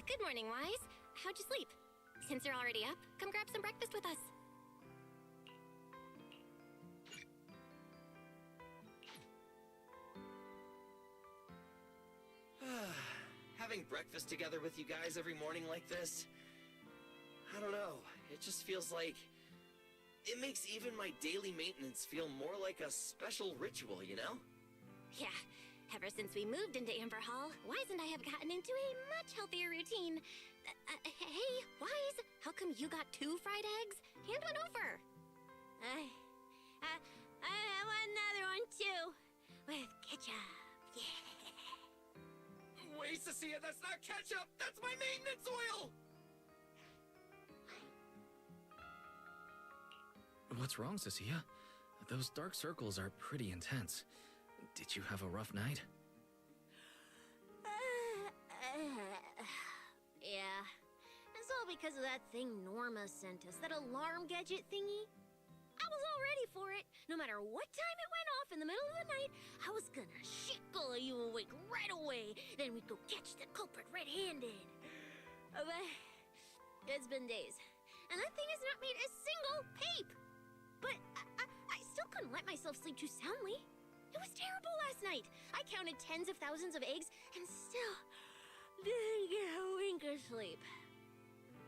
Good morning, Wise. How'd you sleep? Since you're already up, come grab some breakfast with us. Having breakfast together with you guys every morning like this, I don't know, it just feels like it makes even my daily maintenance feel more like a special ritual, you know? Yeah, ever since we moved into Amber Hall, Wise and I have gotten into a much healthier routine. Hey, Wise, how come you got 2 fried eggs? Hand one over. I want another one too, with ketchup. Yeah. Wait, Cecilia, that's not ketchup! That's my maintenance oil! What's wrong, Cecilia? Those dark circles are pretty intense. Did you have a rough night? Yeah. It's all because of that thing Norma sent us, that alarm gadget thingy. I was all ready for it. No matter what time it went off in the middle of the night, I was gonna shickle you awake right away. Then we'd go catch the culprit red-handed. But it's been days, and that thing has not made a single peep. But I still couldn't let myself sleep too soundly. It was terrible last night. I counted tens of thousands of eggs and still didn't get a wink of sleep.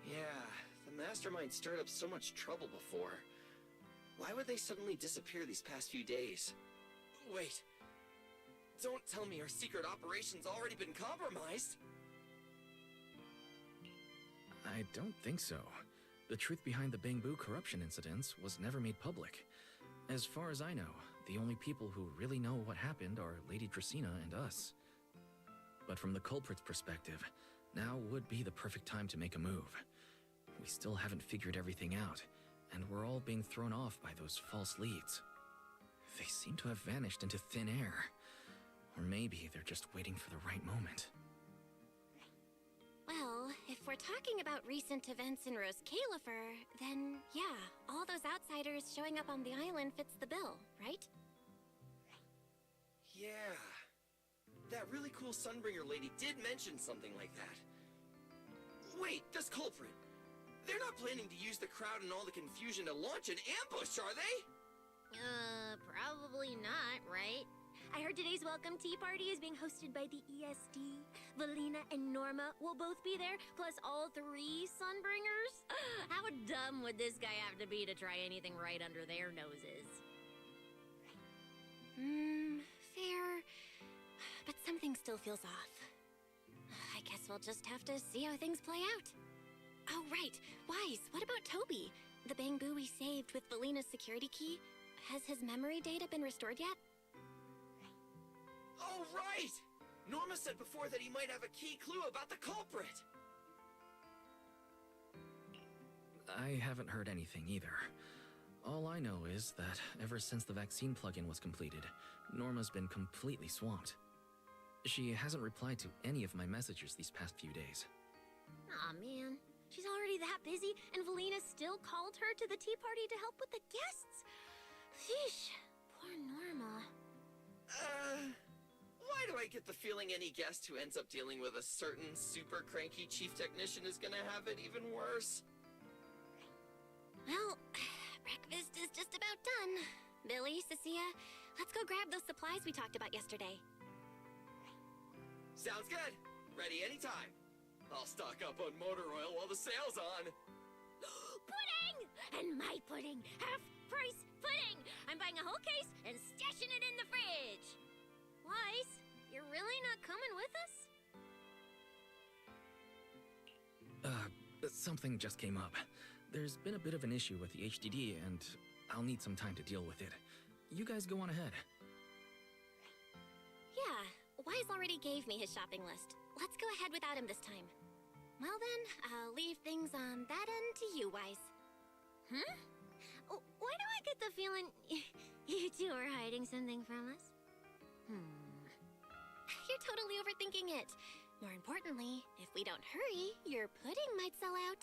Yeah, the mastermind stirred up so much trouble before. Why would they suddenly disappear these past few days? Wait, don't tell me our secret operation's already been compromised. I don't think so. The truth behind the Bamboo corruption incidents was never made public. As far as I know, the only people who really know what happened are Lady Dracaena and us. But from the culprit's perspective, now would be the perfect time to make a move. We still haven't figured everything out, and we're all being thrown off by those false leads. They seem to have vanished into thin air. Or maybe they're just waiting for the right moment. Well, if we're talking about recent events in Rose Califer, then yeah, all those outsiders showing up on the island fits the bill, right? Yeah. That really cool Sunbringer lady did mention something like that. Wait, this culprit. They're not planning to use the crowd and all the confusion to launch an ambush, are they? Probably not, right? I heard today's welcome tea party is being hosted by the ESD. Valina and Norma will both be there, plus all 3 Sunbringers. How dumb would this guy have to be to try anything right under their noses? Fair. But something still feels off. I guess we'll just have to see how things play out. Oh, right. Wise, what about Toby? The Bamboo we saved with Valina's security key? Has his memory data been restored yet? Oh, right! Norma said before that he might have a key clue about the culprit. I haven't heard anything either. All I know is that ever since the vaccine plugin was completed, Norma's been completely swamped. She hasn't replied to any of my messages these past few days. Aw, man. She's already that busy, and Valina still called her to the tea party to help with the guests. Sheesh, poor Norma. Why do I get the feeling any guest who ends up dealing with a certain super cranky chief technician is gonna have it even worse? Well, breakfast is just about done. Billy, Cecilia, let's go grab those supplies we talked about yesterday. Sounds good. Ready anytime. I'll stock up on motor oil while the sale's on. Pudding! And my pudding! Half-price pudding! I'm buying a whole case and stashing it in the fridge! Wise, you're really not coming with us? Something just came up. There's been a bit of an issue with the HDD, and I'll need some time to deal with it. You guys go on ahead. Yeah, Wise already gave me his shopping list. Let's go ahead without him this time. Well then, I'll leave things on that end to you, Wise. Huh? Why do I get the feeling you two are hiding something from us? You're totally overthinking it. More importantly, if we don't hurry, your pudding might sell out.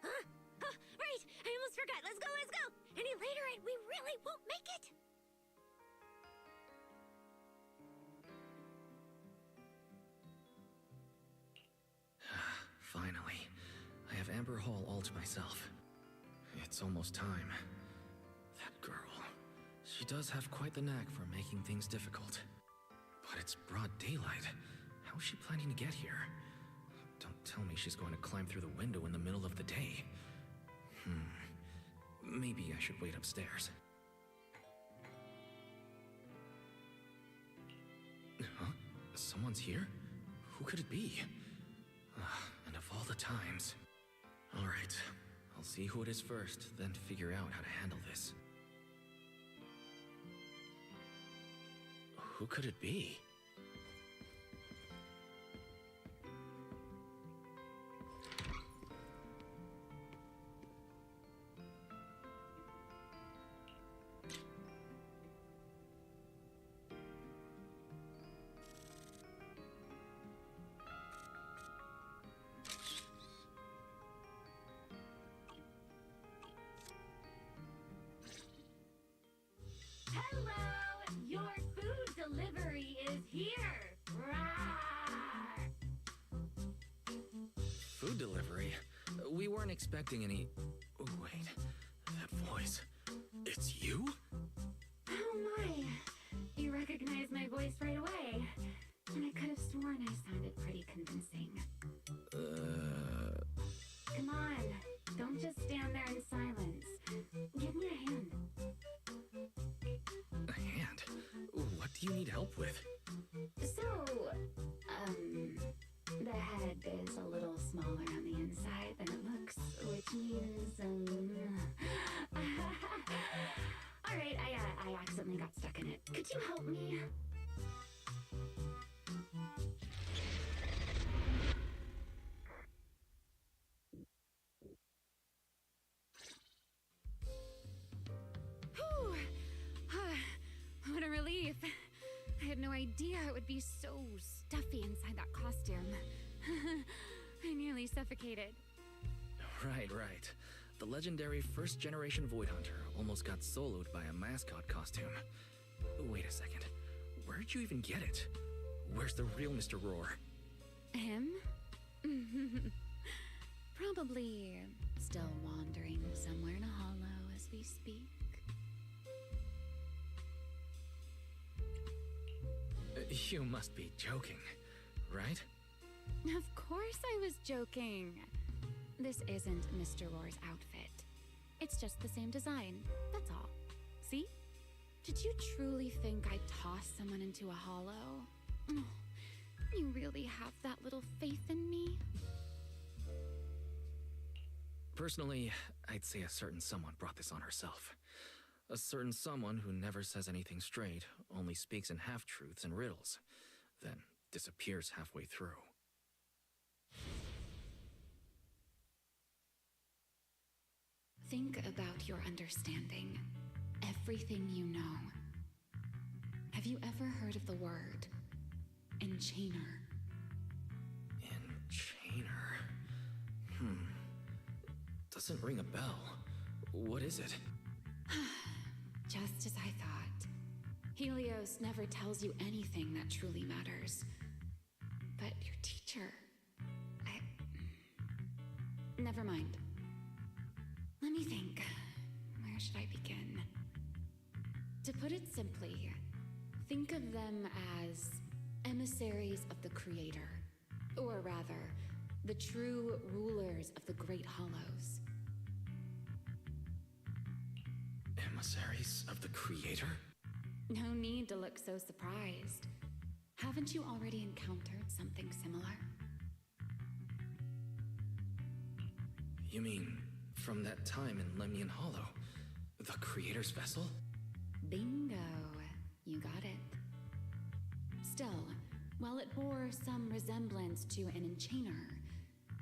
Huh? Oh, right! I almost forgot. Let's go, let's go! Any later and we really won't make it! Amber Hall all to myself. It's almost time. That girl. She does have quite the knack for making things difficult. But it's broad daylight. How is she planning to get here? Don't tell me she's going to climb through the window in the middle of the day. Maybe I should wait upstairs. Huh? Someone's here? Who could it be? And of all the times... Alright, I'll see who it is first, then figure out how to handle this. Who could it be? Hello! Your food delivery is here! Rawr! Food delivery? We weren't expecting any... Oh, wait. That voice. It's you? Oh my! You recognized my voice right away. And I could have sworn I sounded pretty convincing. Come on, don't just stand there in silence. Give me a hand. A hand? What do you need help with? So, the head is a little smaller on the inside than it looks, which means, Alright, I accidentally got stuck in it. Could you help me? Whew. What a relief. I had no idea it would be so stuffy inside that costume. I nearly suffocated. Right. The legendary first-generation Void Hunter almost got soloed by a mascot costume. Wait a second. Where'd you even get it? Where's the real Mr. Roar? Him? Probably still wandering somewhere in a hollow as we speak. You must be joking, right? Of course I was joking. This isn't Mr. Roar's outfit. It's just the same design, that's all. See? Did you truly think I'd toss someone into a hollow? Oh, you really have that little faith in me? Personally, I'd say a certain someone brought this on herself. A certain someone who never says anything straight, only speaks in half-truths and riddles, then disappears halfway through. Think about your understanding. Everything you know. Have you ever heard of the word enchainer? Enchainer? Doesn't ring a bell. What is it? Just as I thought. Helios never tells you anything that truly matters. But your teacher... Never mind. Let me think. Where should I begin? To put it simply, think of them as emissaries of the Creator. Or rather, the true rulers of the Great Hollows. Emissaries of the Creator? No need to look so surprised. Haven't you already encountered something similar? You mean, from that time in Lemnian Hollow? The Creator's vessel? Bingo. You got it. Still, while it bore some resemblance to an enchainer,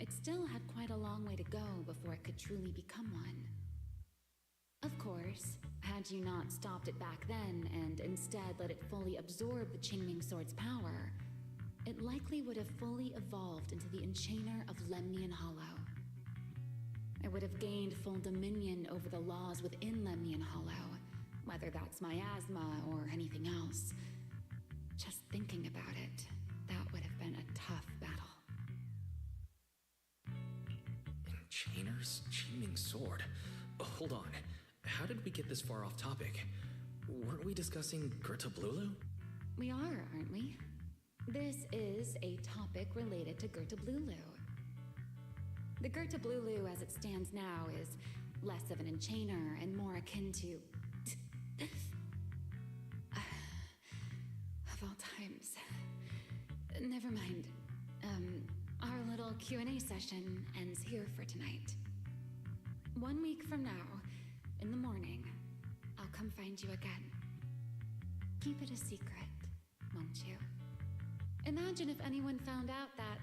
it still had quite a long way to go before it could truly become one. Of course, had you not stopped it back then and instead let it fully absorb the Qingming Sword's power, it likely would have fully evolved into the Enchainer of Lemnian Hollow. It would have gained full dominion over the laws within Lemnian Hollow, whether that's miasma or anything else. Just thinking about it, that would have been a tough battle. Enchainer's Chaining Sword. Hold on. How did we get this far off topic? Weren't we discussing Gerta Blulu? We are, aren't we? This is a topic related to Gerta Blulu. The Gerta Blulu as it stands now is less of an enchainer and more akin to... of all times. Never mind. Our little Q&A session ends here for tonight. 1 week from now, in the morning, I'll come find you again. Keep it a secret, won't you? Imagine if anyone found out that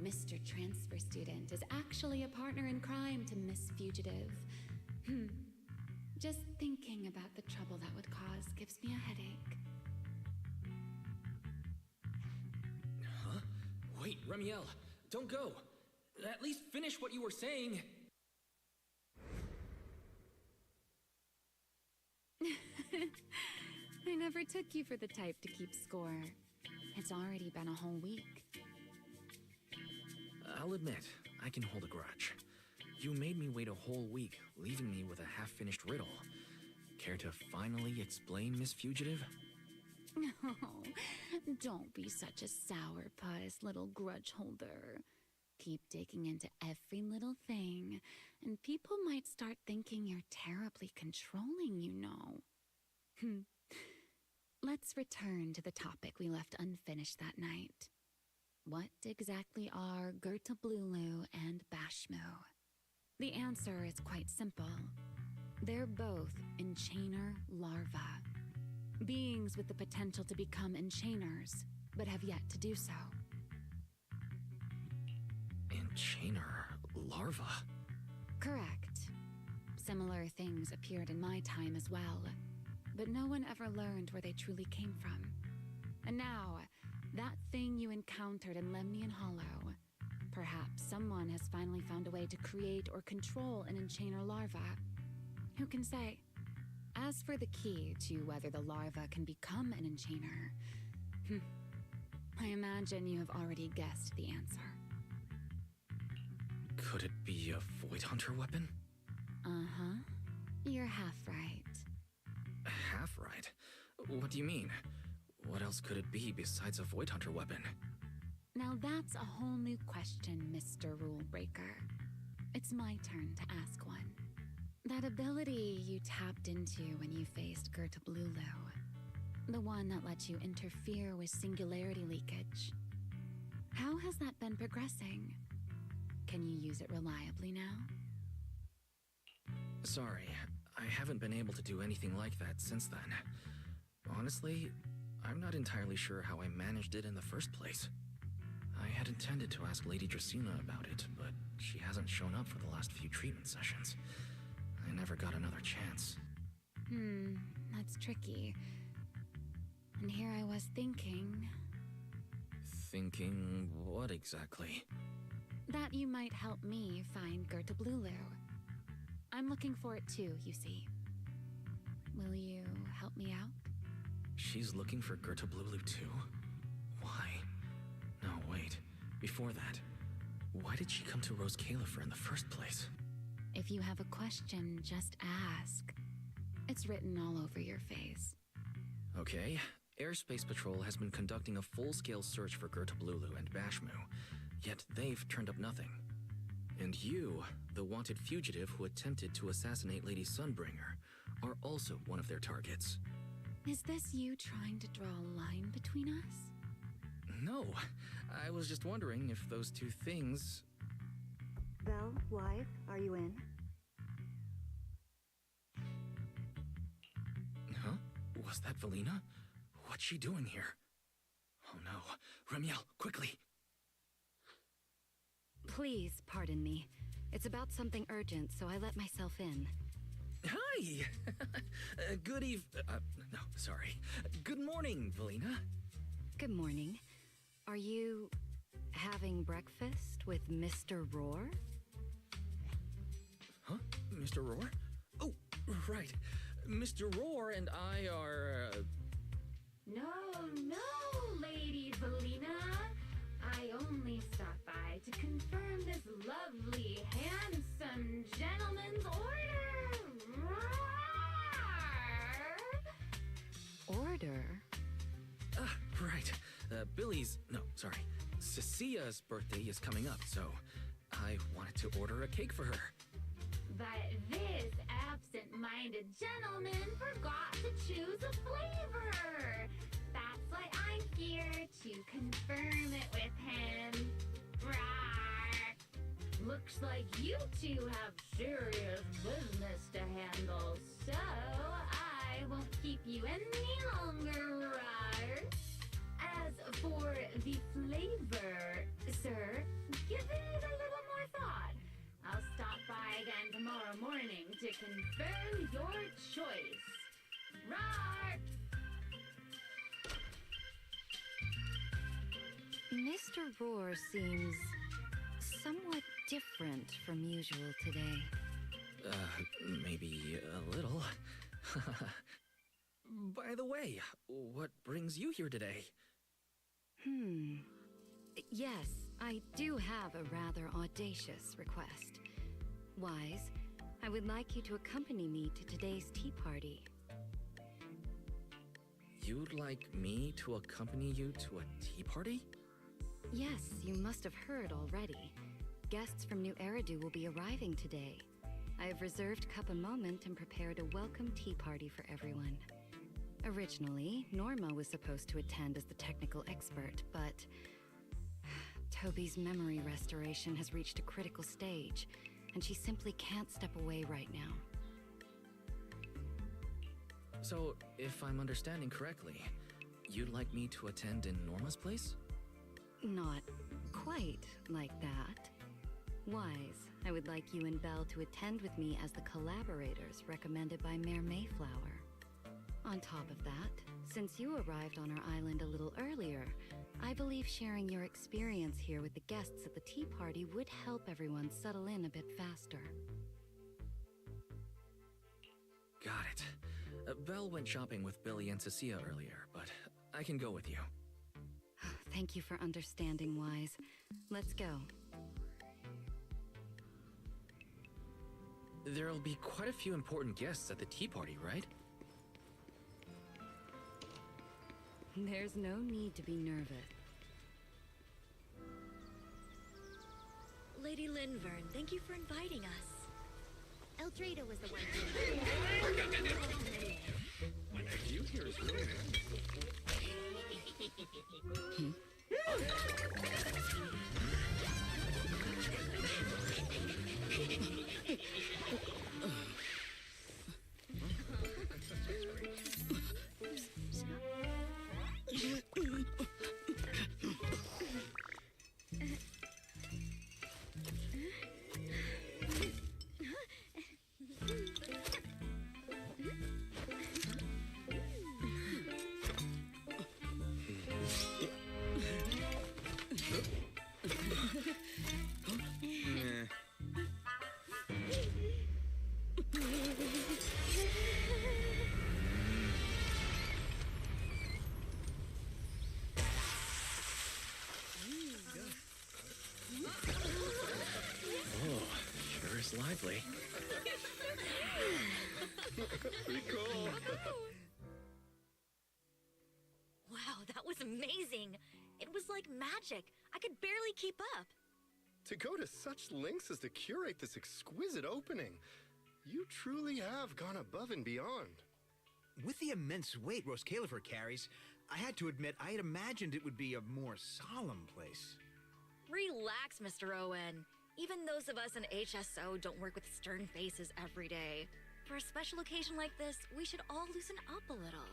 Mr. Transfer Student is actually a partner in crime to Miss Fugitive. Just thinking about the trouble that would cause gives me a headache. Huh? Wait, Remiel, don't go. At least finish what you were saying. I never took you for the type to keep score. It's already been a whole week. I'll admit, I can hold a grudge. You made me wait a whole week, leaving me with a half-finished riddle. Care to finally explain, Miss Fugitive? No, don't be such a sourpuss, little grudge holder. Keep digging into every little thing, and people might start thinking you're terribly controlling, you know. Let's return to the topic we left unfinished that night. What exactly are Gerta Blulu and Bashmu? The answer is quite simple. They're both enchainer larvae. Beings with the potential to become enchainers, but have yet to do so. Enchainer larva? Correct. Similar things appeared in my time as well, but no one ever learned where they truly came from. And now, that thing you encountered in Lemnian Hollow, perhaps someone has finally found a way to create or control an enchainer larva. Who can say? As for the key to whether the larva can become an enchainer, I imagine you have already guessed the answer. Could it be a Void Hunter weapon? Uh-huh. You're half right. Half right? What do you mean? What else could it be besides a Void Hunter weapon? Now that's a whole new question, Mr. Rule Breaker. It's my turn to ask one. That ability you tapped into when you faced Gerta Blulu, the one that lets you interfere with singularity leakage. How has that been progressing? Can you use it reliably now? Sorry, I haven't been able to do anything like that since then. Honestly, I'm not entirely sure how I managed it in the first place. I had intended to ask Lady Dracaena about it, but she hasn't shown up for the last few treatment sessions. I never got another chance. That's tricky. And here I was thinking... Thinking what exactly? that you might help me find Gerta Blulu. I'm looking for it too, you see. Will you help me out? She's looking for Gerta Blulu too? Why? No, wait. Before that, why did she come to Rose Califer in the first place? If you have a question, just ask. It's written all over your face. Okay. Airspace Patrol has been conducting a full-scale search for Gerta Blulu and Bashmu, yet they've turned up nothing. And you, the wanted fugitive who attempted to assassinate Lady Sunbringer, are also one of their targets. Is this you trying to draw a line between us? No, I was just wondering if those two things... Belle, wife, are you in? Huh? Was that Valina? What's she doing here? Oh no. Remiel, quickly! Please pardon me. It's about something urgent, so I let myself in. Hi! Good no, sorry. Good morning, Valina. Good morning. Are you having breakfast with Mr. Roar? Huh? Mr. Roar? Oh, right. Mr. Roar and I are, No, Lady Valina. I only stopped by to confirm this lovely, handsome Toby's, no, sorry, Cecia's birthday is coming up, so I wanted to order a cake for her. But this absent-minded gentleman forgot to choose a flavor. That's why I'm here to confirm it with him. Rawr. Looks like you two have serious business to handle, so I won't keep you any longer, Rawr. As for the flavor, sir, give it a little more thought. I'll stop by again tomorrow morning to confirm your choice. Rawr! Mr. Roar seems somewhat different from usual today. Maybe a little. By the way, what brings you here today? Yes, I do have a rather audacious request. Wise, I would like you to accompany me to today's tea party. You'd like me to accompany you to a tea party? Yes, you must have heard already. Guests from New Eridu will be arriving today. I have reserved Cup a Moment and prepared a welcome tea party for everyone. Originally, Norma was supposed to attend as the technical expert, but Toby's memory restoration has reached a critical stage, and she simply can't step away right now. So, if I'm understanding correctly, you'd like me to attend in Norma's place? Not quite like that. Wise, I would like you and Belle to attend with me as the collaborators recommended by Mayor Mayflower. On top of that, since you arrived on our island a little earlier, I believe sharing your experience here with the guests at the tea party would help everyone settle in a bit faster. Got it. Belle went shopping with Billy and Cecilia earlier, but I can go with you. Thank you for understanding, Wise. Let's go. There'll be quite a few important guests at the tea party, right? There's no need to be nervous. Lady Linvern, thank you for inviting us. Eldrada was the one. When I do hear his room. Lively. Pretty cool. Wow, that was amazing. It was like magic. I could barely keep up. To go to such lengths as to curate this exquisite opening, you truly have gone above and beyond. With the immense weight Rose Califer carries, I had to admit I had imagined it would be a more solemn place. Relax, Mr. Owen. Even those of us in HSO don't work with stern faces every day. For a special occasion like this, we should all loosen up a little.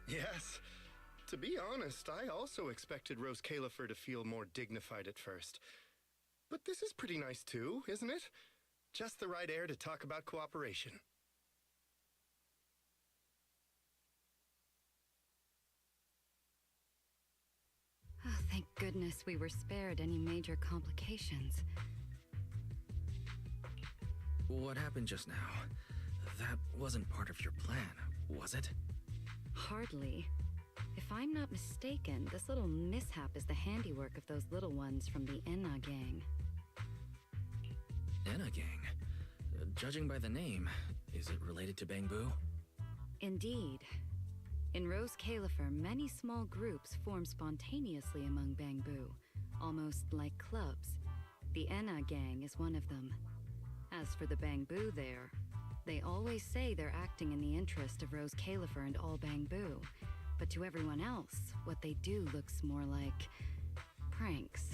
Yes. To be honest, I also expected Rose Califer to feel more dignified at first. But this is pretty nice too, isn't it? Just the right air to talk about cooperation. Oh, thank goodness we were spared any major complications. What happened just now? That wasn't part of your plan, was it? Hardly. If I'm not mistaken, this little mishap is the handiwork of those little ones from the Enna gang. Enna gang? Judging by the name, is it related to Bangbu? Indeed. In Rose Califer, many small groups form spontaneously among Bangbu, almost like clubs. The Enna gang is one of them. As for the Bangbu there, they always say they're acting in the interest of Rose Califer and all Bangbu, but to everyone else, what they do looks more like pranks.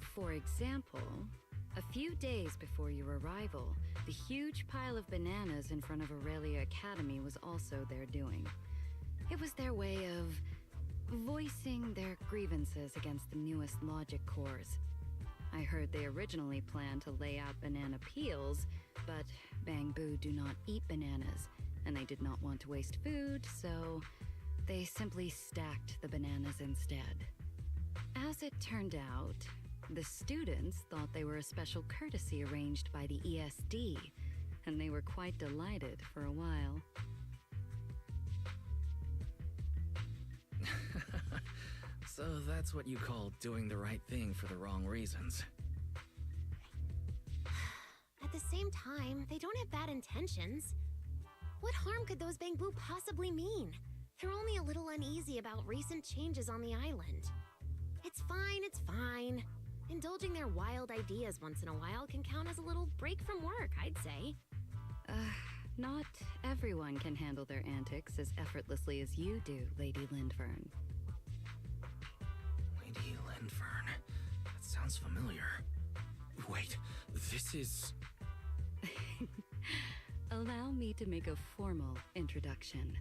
For example, a few days before your arrival, the huge pile of bananas in front of Aurelia Academy was also their doing. It was their way of voicing their grievances against the newest logic cores. I heard they originally planned to lay out banana peels, but Bangbu do not eat bananas, and they did not want to waste food, so they simply stacked the bananas instead. As it turned out, the students thought they were a special courtesy arranged by the ESD, and they were quite delighted for a while. So that's what you call doing the right thing for the wrong reasons. At the same time, they don't have bad intentions. What harm could those Bangbu possibly mean? They're only a little uneasy about recent changes on the island. It's fine, it's fine. Indulging their wild ideas once in a while can count as a little break from work, I'd say. Not everyone can handle their antics as effortlessly as you do, Lady Lindvern. Lady Lindvern. That sounds familiar. Wait, this is... Allow me to make a formal introduction.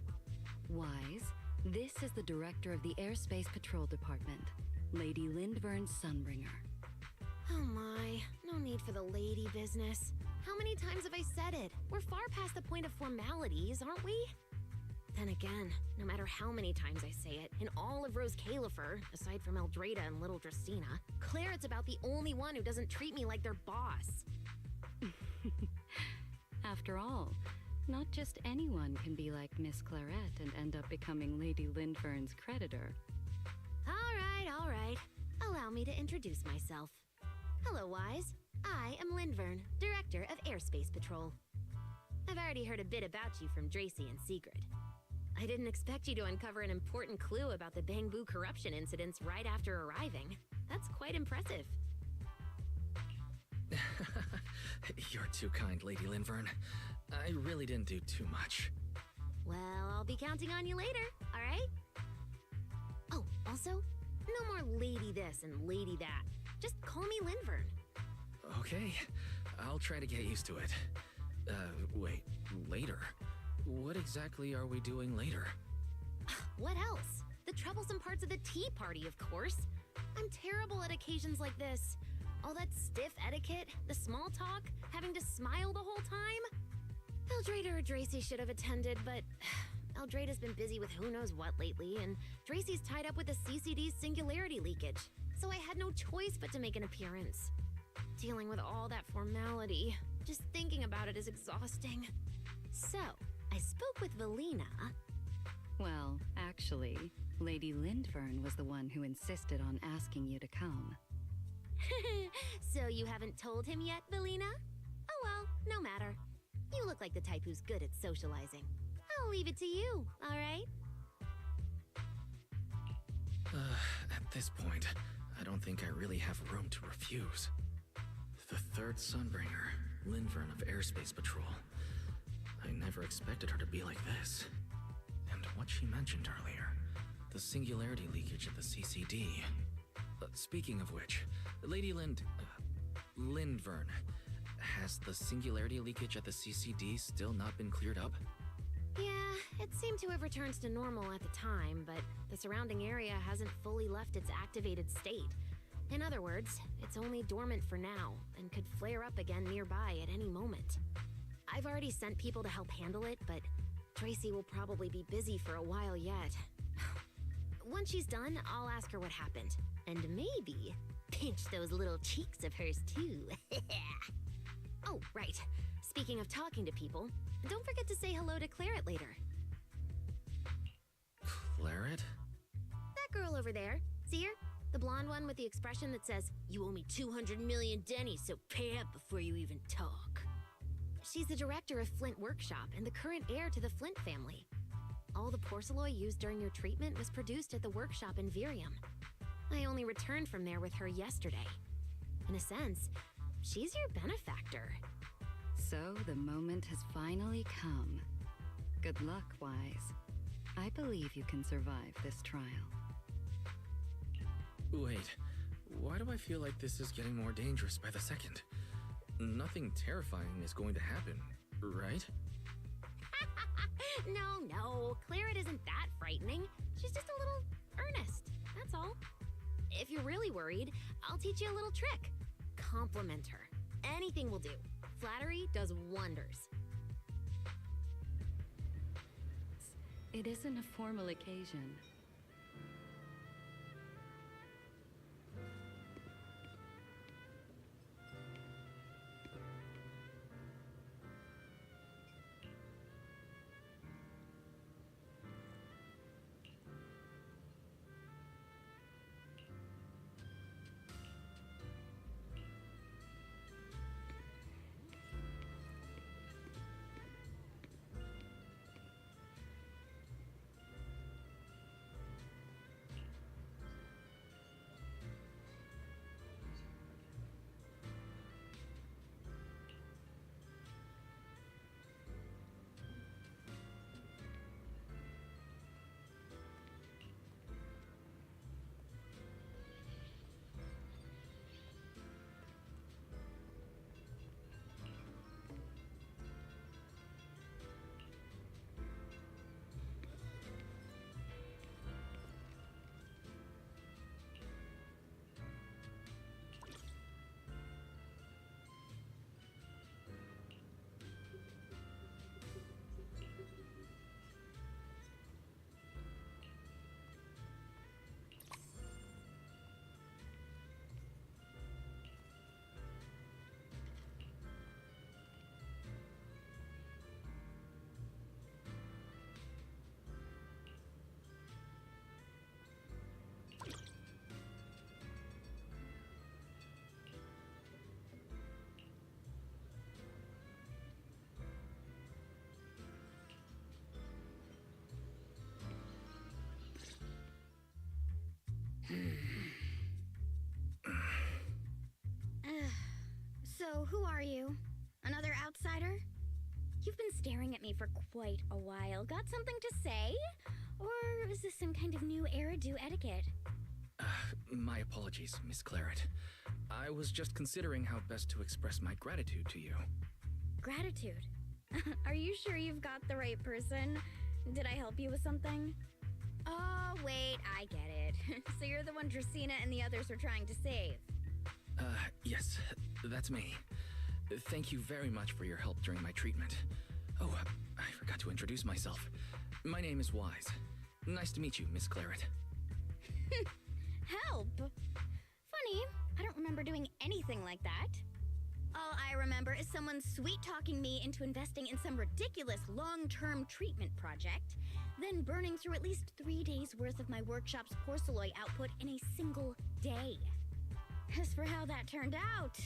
Wise, this is the director of the Airspace Patrol Department, Lady Lindvern Sunbringer. Oh my, no need for the lady business. How many times have I said it? We're far past the point of formalities, aren't we? Then again, no matter how many times I say it, in all of Rose Califer, aside from Eldrada and little Dracena, Claret's about the only one who doesn't treat me like their boss. After all, not just anyone can be like Miss Claret and end up becoming Lady Lindvern's creditor. All right. Allow me to introduce myself. Hello, Wise. I am Lindvern, Director of Airspace Patrol. I've already heard a bit about you from Dracy and Secret. I didn't expect you to uncover an important clue about the Bangbu corruption incidents right after arriving. That's quite impressive. You're too kind, Lady Lindvern. I really didn't do too much. Well, I'll be counting on you later, all right? Oh, also, no more lady this and lady that. Just call me Lindvern. Okay, I'll try to get used to it. Wait, later? What exactly are we doing later? What else? The troublesome parts of the tea party, of course. I'm terrible at occasions like this. All that stiff etiquette, the small talk, having to smile the whole time. Eldrada or Dracy should have attended, but Eldrada's been busy with who knows what lately, and Dracy's tied up with the CCD's singularity leakage, so I had no choice but to make an appearance. Dealing with all that formality, just thinking about it is exhausting. So, I spoke with Valina. Well, actually, Lady Lindvern was the one who insisted on asking you to come. So you haven't told him yet, Valina? Oh well, no matter. You look like the type who's good at socializing. I'll leave it to you, all right? At this point, I don't think I really have room to refuse. The third Sunbringer, Lindvern of Airspace Patrol. I never expected her to be like this. And what she mentioned earlier, the singularity leakage at the CCD. Speaking of which, Lady Lindvern, has the singularity leakage at the CCD still not been cleared up? Yeah, it seemed to have returned to normal at the time, but the surrounding area hasn't fully left its activated state. In other words, it's only dormant for now, and could flare up again nearby at any moment. I've already sent people to help handle it, but Tracy will probably be busy for a while yet. Once she's done, I'll ask her what happened. And maybe pinch those little cheeks of hers too. Oh, right. Speaking of talking to people, don't forget to say hello to Claret later. Claret? That girl over there. See her? The blonde one with the expression that says, "You owe me 200 million dennies, so pay up before you even talk." She's the director of Flint Workshop and the current heir to the Flint family. All the porcelain used during your treatment was produced at the workshop in Virium. I only returned from there with her yesterday. In a sense, she's your benefactor. So the moment has finally come. Good luck, Wise. I believe you can survive this trial. Wait, why do I feel like this is getting more dangerous by the second? Nothing terrifying is going to happen, right? No, Claret isn't that frightening. She's just a little earnest, that's all. If you're really worried, I'll teach you a little trick. Compliment her. Anything will do. Flattery does wonders. It isn't a formal occasion. So, who are you? Another outsider? You've been staring at me for quite a while. Got something to say? Or is this some kind of new Eridu etiquette? My apologies, Miss Claret. I was just considering how best to express my gratitude to you. Gratitude? Are you sure you've got the right person? Did I help you with something? Oh, wait, I get it. So you're the one Dracaena and the others are trying to save. Yes, that's me. Thank you very much for your help during my treatment. Oh, I forgot to introduce myself. My name is Wise. Nice to meet you, Miss Claret. Help? Funny, I don't remember doing anything like that. All I remember is someone sweet-talking me into investing in some ridiculous long-term treatment project, then burning through at least 3 days' worth of my workshop's porcelain output in a single day. As for how that turned out,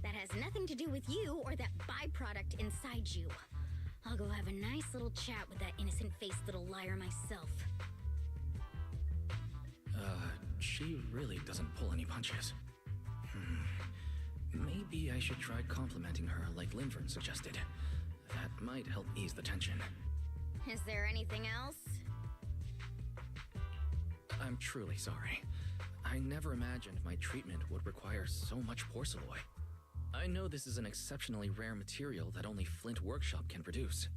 that has nothing to do with you or that byproduct inside you. I'll go have a nice little chat with that innocent-faced little liar myself. She really doesn't pull any punches. Maybe I should try complimenting her like Linvern suggested. That might help ease the tension. Is there anything else? I'm truly sorry. I never imagined my treatment would require so much porcelain. I know this is an exceptionally rare material that only Flint Workshop can produce.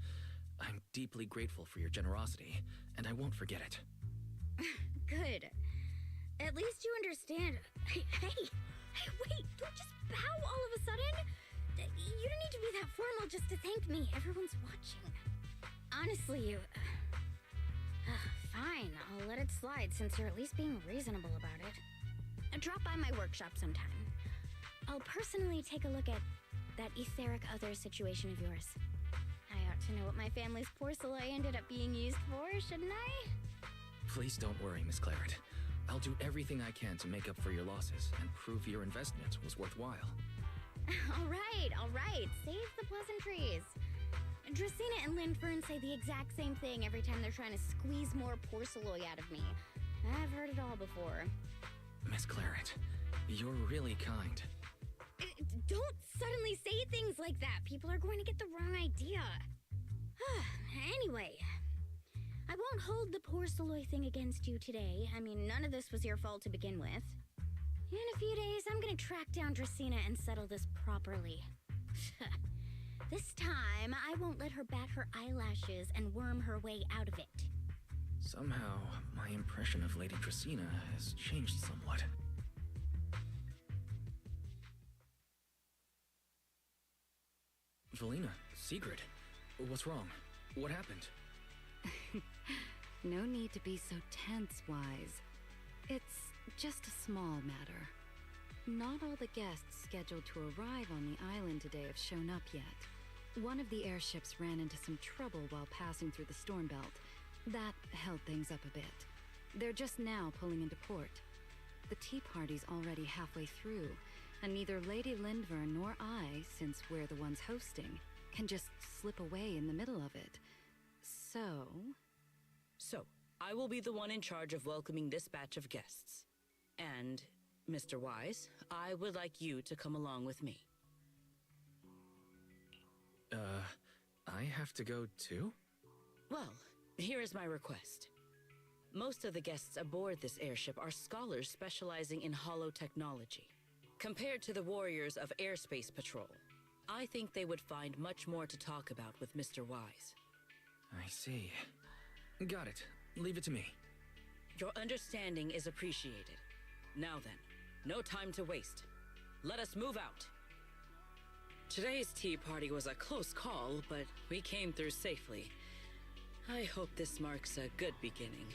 I'm deeply grateful for your generosity, and I won't forget it. Good. At least you understand. Hey, wait, don't just bow all of a sudden. You don't need to be that formal just to thank me. Everyone's watching. Honestly, you... fine, I'll let it slide since you're at least being reasonable about it. Drop by my workshop sometime. I'll personally take a look at that etheric other situation of yours. I ought to know what my family's porcelain ended up being used for, shouldn't I? Please don't worry, Miss Claret. I'll do everything I can to make up for your losses and prove your investment was worthwhile. All right. Save the pleasantries. Dracaena and Lindfern say the exact same thing every time they're trying to squeeze more porceloy out of me. I've heard it all before. Miss Claret, you're really kind. Don't suddenly say things like that. People are going to get the wrong idea. Anyway, I won't hold the porceloy thing against you today. I mean, none of this was your fault to begin with. In a few days, I'm gonna track down Dracaena and settle this properly. This time, I won't let her bat her eyelashes and worm her way out of it. Somehow, my impression of Lady Dracaena has changed somewhat. Valina, Sigrid, what's wrong? What happened? No need to be so tense, Wise. It's just a small matter. Not all the guests scheduled to arrive on the island today have shown up yet. One of the airships ran into some trouble while passing through the storm belt. That held things up a bit. They're just now pulling into port. The tea party's already halfway through, and neither Lady Lindvern nor I, since we're the ones hosting, can just slip away in the middle of it. So, I will be the one in charge of welcoming this batch of guests. And, Mr. Wise, I would like you to come along with me. I have to go too? Well, here is my request. Most of the guests aboard this airship are scholars specializing in holotechnology. Compared to the warriors of Airspace Patrol, I think they would find much more to talk about with Mr. Wise. I see. Got it. Leave it to me. Your understanding is appreciated. Now then, no time to waste. Let us move out. Today's tea party was a close call, but we came through safely. I hope this marks a good beginning.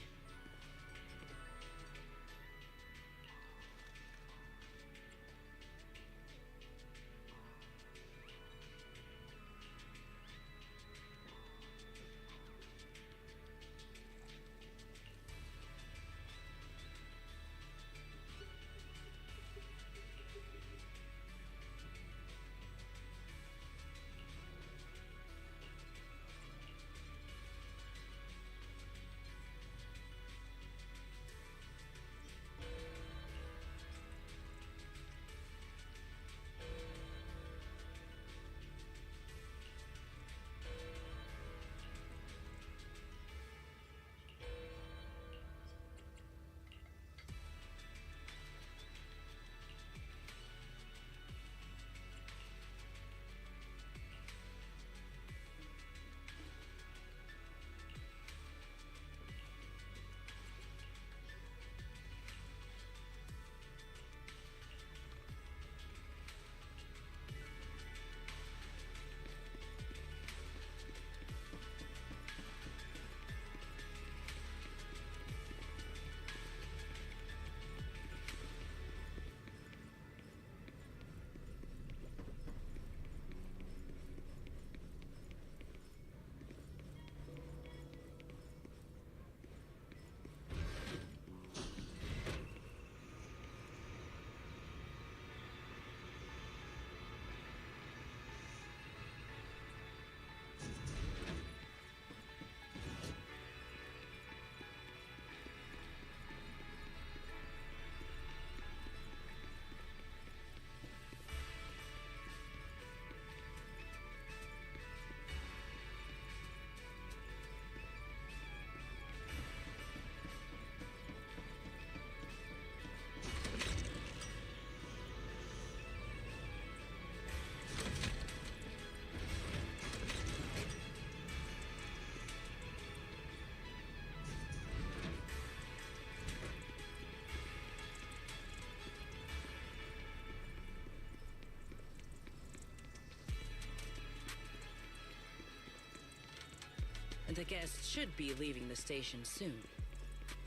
The guests should be leaving the station soon.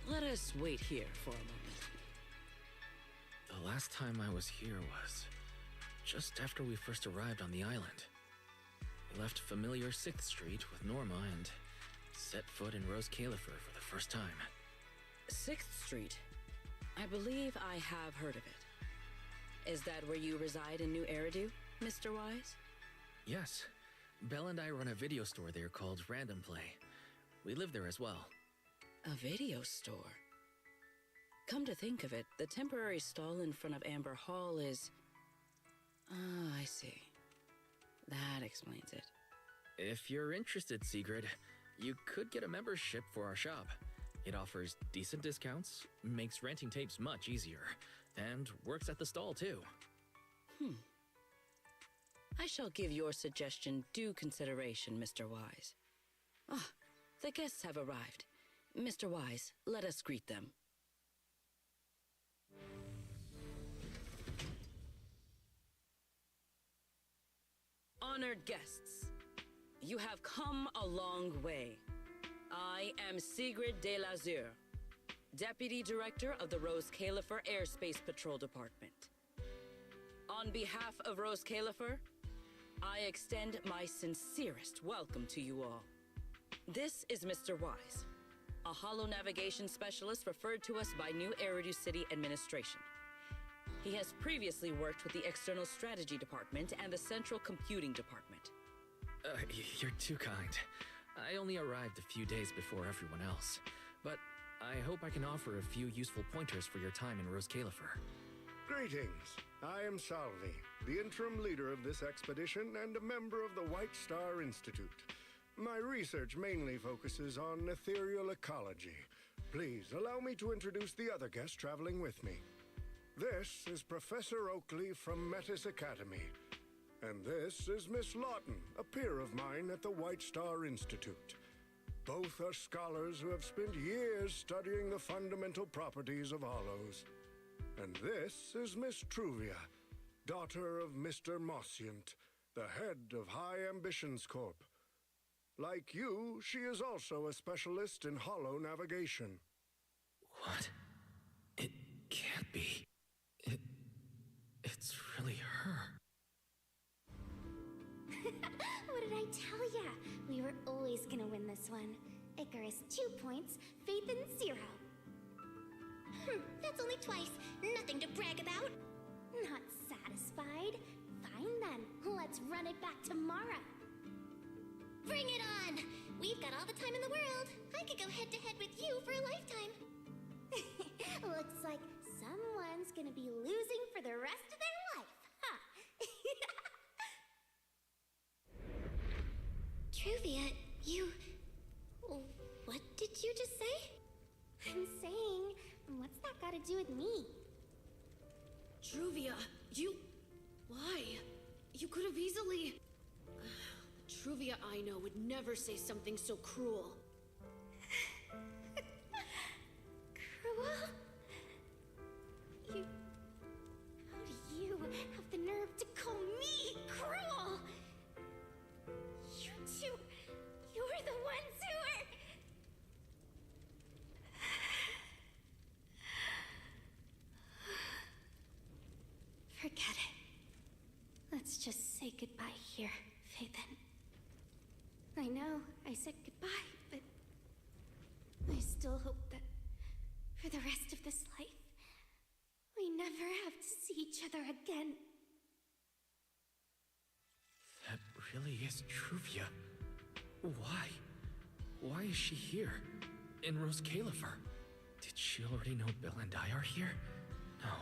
Let us wait here for a moment. The last time I was here was just after we first arrived on the island. We left familiar 6th Street with Norma and set foot in Rose Califer for the first time. 6th Street? I believe I have heard of it. Is that where you reside in New Eridu, Mr. Wise? Yes. Belle and I run a video store there called Random Play. We live there as well. A video store? Come to think of it, the temporary stall in front of Amber Hall is... Ah, I see. That explains it. If you're interested, Sigrid, you could get a membership for our shop. It offers decent discounts, makes renting tapes much easier, and works at the stall too. I shall give your suggestion due consideration, Mr. Wise. Ah, the guests have arrived. Mr. Wise, let us greet them. Honored guests, you have come a long way. I am Sigrid de Lazure, Deputy Director of the Rose Califer Airspace Patrol Department. On behalf of Rose Califer, I extend my sincerest welcome to you all. This is Mr. Wise, a holo navigation specialist referred to us by New Eridu City Administration. He has previously worked with the External Strategy Department and the Central Computing Department. You're too kind. I only arrived a few days before everyone else, but I hope I can offer a few useful pointers for your time in Rose Califer. Greetings. I am Salvi, the interim leader of this expedition and a member of the White Star Institute. My research mainly focuses on ethereal ecology. Please allow me to introduce the other guests traveling with me. This is Professor Oakley from Metis Academy. And this is Miss Lawton, a peer of mine at the White Star Institute. Both are scholars who have spent years studying the fundamental properties of hollows. And this is Miss Truvia, daughter of Mr. Mossient, the head of High Ambitions Corp. Like you, she is also a specialist in holo navigation. What? It can't be. It's really her. What did I tell ya? We were always gonna win this one. Icarus 2 points, Phaethon 0. That's only twice. Nothing to brag about. Not satisfied? Fine then. Let's run it back tomorrow. Bring it on! We've got all the time in the world. I could go head to head with you for a lifetime. Looks like someone's gonna be losing for the rest of their life, huh? Truvia, you... What did you just say? I'm saying, what's that got to do with me? Truvia, you... Why? You could have easily... Truvia I know would never say something so cruel. Cruel? You... How do you have the nerve to call me cruel? You two... You're the ones who are... Forget it. Let's just say goodbye here, Phaethon. I know I said goodbye, but I still hope that for the rest of this life, we never have to see each other again. That really is Truvia. Why? Why is she here? In Rose Califer? Did she already know Bill and I are here? No,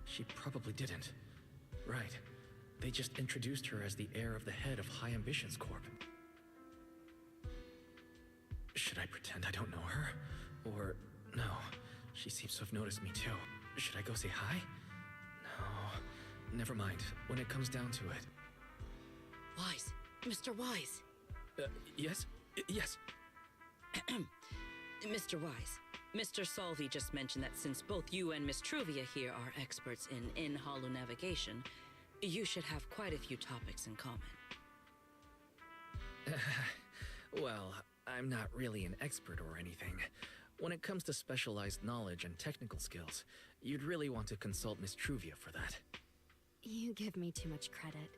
she probably didn't. Right. They just introduced her as the heir of the head of High Ambitions Corp. Should I pretend I don't know her? Or, no, she seems to have noticed me too. Should I go say hi? No, never mind. When it comes down to it. Wise, Mr. Wise. Yes? Yes. Mr. Wise, Mr. Salvi just mentioned that since both you and Miss Truvia here are experts in holo navigation, you should have quite a few topics in common. Well, I'm not really an expert or anything. When it comes to specialized knowledge and technical skills, you'd really want to consult Miss Truvia for that. You give me too much credit.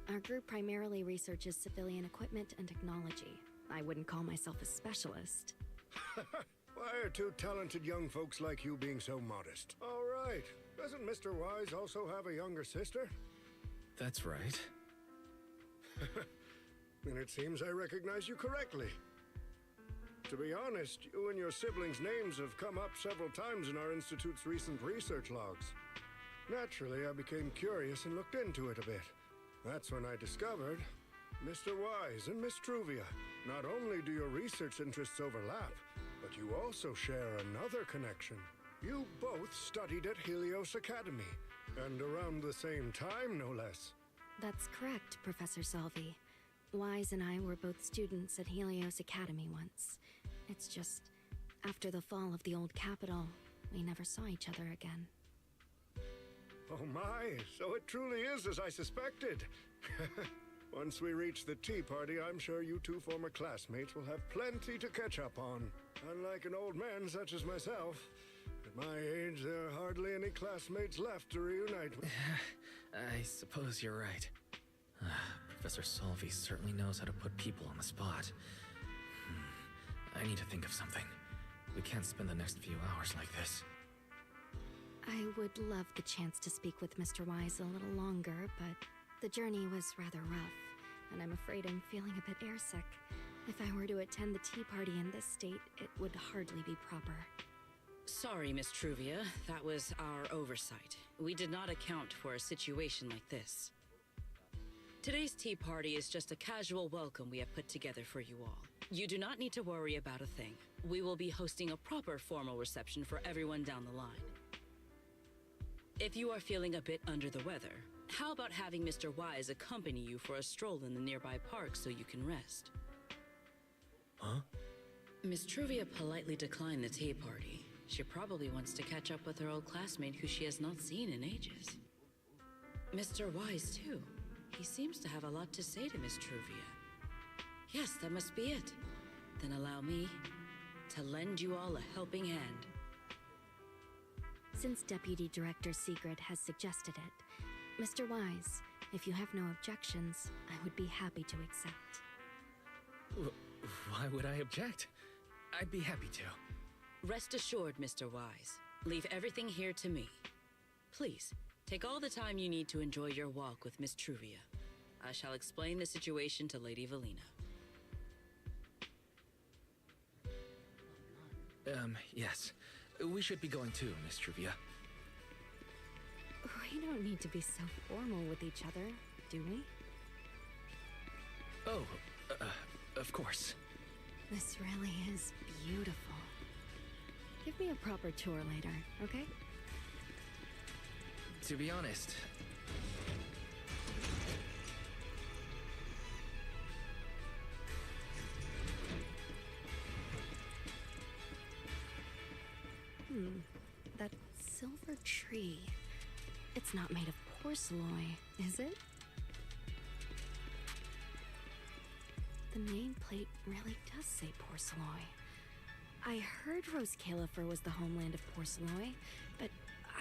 Our group primarily researches civilian equipment and technology. I wouldn't call myself a specialist. Why are two talented young folks like you being so modest? All right. Doesn't Mr. Wise also have a younger sister? That's right. and it seems I recognize you correctly. To be honest, you and your siblings' names have come up several times in our Institute's recent research logs. Naturally, I became curious and looked into it a bit. That's when I discovered Mr. Wise and Miss Truvia. Not only do your research interests overlap, but you also share another connection. You both studied at Helios Academy, and around the same time, no less. That's correct, Professor Salvi. Wise and I were both students at Helios Academy once. It's just, after the fall of the old capital, we never saw each other again. Oh my, so it truly is as I suspected. Once we reach the tea party, I'm sure you two former classmates will have plenty to catch up on. Unlike an old man such as myself, at my age, there are hardly any classmates left to reunite with. I suppose you're right. Professor Salvi certainly knows how to put people on the spot. I need to think of something. We can't spend the next few hours like this. I would love the chance to speak with Mr. Wise a little longer, but the journey was rather rough, and I'm afraid I'm feeling a bit airsick. If I were to attend the tea party in this state, it would hardly be proper. Sorry, Miss Truvia. That was our oversight. We did not account for a situation like this. Today's tea party is just a casual welcome we have put together for you all. You do not need to worry about a thing. We will be hosting a proper formal reception for everyone down the line. If you are feeling a bit under the weather, how about having Mr. Wise accompany you for a stroll in the nearby park so you can rest? Huh? Miss Truvia politely declined the tea party. She probably wants to catch up with her old classmate who she has not seen in ages. Mr. Wise, too. He seems to have a lot to say to Miss Truvia. Yes, that must be it. Then allow me to lend you all a helping hand. Since Deputy Director Sigrid has suggested it, Mr. Wise, if you have no objections, I would be happy to accept. Why would I object? I'd be happy to. Rest assured, Mr. Wise. Leave everything here to me. Please, take all the time you need to enjoy your walk with Miss Truvia. I shall explain the situation to Lady Valina. Yes. We should be going too, Miss Truvia. We don't need to be so formal with each other, do we? Oh, of course. This really is beautiful. Give me a proper tour later, okay? To be honest, that silver tree. It's not made of porcelain, is it? The nameplate really does say porcelain. I heard Rose Califer was the homeland of porcelain, but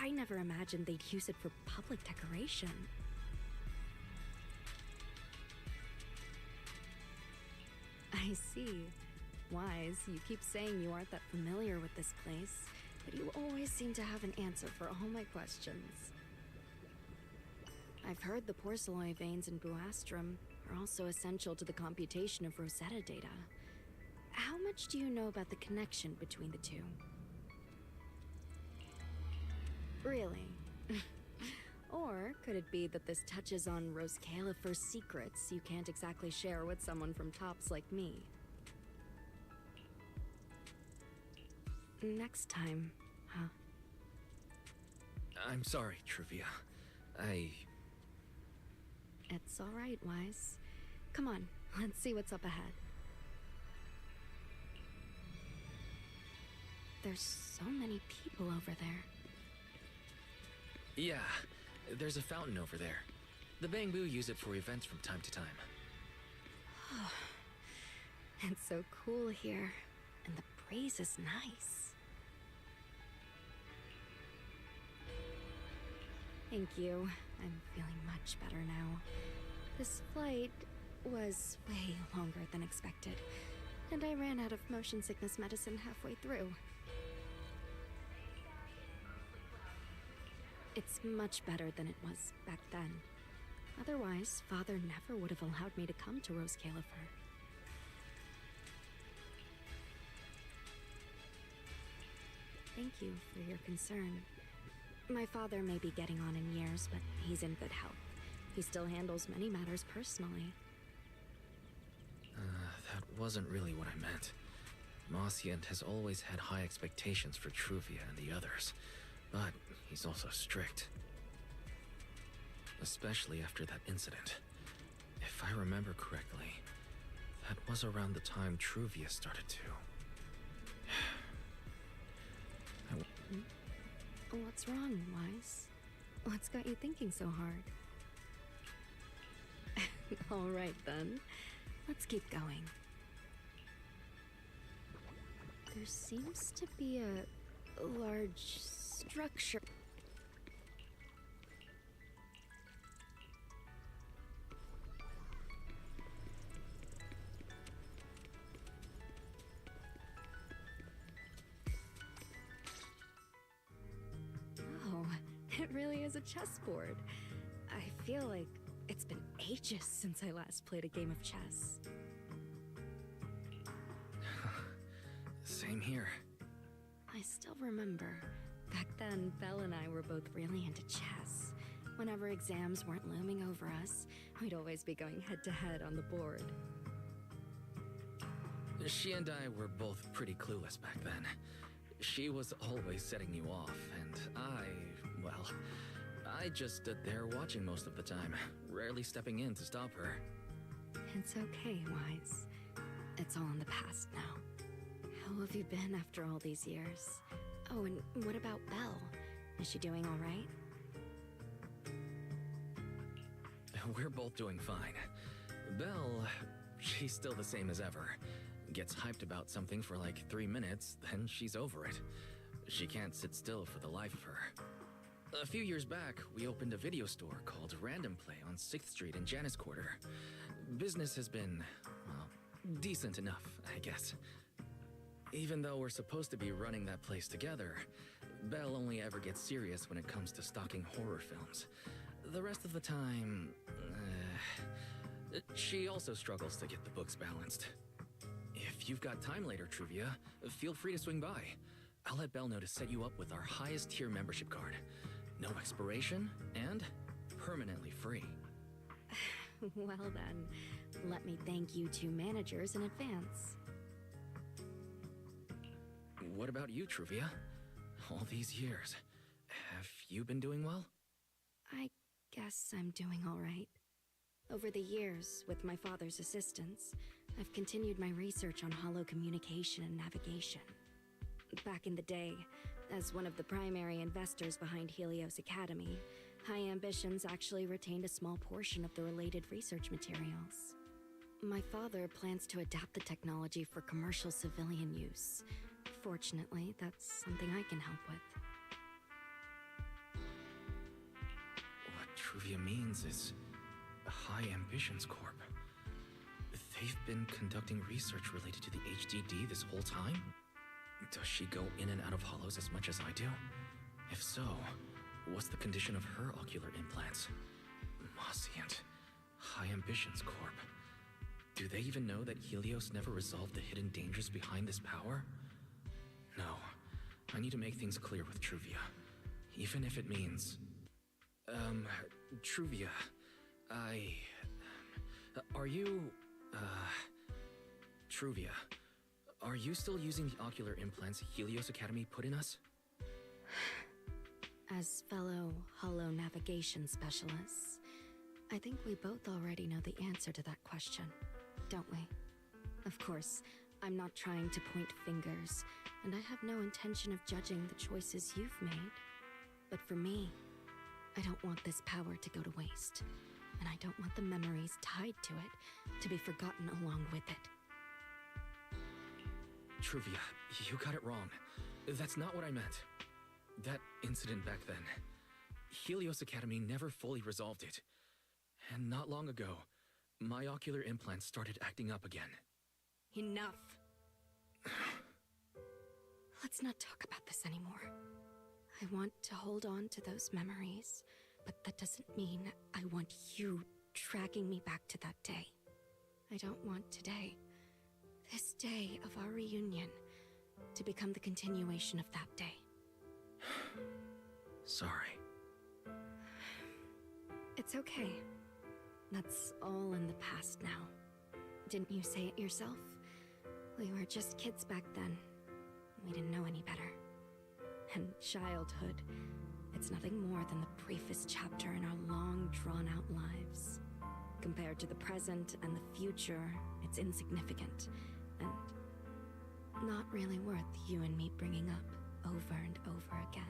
I never imagined they'd use it for public decoration. I see. Wise, you keep saying you aren't that familiar with this place, but you always seem to have an answer for all my questions. I've heard the porcelain veins in Buastrum are also essential to the computation of Rosetta data. How much do you know about the connection between the two? Really? Or could it be that this touches on Rose Califer's secrets you can't exactly share with someone from Tops like me? Next time, huh? I'm sorry, Truvia. It's all right, Wise. Come on, let's see what's up ahead. There's so many people over there. Yeah, there's a fountain over there. The Bangbu use it for events from time to time. It's so cool here, and the breeze is nice. Thank you. I'm feeling much better now. This flight was way longer than expected, and I ran out of motion sickness medicine halfway through. It's much better than it was back then. Otherwise, Father never would have allowed me to come to Rose Califer. Thank you for your concern. My father may be getting on in years, but he's in good health. He still handles many matters personally. That wasn't really what I meant. Mossiant has always had high expectations for Truvia and the others, but he's also strict. Especially after that incident. If I remember correctly, that was around the time Truvia started to... What's wrong, Wise? What's got you thinking so hard? All right, then. Let's keep going. There seems to be a large structure. Oh, it really is a chessboard. I feel like it's been ages since I last played a game of chess. Same here. I still remember. Back then, Belle and I were both really into chess. Whenever exams weren't looming over us, we'd always be going head-to-head on the board. She and I were both pretty clueless back then. She was always setting you off, and I just stood there watching most of the time, rarely stepping in to stop her. It's okay, Wise. It's all in the past now. How have you been after all these years? Oh, and what about Belle? Is she doing all right? We're both doing fine. Belle, she's still the same as ever. Gets hyped about something for like 3 minutes, then she's over it. She can't sit still for the life of her. A few years back, we opened a video store called Random Play on 6th Street in Janus Quarter. Business has been, well, decent enough, I guess. Even though we're supposed to be running that place together, Belle only ever gets serious when it comes to stocking horror films. The rest of the time, she also struggles to get the books balanced. If you've got time later, Truvia, feel free to swing by. I'll let Belle know to set you up with our highest tier membership card. No expiration, and permanently free. Well then, let me thank you two managers in advance. What about you, Truvia? All these years, have you been doing well? I guess I'm doing all right. Over the years, with my father's assistance, I've continued my research on holo communication and navigation. Back in the day, as one of the primary investors behind Helios Academy, High Ambitions actually retained a small portion of the related research materials. My father plans to adapt the technology for commercial civilian use. Fortunately, that's something I can help with. What Truvia means is a High Ambitions Corp. They've been conducting research related to the HDD this whole time? Does she go in and out of hollows as much as I do? If so, what's the condition of her ocular implants? Mossiant. High Ambitions Corp. Do they even know that Helios never resolved the hidden dangers behind this power? No. I need to make things clear with Truvia. Even if it means... Truvia, are you... Truvia, are you still using the ocular implants Helios Academy put in us? As fellow holo navigation specialists, I think we both already know the answer to that question, don't we? Of course, I'm not trying to point fingers, and I have no intention of judging the choices you've made. But for me, I don't want this power to go to waste, and I don't want the memories tied to it to be forgotten along with it. Truvia, you got it wrong. That's not what I meant. That incident back then, Helios Academy never fully resolved it. And not long ago, my ocular implants started acting up again. Enough. Let's not talk about this anymore. I want to hold on to those memories, but that doesn't mean I want you dragging me back to that day. I don't want today, this day of our reunion, to become the continuation of that day. Sorry. It's okay. That's all in the past now. Didn't you say it yourself? We were just kids back then. We didn't know any better. And childhood, it's nothing more than the briefest chapter in our long, drawn-out lives. Compared to the present and the future, it's insignificant, and not really worth you and me bringing up over and over again.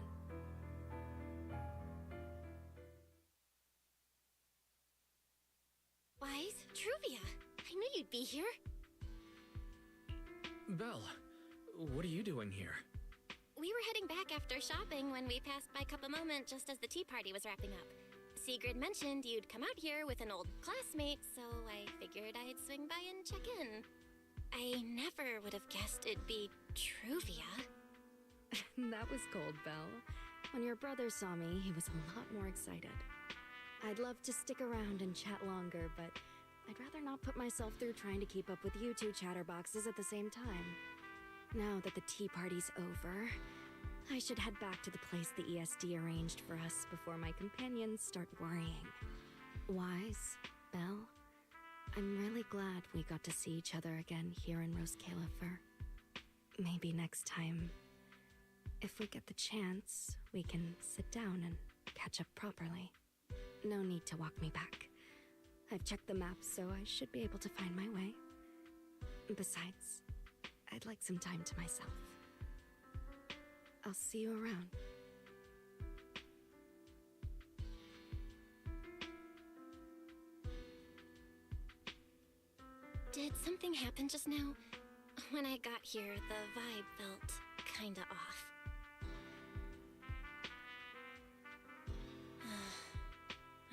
Wise, Truvia, I knew you'd be here. Belle, what are you doing here? We were heading back after shopping when we passed by Cup a Moment just as the tea party was wrapping up. Sigrid mentioned you'd come out here with an old classmate, so I figured I'd swing by and check in. I never would have guessed it'd be Truvia. That was cold, Belle. When your brother saw me, he was a lot more excited. I'd love to stick around and chat longer, but I'd rather not put myself through trying to keep up with you two chatterboxes at the same time. Now that the tea party's over, I should head back to the place the ESD arranged for us before my companions start worrying. Wise, Belle, I'm really glad we got to see each other again here in Rose Califer. Maybe next time, if we get the chance, we can sit down and catch up properly. No need to walk me back. I've checked the map, so I should be able to find my way. Besides, I'd like some time to myself. I'll see you around. Did something happen just now? When I got here, the vibe felt kinda off.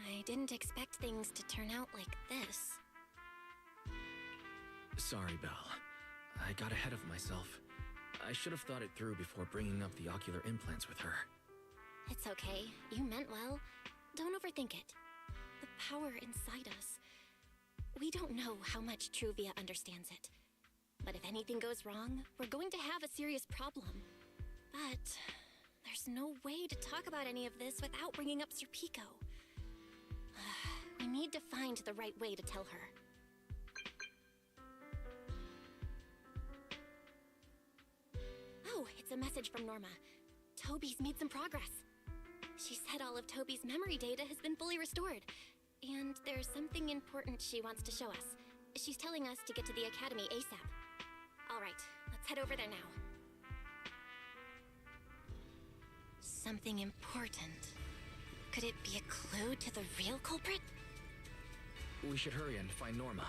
I didn't expect things to turn out like this. Sorry, Belle. I got ahead of myself. I should have thought it through before bringing up the ocular implants with her. It's okay. You meant well. Don't overthink it. The power inside us. We don't know how much Truvia understands it. But if anything goes wrong, we're going to have a serious problem. But there's no way to talk about any of this without bringing up Serpico. We need to find the right way to tell her. Oh, it's a message from Norma. Toby's made some progress. She said all of Toby's memory data has been fully restored. And there's something important she wants to show us. She's telling us to get to the academy ASAP. All right, let's head over there now. Something important. Could it be a clue to the real culprit? We should hurry and find Norma.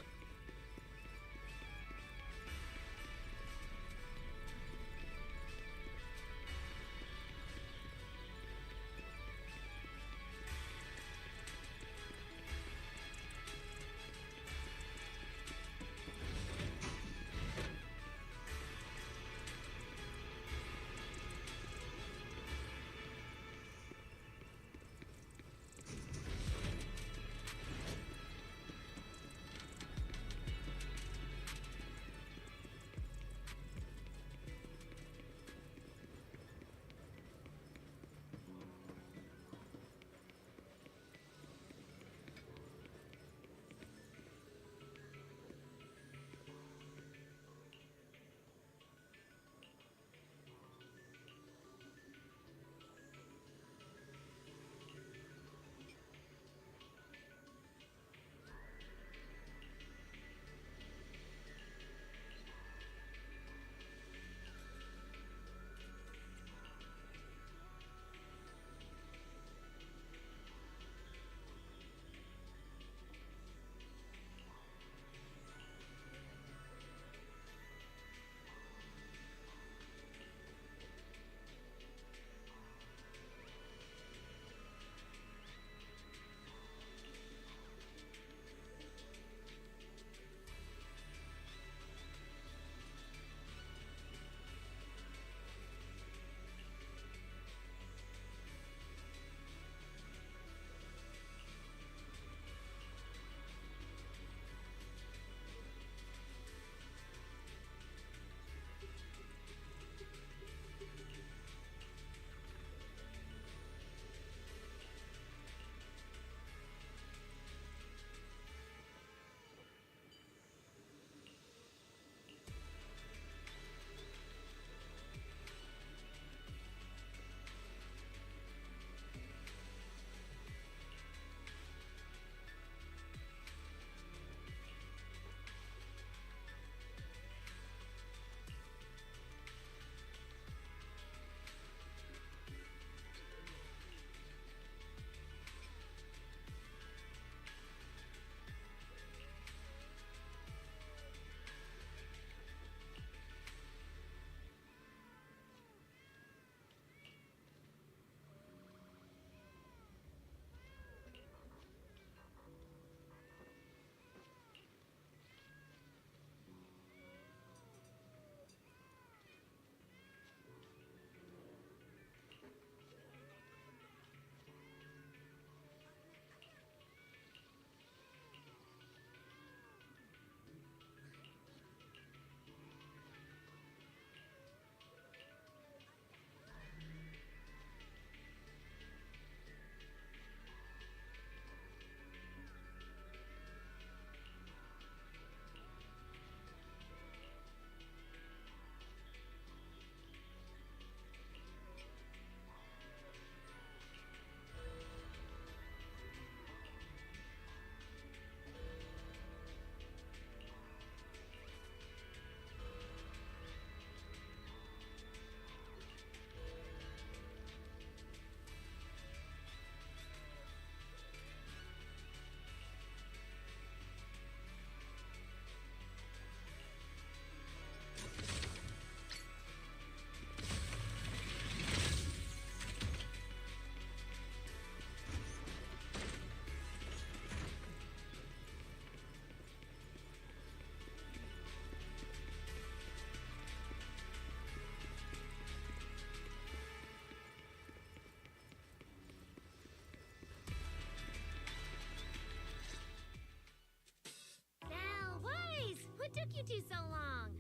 took you two so long?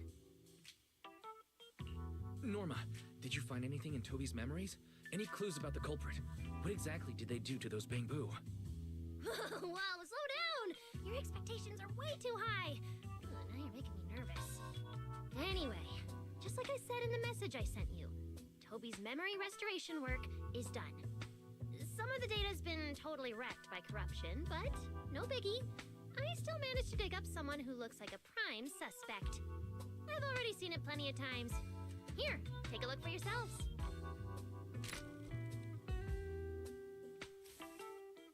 Norma, did you find anything in Toby's memories? Any clues about the culprit? What exactly did they do to those Bangbu? Wow, slow down! Your expectations are way too high. Now you're making me nervous. Anyway, just like I said in the message I sent you, Toby's memory restoration work is done. Some of the data's been totally wrecked by corruption, but no biggie. I still managed to dig up someone who looks like a prime suspect. I've already seen it plenty of times. Here, take a look for yourselves.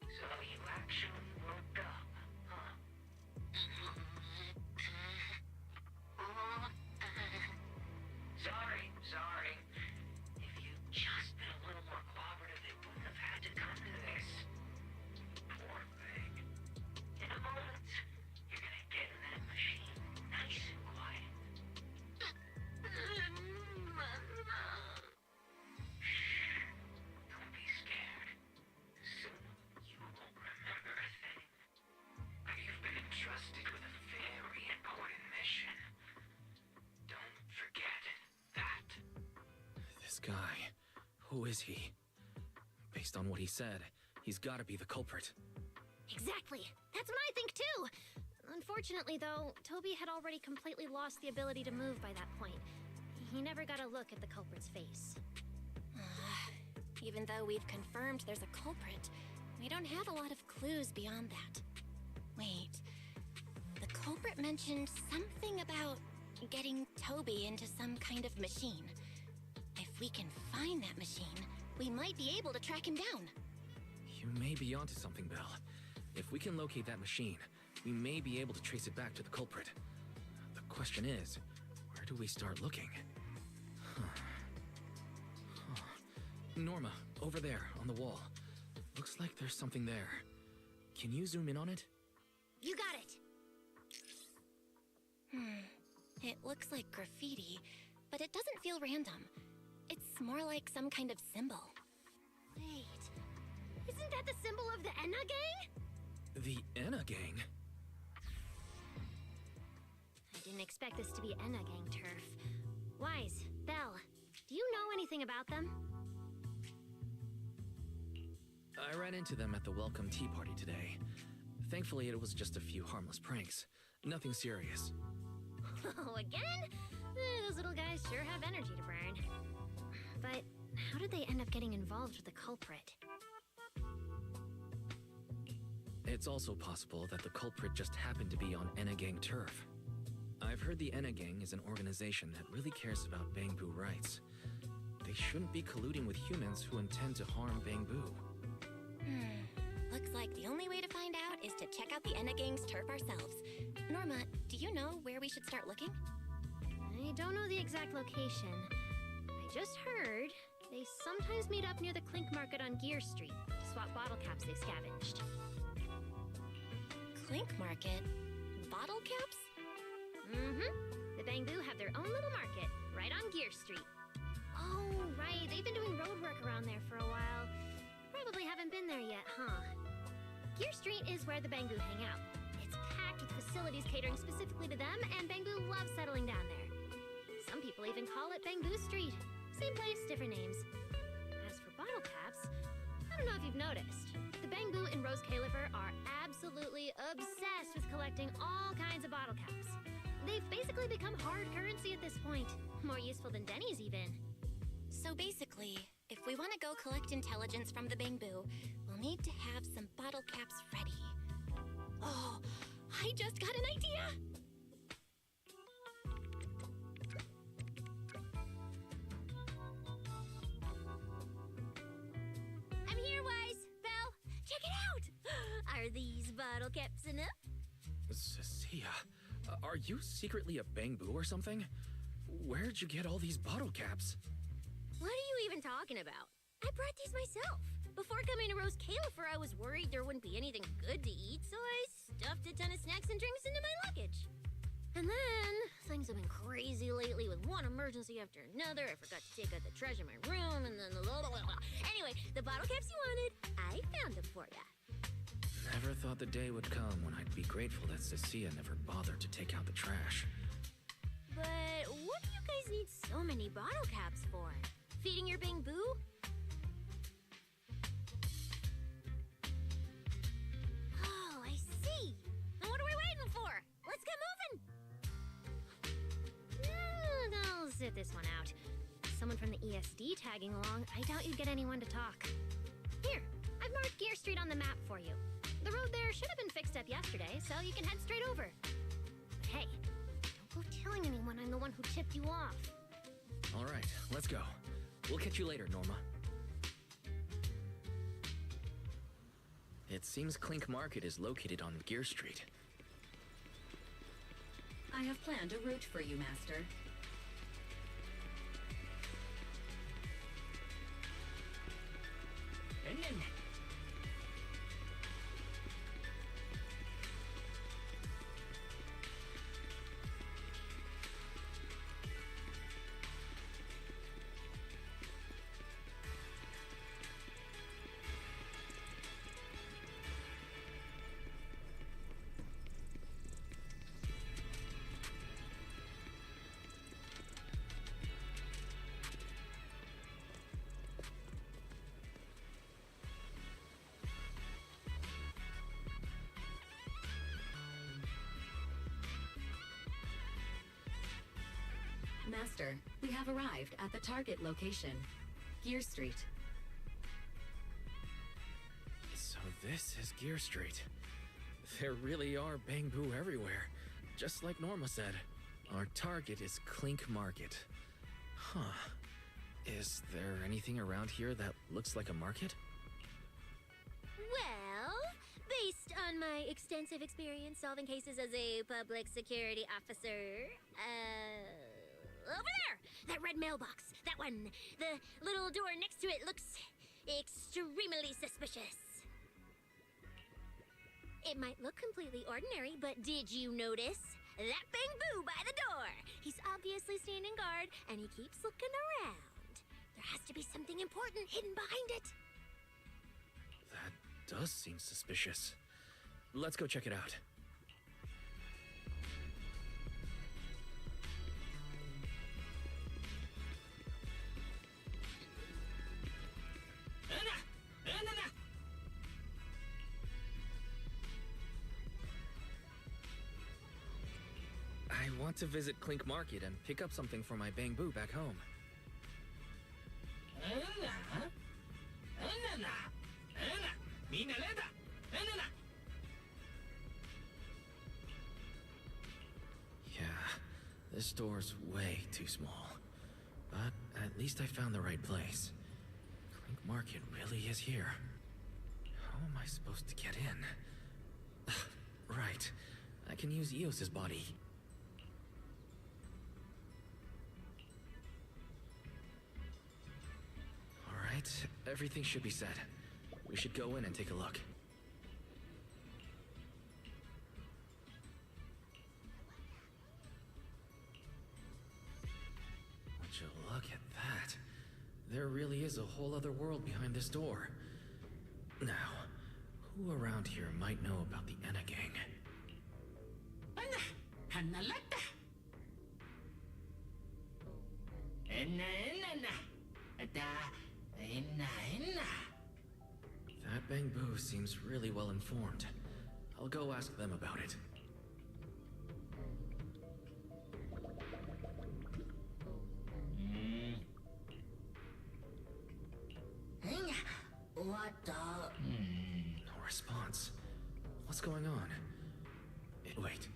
So you actually woke up, huh? Sorry. If you'd just been a little more cooperative, it wouldn't have had to come to this. Poor thing. In a moment, you're gonna get in that machine, nice and quiet. Don't be scared. Soon you won't remember a thing. You've been entrusted with a very important mission. Don't forget that. This guy, who is he? Based on what he said, he's gotta be the culprit. Exactly. That's what I think too. Unfortunately, though, Toby had already completely lost the ability to move by that point. He never got a look at the culprit's face. Even though we've confirmed there's a culprit, we don't have a lot of clues beyond that. Wait, the culprit mentioned something about getting Toby into some kind of machine. If we can find that machine, we might be able to track him down. You may be onto something, Belle. If we can locate that machine, we may be able to trace it back to the culprit. The question is, where do we start looking? Norma, over there, on the wall. Looks like there's something there. Can you zoom in on it? You got it! It looks like graffiti, but it doesn't feel random. It's more like some kind of symbol. Wait, isn't that the symbol of the Enna gang? The Enna gang? I didn't expect this to be Enna gang turf. Wise, Belle, do you know anything about them? I ran into them at the welcome tea party today. Thankfully, it was just a few harmless pranks. Nothing serious. Oh, again? Those little guys sure have energy to burn. But how did they end up getting involved with the culprit? It's also possible that the culprit just happened to be on Enna gang turf. I've heard the Enna gang is an organization that really cares about Bangbu rights. They shouldn't be colluding with humans who intend to harm Bangbu. Looks like the only way to find out is to check out the Enna gang's turf ourselves. Norma, do you know where we should start looking? I don't know the exact location. I just heard they sometimes meet up near the Clink Market on Gear Street to swap bottle caps they scavenged. Clink Market? Bottle caps? The Bangbu have their own little market, right on Gear Street. Oh, right, they've been doing road work around there for a while. Probably haven't been there yet, huh? Gear Street is where the Bangbu hang out. It's packed with facilities catering specifically to them, and Bangbu love settling down there. Some people even call it Bangbu Street. Same place, different names. As for bottle caps, I don't know if you've noticed, the Bangbu in Rose Califer are absolutely obsessed with collecting all kinds of bottle caps. They've basically become hard currency at this point. More useful than Denny's, even. So basically, if we want to go collect intelligence from the Bangbu, we'll need to have some bottle caps ready. Oh, I just got an idea! I'm here, Wise! Belle, check it out! Are these bottle caps enough? Cecilia, are you secretly a Bangbu or something? Where'd you get all these bottle caps? What are you even talking about? I brought these myself. Before coming to Rose Califer, I was worried there wouldn't be anything good to eat, so I stuffed a ton of snacks and drinks into my luggage. And then, things have been crazy lately with one emergency after another. I forgot to take out the trash in my room, and then Anyway, the bottle caps you wanted, I found them for ya. Never thought the day would come when I'd be grateful that Cecilia never bothered to take out the trash. But what do you guys need so many bottle caps for? Feeding your Bang Boo? Oh, I see. Then what are we waiting for? Let's get moving! I'll sit this one out. Someone from the ESD tagging along, I doubt you'd get anyone to talk. Here, I've marked Gear Street on the map for you. The road there should have been fixed up yesterday, so you can head straight over. But hey, don't go telling anyone I'm the one who tipped you off. All right, let's go. We'll catch you later, Norma. It seems Clink Market is located on Gear Street. I have planned a route for you, Master. Master, we have arrived at the target location, Gear Street. So this is Gear Street. There really are Bang Boo everywhere, just like Norma said. Our target is Clink Market. Huh. Is there anything around here that looks like a market? Well, based on my extensive experience solving cases as a public security officer, over there! That red mailbox. That one. The little door next to it looks extremely suspicious. It might look completely ordinary, but did you notice? That Bang Boo by the door! He's obviously standing guard, and he keeps looking around. There has to be something important hidden behind it. That does seem suspicious. Let's go check it out. I want to visit Clink Market and pick up something for my Bang Boo back home. Yeah, this store's way too small. But at least I found the right place. Clink Market really is here. How am I supposed to get in? Right, I can use Eos's body. Alright, everything should be set. We should go in and take a look. Would you look at that? There really is a whole other world behind this door. Now, who around here might know about the Enna gang? That Bang Boo seems really well informed. I'll go ask them about it. What the? No response. What's going on? Wait.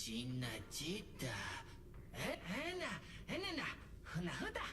Cita-cita. Hena, huda.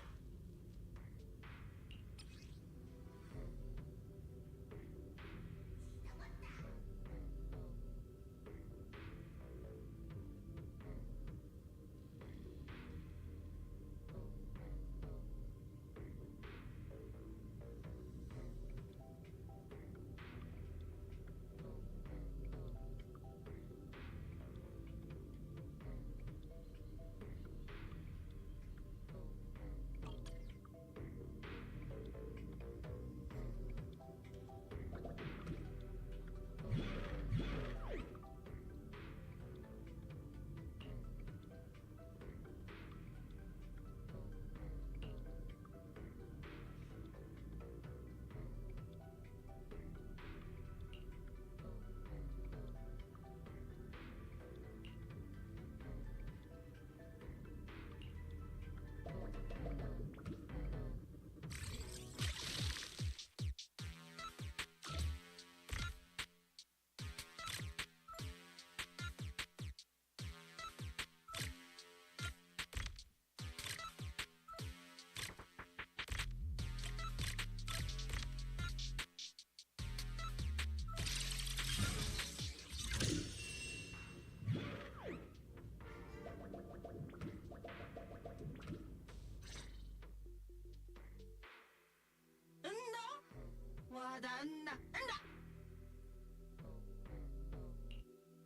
Wadanna.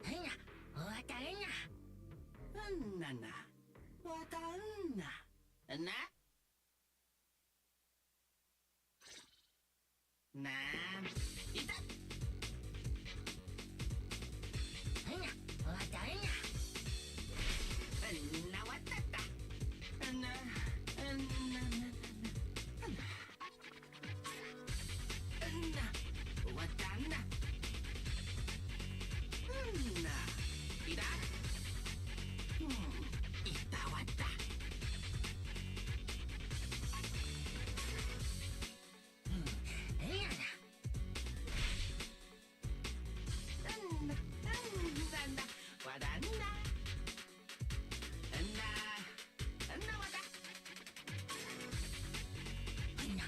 Henya, wadanna. Nana, wadanna. Na? Na. Ita. Henya, wadanna. Na wadata. Na. Wadanna. Na. Ida. Ita wada. Yana. Wadanna. Na wada. Hanya.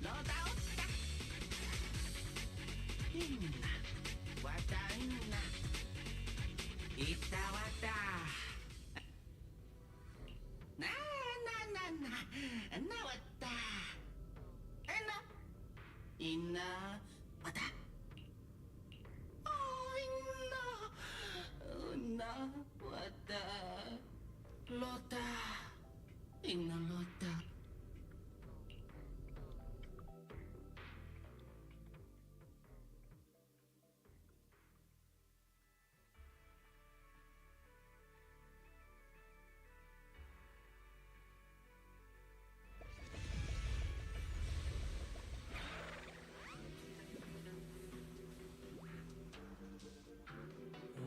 No doubt. Wadanna. Ita wada. Na wada. Ina wada. Oh, ina wada. Lota. Ina lota.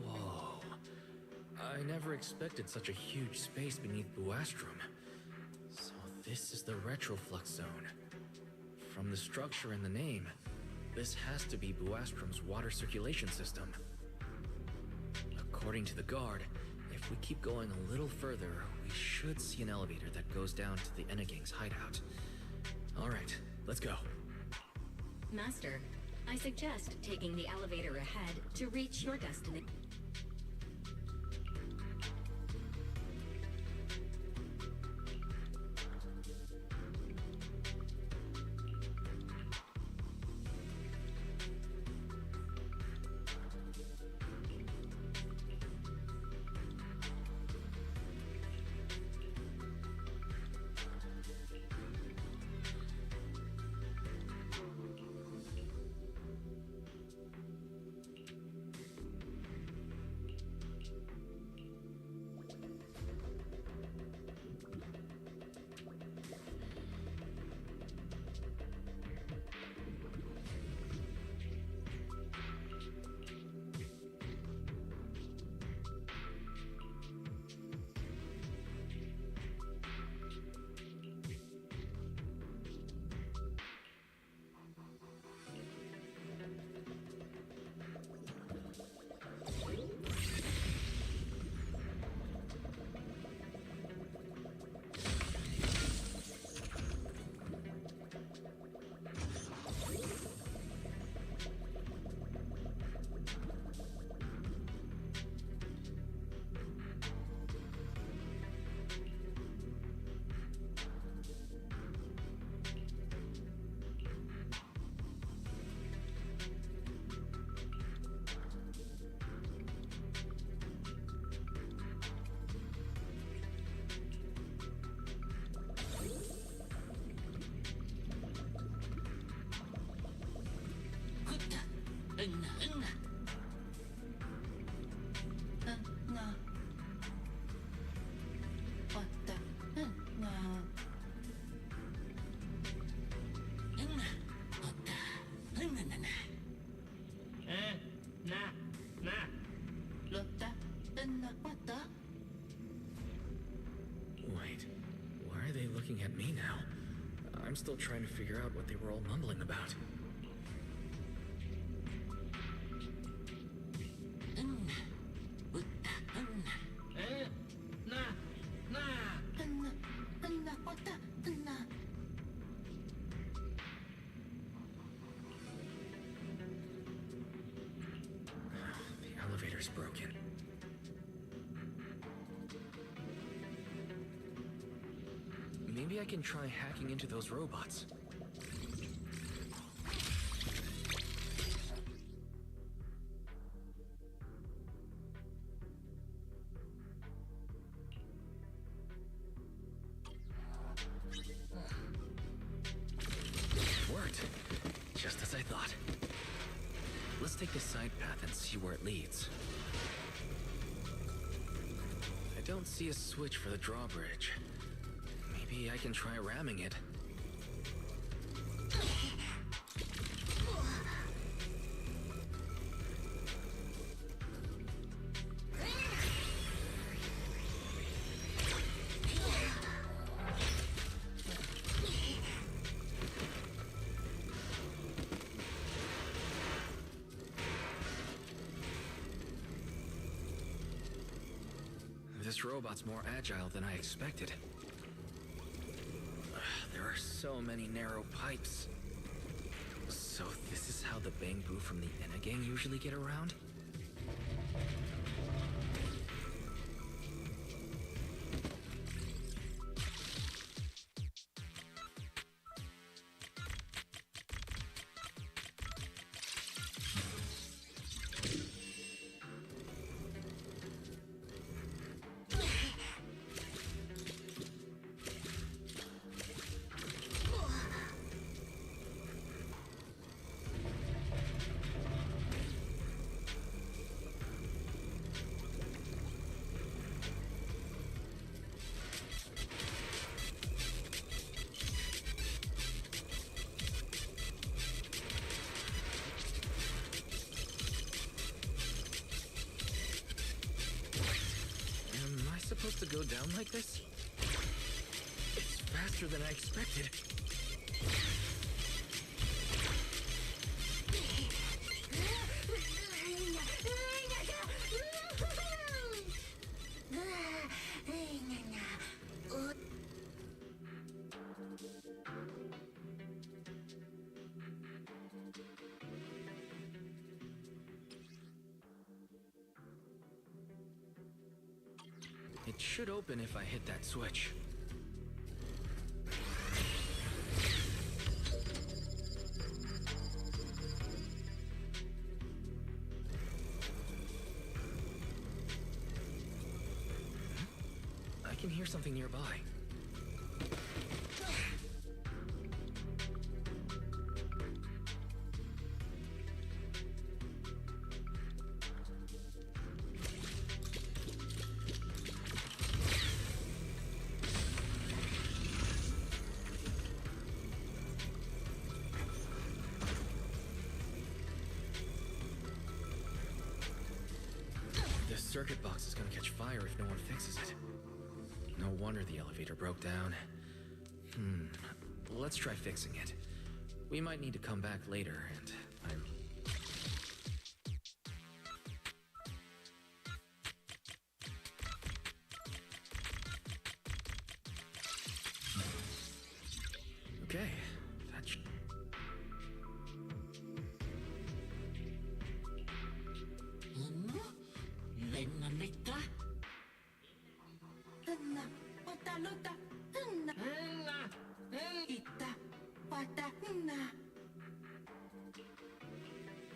Whoa. I never expected such a huge space beneath Buastrum. So this is the Retroflux Zone. From the structure and the name, this has to be Buastrum's water circulation system. According to the guard, if we keep going a little further, we should see an elevator that goes down to the Enegang's hideout. Alright, let's go. Master, I suggest taking the elevator ahead to reach your destination. I'm still trying to figure out what they were all mumbling about. The elevator's broken. Maybe I can try hacking into those robots. Worked. Just as I thought. Let's take the side path and see where it leads. I don't see a switch for the drawbridge. Maybe I can try ramming it. This robot's more agile than I expected. There are so many narrow pipes. So this is how the Bangbu from the Enna gang usually get around? Supposed to go down like this? It's faster than I expected. It should open if I hit that switch. I can hear something nearby. This circuit box is gonna catch fire if no one fixes it. No wonder the elevator broke down. Let's try fixing it. We might need to come back later, and okay, that should...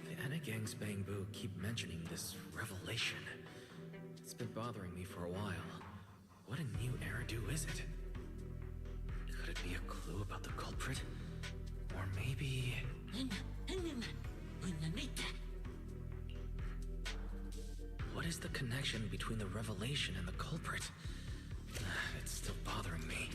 The Enna gang's Bangbu keep mentioning this revelation. It's been bothering me for a while. What a new Eridu is it? Could it be a clue about the culprit? Or maybe... What is the connection between the revelation and the culprit? It's still bothering me.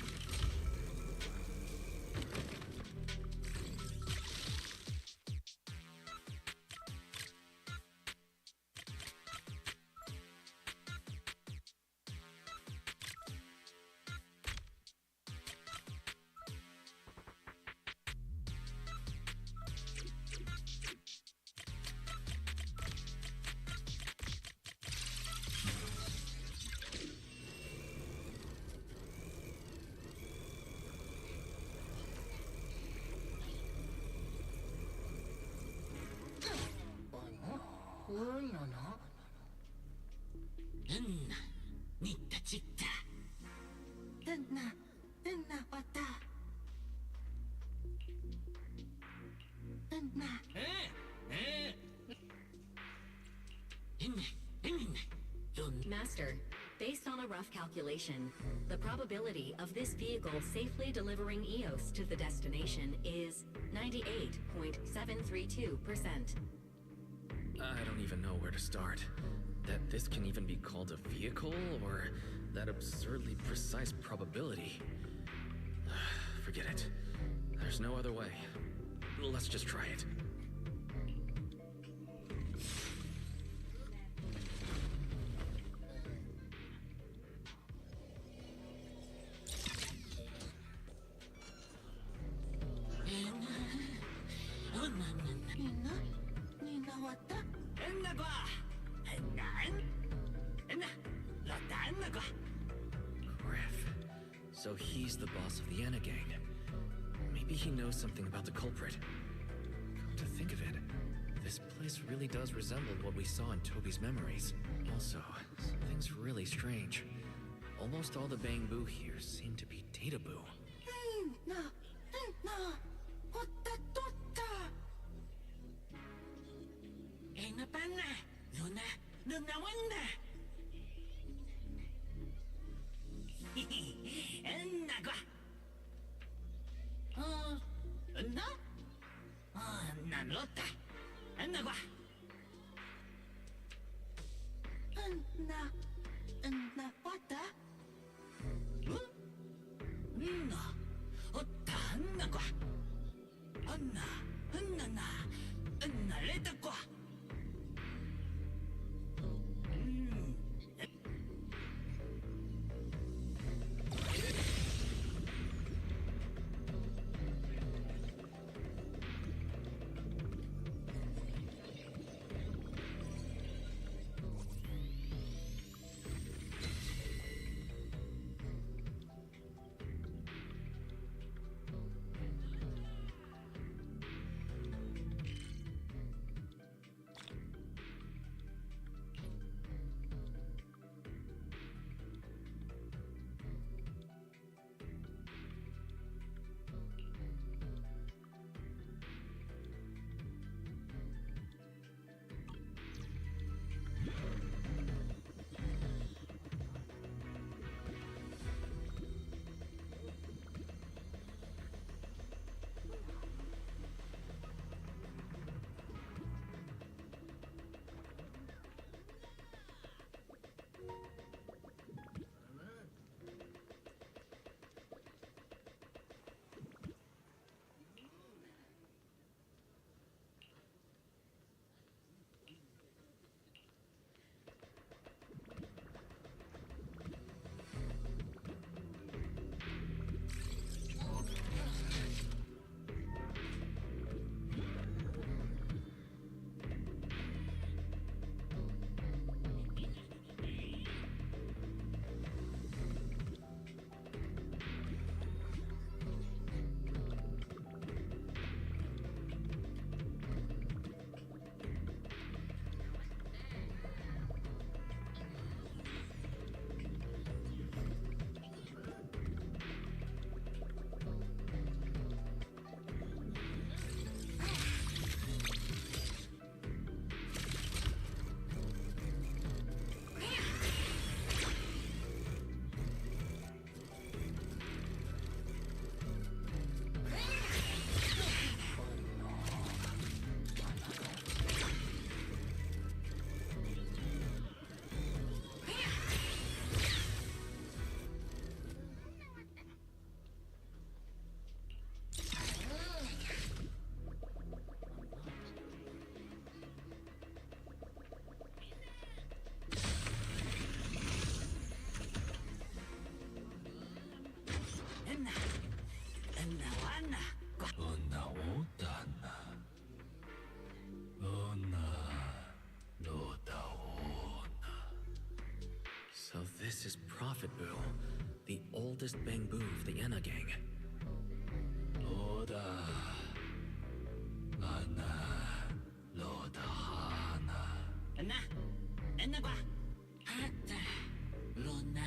no. Enna, nitta chitta. Enna wata. Enna. Master, based on a rough calculation, the probability of this vehicle safely delivering Eos to the destination is 98.732%. I don't even know where to start. That this can even be called a vehicle, or that absurdly precise probability. Forget it. There's no other way. Let's just try it. Griff. So he's the boss of the Anna gang. Maybe he knows something about the culprit. Come to think of it, this place really does resemble what we saw in Toby's memories. Also, something's really strange. Almost all the Bangbu here seem to be Databoo. So this is Prophet Boo, the oldest Bangbu of the Enna gang. Loda. Anna. Loda Hana. Anna. Enagua. Hata. Luna.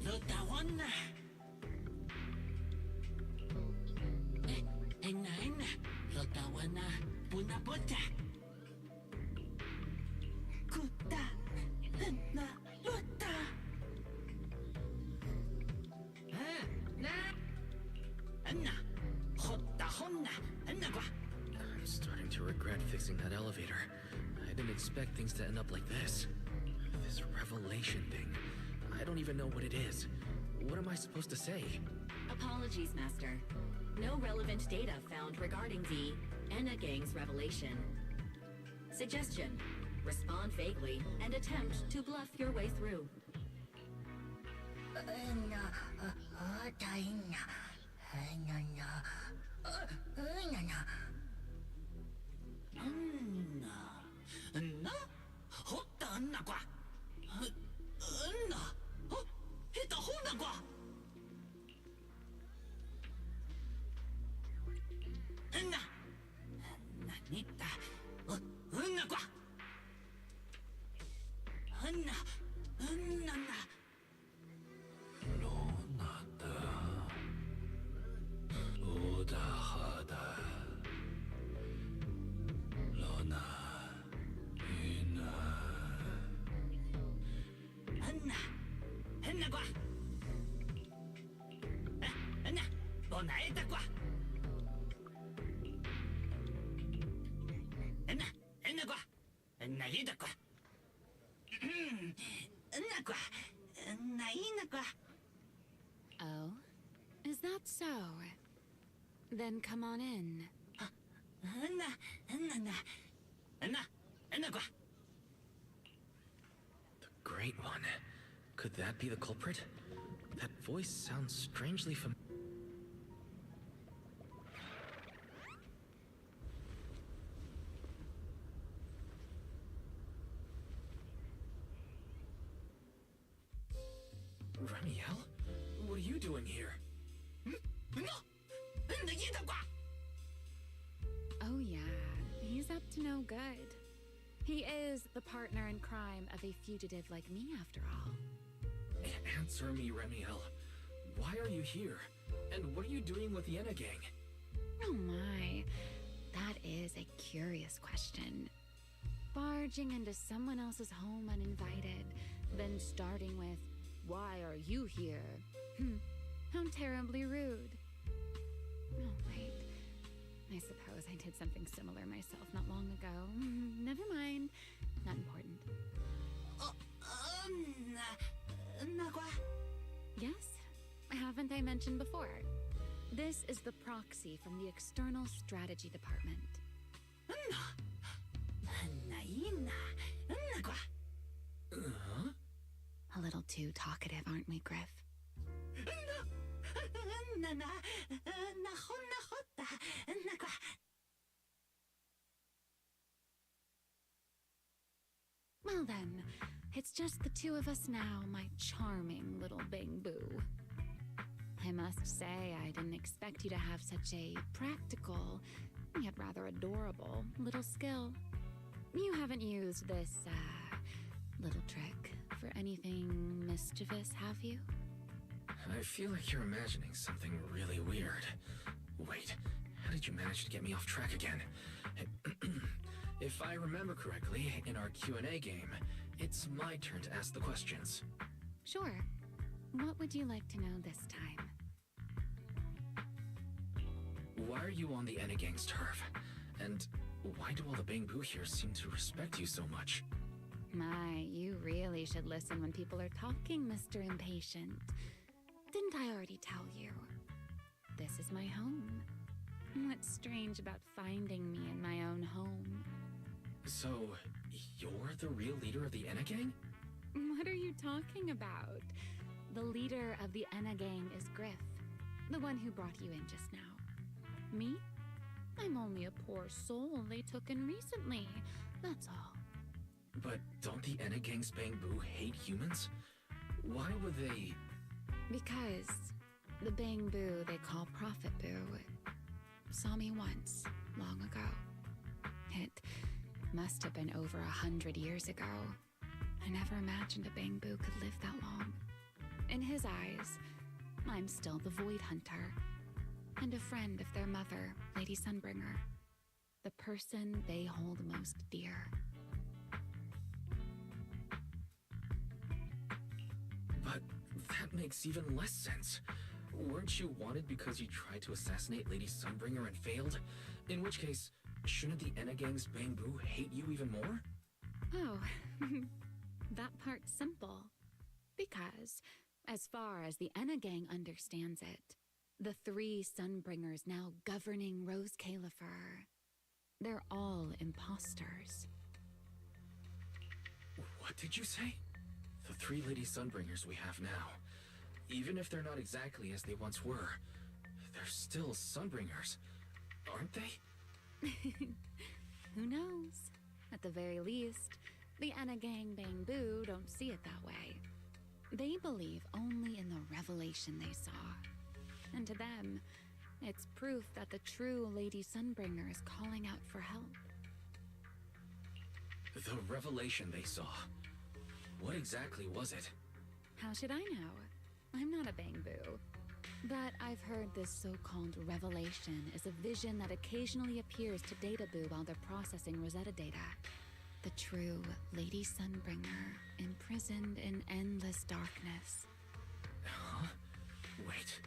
Lotawana. Enna. Lotawana. Punaputa. Kuta. Enna. Lota. Enna. Hotta honna. Enagua. I'm starting to regret fixing that elevator. I didn't expect things to end up like this. This revelation thing. I don't even know what it is. What am I supposed to say? Apologies, Master. No relevant data found regarding the Enna Gang's revelation. Suggestion: respond vaguely and attempt to bluff your way through. Oh? Is that so? Then come on in. The Great One. Could that be the culprit? That voice sounds strangely familiar. Remiel? What are you doing here? Oh yeah, he's up to no good. He is the partner in crime of a fugitive like me, after all. Answer me, Remiel. Why are you here? And what are you doing with the Enna Gang? Oh my, that is a curious question. Barging into someone else's home uninvited, then starting with, "Why are you here?" How terribly rude. Oh, wait. I suppose I did something similar myself not long ago. Never mind. Not important. Yes? Haven't I mentioned before? This is the proxy from the External Strategy Department. A little too talkative, aren't we, Griff? Well then, it's just the two of us now, my charming little Bang-Boo. I must say, I didn't expect you to have such a practical, yet rather adorable, little skill. You haven't used this, little trick for anything mischievous, have you? I feel like you're imagining something really weird. Wait, how did you manage to get me off track again? If I remember correctly, in our Q&A game, it's my turn to ask the questions. Sure. What would you like to know this time? Why are you on the Enna Gang's turf? And why do all the Bang-Boo here seem to respect you so much? My, you really should listen when people are talking, Mr. Impatient. Didn't I already tell you? This is my home. What's strange about finding me in my own home? So, you're the real leader of the Enna Gang? What are you talking about? The leader of the Enna Gang is Griff, the one who brought you in just now. Me? I'm only a poor soul they took in recently, that's all. But don't the Enna Gang's Bang-Boo hate humans? Why would they... Because the Bang-Boo they call Prophet Boo saw me once, long ago. It must have been over 100 years ago. never imagined a Bangbu could live that long. In his eyes, I'm still the Void Hunter, and a friend of their mother, Lady Sunbringer, the person they hold most dear. But that makes even less sense. Weren't you wanted because you tried to assassinate Lady Sunbringer and failed? In which case, shouldn't the Enna Gang's Bangbu hate you even more? Oh, that part's simple. Because, as far as the Enna Gang understands it, the 3 Sunbringers now governing Rose Califer, they're all imposters. What did you say? The 3 Lady Sunbringers we have now, even if they're not exactly as they once were, they're still Sunbringers, aren't they? Who knows? At the very least, the Enna Gang Bangbu don't see it that way. They believe only in the revelation they saw. And to them, it's proof that the true Lady Sunbringer is calling out for help. The revelation they saw. What exactly was it? How should I know? I'm not a Bangbu. But I've heard this so-called revelation is a vision that occasionally appears to Databoo while they're processing Rosetta data. The true Lady Sunbringer, imprisoned in endless darkness. Huh? Wait,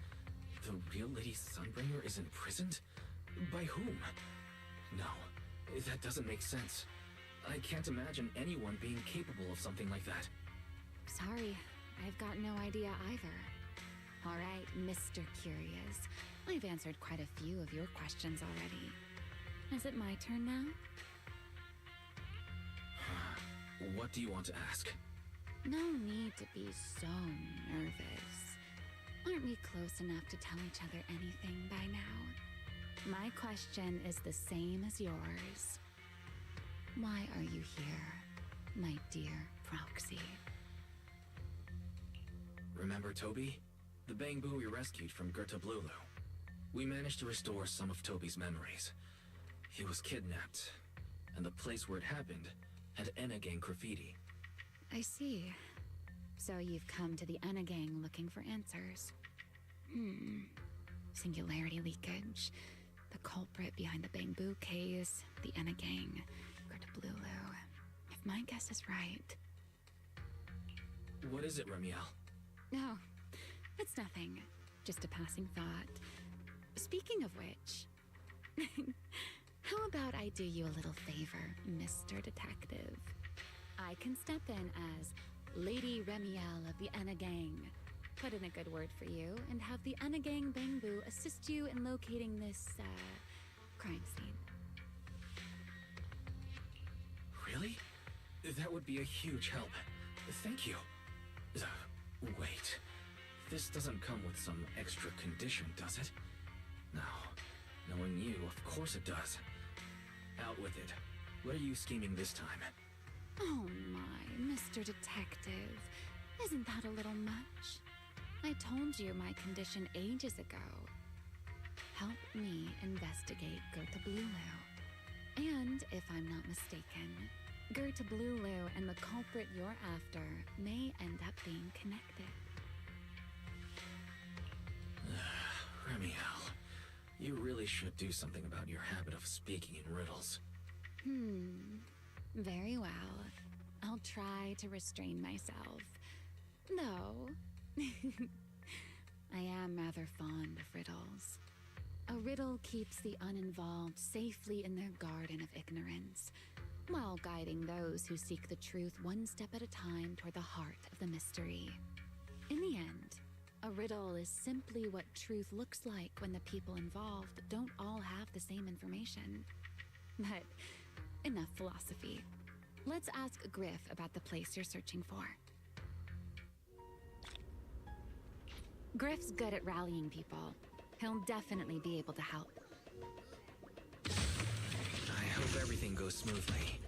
the real Lady Sunbringer is imprisoned? By whom? No, that doesn't make sense. I can't imagine anyone being capable of something like that. Sorry, I've got no idea either. All right, Mr. Curious. I've answered quite a few of your questions already. Is it my turn now? What do you want to ask? No need to be so nervous. Aren't we close enough to tell each other anything by now? My question is the same as yours. Why are you here, my dear Proxy? Remember Toby? The Bangbu we rescued from Gerta Blulu. We managed to restore some of Toby's memories. He was kidnapped, and the place where it happened had Enna Gang graffiti. I see. So you've come to the Enna Gang looking for answers. Singularity leakage, the culprit behind the Bangbu case, the Enna Gang, Gerta Blulu. If my guess is right... What is it, Remiel? No, it's nothing. Just a passing thought. Speaking of which... how about I do you a little favor, Mr. Detective? I can step in as Lady Remiel of the Enna Gang, put in a good word for you, and have the Enna Gang Bangbu assist you in locating this, crime scene. Really? That would be a huge help. Thank you. Wait. This doesn't come with some extra condition, does it? No. Knowing you, of course it does. Out with it. What are you scheming this time? Oh my, Mr. Detective. Isn't that a little much? I told you my condition ages ago. Help me investigate Gerta Blulu. And, if I'm not mistaken, Gerta Blulu and the culprit you're after may end up being connected. Remiel, you really should do something about your habit of speaking in riddles. Very well. I'll try to restrain myself. Though, I am rather fond of riddles. A riddle keeps the uninvolved safely in their garden of ignorance, while guiding those who seek the truth one step at a time toward the heart of the mystery. In the end, a riddle is simply what truth looks like when the people involved don't all have the same information. But enough philosophy. Let's ask Griff about the place you're searching for. Griff's good at rallying people. He'll definitely be able to help. I hope everything goes smoothly.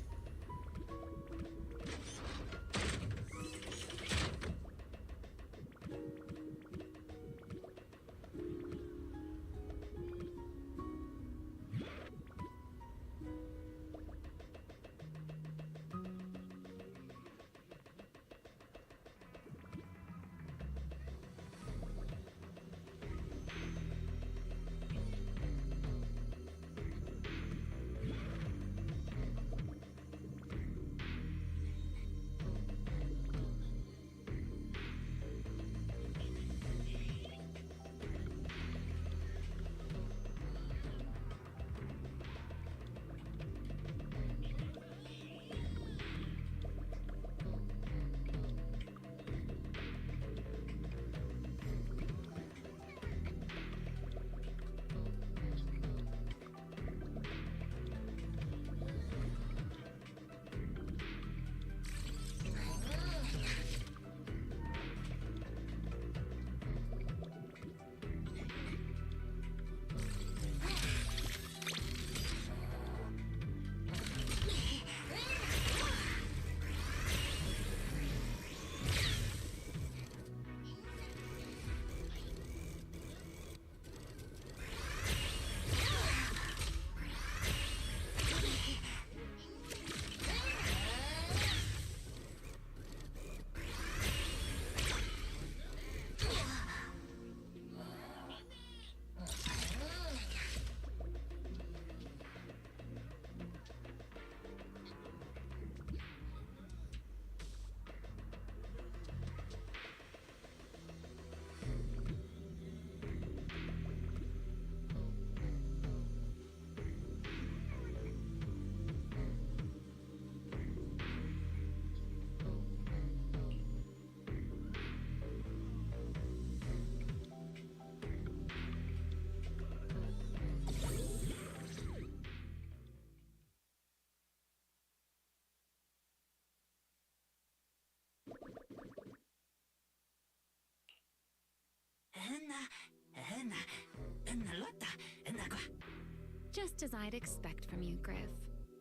Just as I'd expect from you, Griff.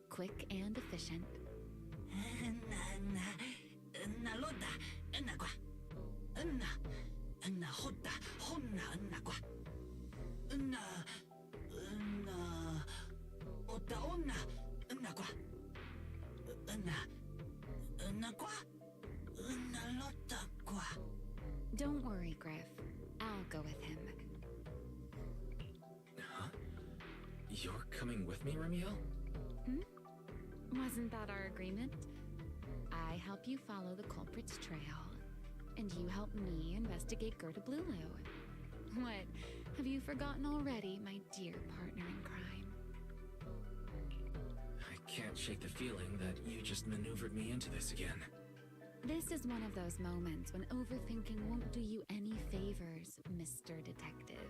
Quick and efficient. Don't worry, Griff. I'll go with him. Huh? You're coming with me, Remiel? Wasn't that our agreement? I help you follow the culprit's trail, and you help me investigate Gerda Blulu. What? Have you forgotten already, my dear partner in crime? I can't shake the feeling that you just maneuvered me into this again. This is one of those moments when overthinking won't do you any favors, Mr. Detective.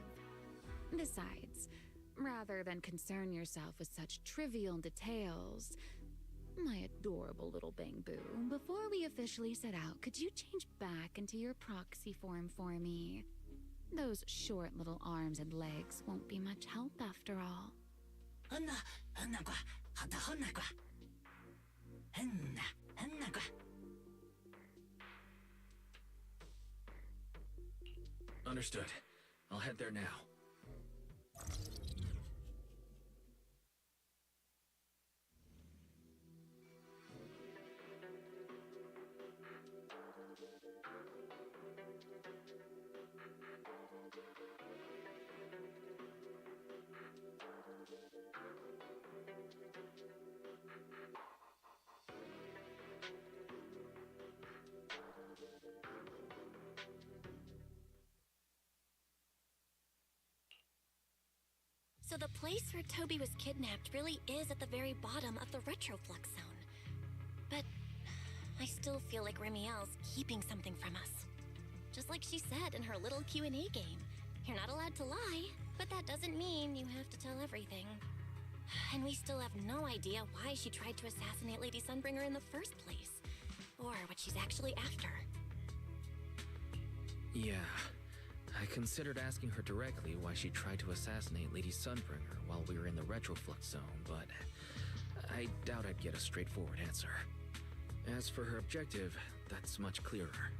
Besides, rather than concern yourself with such trivial details, my adorable little Bang-Boo, before we officially set out, could you change back into your proxy form for me? Those short little arms and legs won't be much help after all. Understood. I'll head there now. So the place where Toby was kidnapped really is at the very bottom of the Retroflux zone. But I still feel like Remiel's keeping something from us. Just like she said in her little Q&A game. You're not allowed to lie, but that doesn't mean you have to tell everything. And we still have no idea why she tried to assassinate Lady Sunbringer in the first place. Or what she's actually after. Yeah. I considered asking her directly why she tried to assassinate Lady Sunbringer while we were in the Retroflux zone, but I doubt I'd get a straightforward answer. As for her objective, that's much clearer.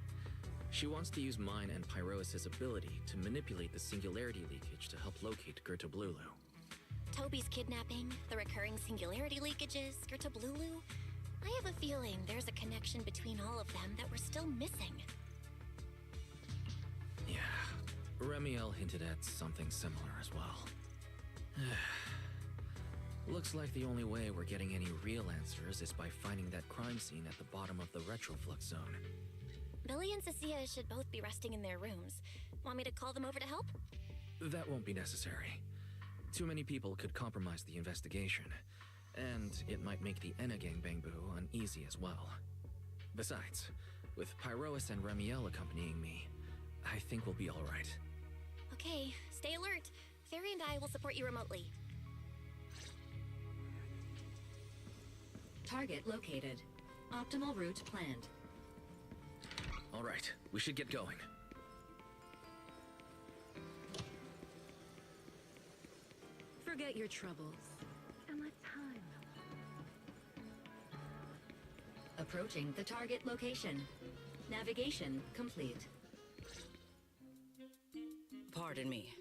She wants to use mine and Pyrois' ability to manipulate the singularity leakage to help locate Gerda Blulu. Toby's kidnapping, the recurring singularity leakages, Gerda Blulu. I have a feeling there's a connection between all of them that we're still missing. Yeah, Remiel hinted at something similar as well. Looks like the only way we're getting any real answers is by finding that crime scene at the bottom of the Retroflux zone. Billy and Cecilia should both be resting in their rooms. Want me to call them over to help? That won't be necessary. Too many people could compromise the investigation, and it might make the Enna Gang Bang-Boo uneasy as well. Besides, with Pyrois and Remiel accompanying me, I think we'll be alright. Okay, stay alert. Fairy and I will support you remotely. Target located. Optimal route planned. Alright, we should get going. Forget your troubles. And let's hide. Approaching the target location. Navigation complete. Pardon me.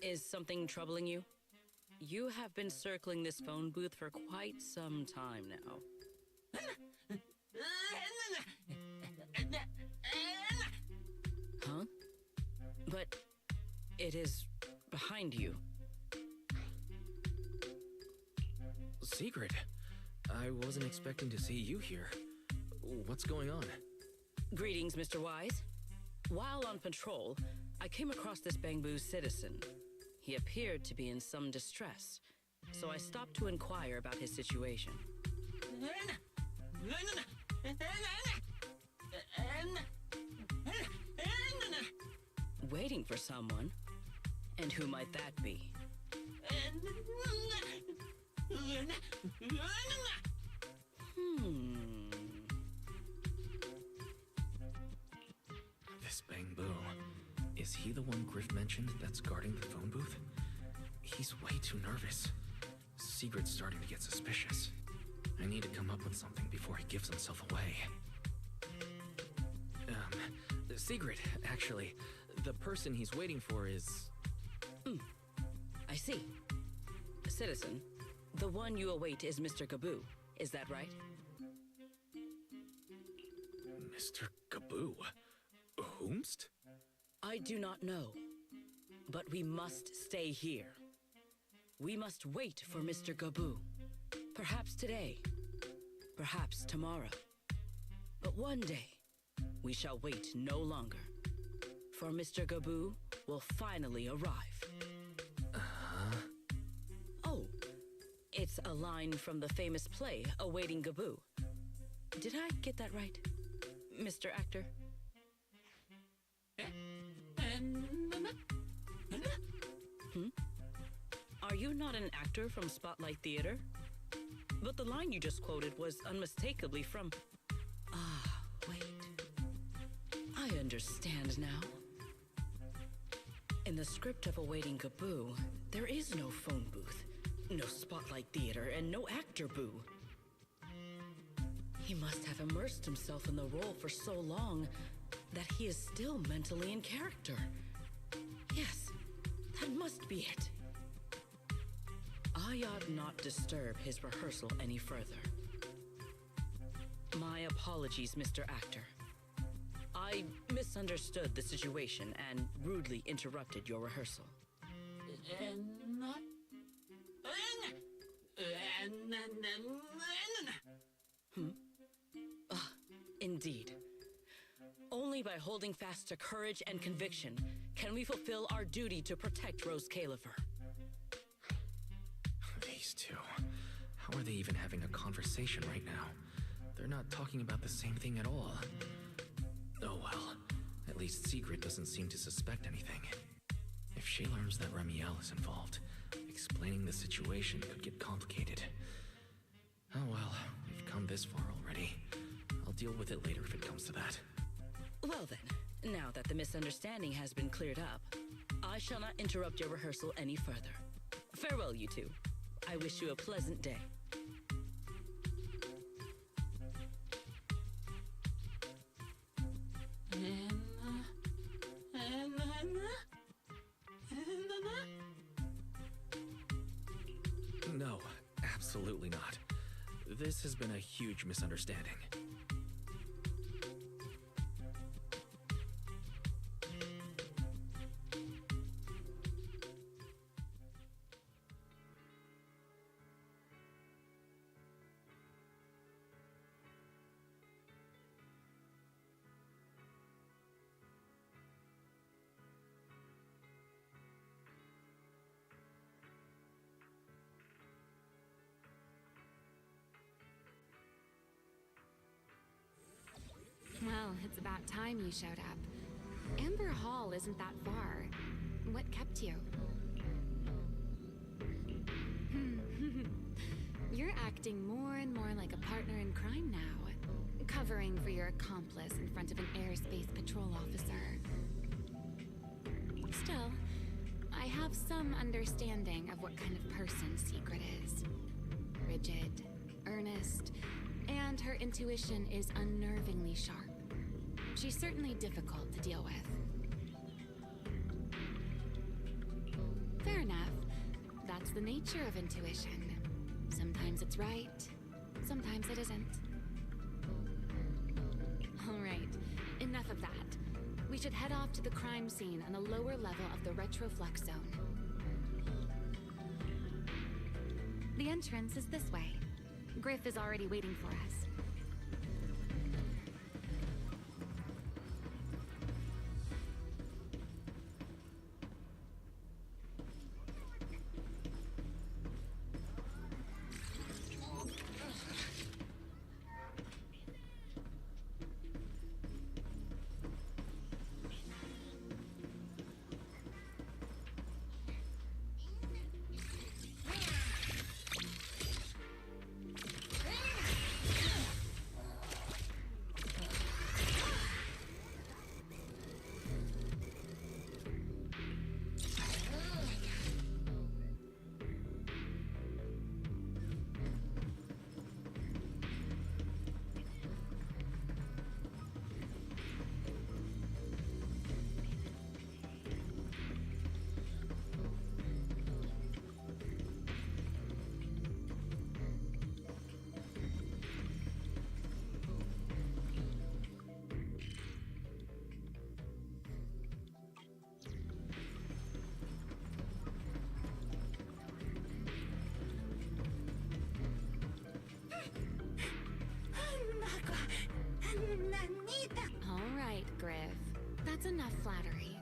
Is something troubling you? You have been circling this phone booth for quite some time now. Huh? But it is behind you. Secret? I wasn't expecting to see you here. What's going on? Greetings, Mr. Wise. While on patrol, I came across this Bang-Boo citizen. He appeared to be in some distress, so I stopped to inquire about his situation. Waiting for someone? And who might that be? This Bang-Boo. Is he the one Griff mentioned that's guarding the phone booth? He's way too nervous. Sigurd's starting to get suspicious. I need to come up with something before he gives himself away. Sigrid, actually. The person he's waiting for is... I see. Citizen, the one you await is Mr. Gaboo. Is that right? Mr. Gaboo? Whomst? I do not know. But we must stay here. We must wait for Mr. Gaboo. Perhaps today. Perhaps tomorrow. But one day, we shall wait no longer. For Mr. Gaboo will finally arrive. Oh, it's a line from the famous play, Awaiting Gaboo. Did I get that right, Mr. Actor? Are you not an actor from Spotlight Theater? But the line you just quoted was unmistakably from... Ah, wait. I understand now. In the script of Awaiting Gaboo, there is no phone booth, no Spotlight Theater, and no actor boo. He must have immersed himself in the role for so long that he is still mentally in character. Yes, that must be it. I ought not disturb his rehearsal any further. My apologies, Mr. Actor. I misunderstood the situation and rudely interrupted your rehearsal. Indeed. Only by holding fast to courage and conviction can we fulfill our duty to protect Rose Califer. These two. How are they even having a conversation right now? They're not talking about the same thing at all. Oh well. At least Sigrid doesn't seem to suspect anything. If she learns that Remiel is involved, explaining the situation could get complicated. Oh well, we've come this far already. I'll deal with it later if it comes to that. Well then, now that the misunderstanding has been cleared up, I shall not interrupt your rehearsal any further. Farewell, you two. I wish you a pleasant day. No, absolutely not. This has been a huge misunderstanding. Well, it's about time you showed up. Amber Hall isn't that far. What kept you? You're acting more and more like a partner in crime now. Covering for your accomplice in front of an airspace patrol officer. Still, I have some understanding of what kind of person Sigrid is. Rigid, earnest, and her intuition is unnervingly sharp. She's certainly difficult to deal with. Fair enough. That's the nature of intuition. Sometimes it's right, sometimes it isn't. All right, enough of that. We should head off to the crime scene on the lower level of the retroflux zone. The entrance is this way. Griff is already waiting for us. That's enough flattery.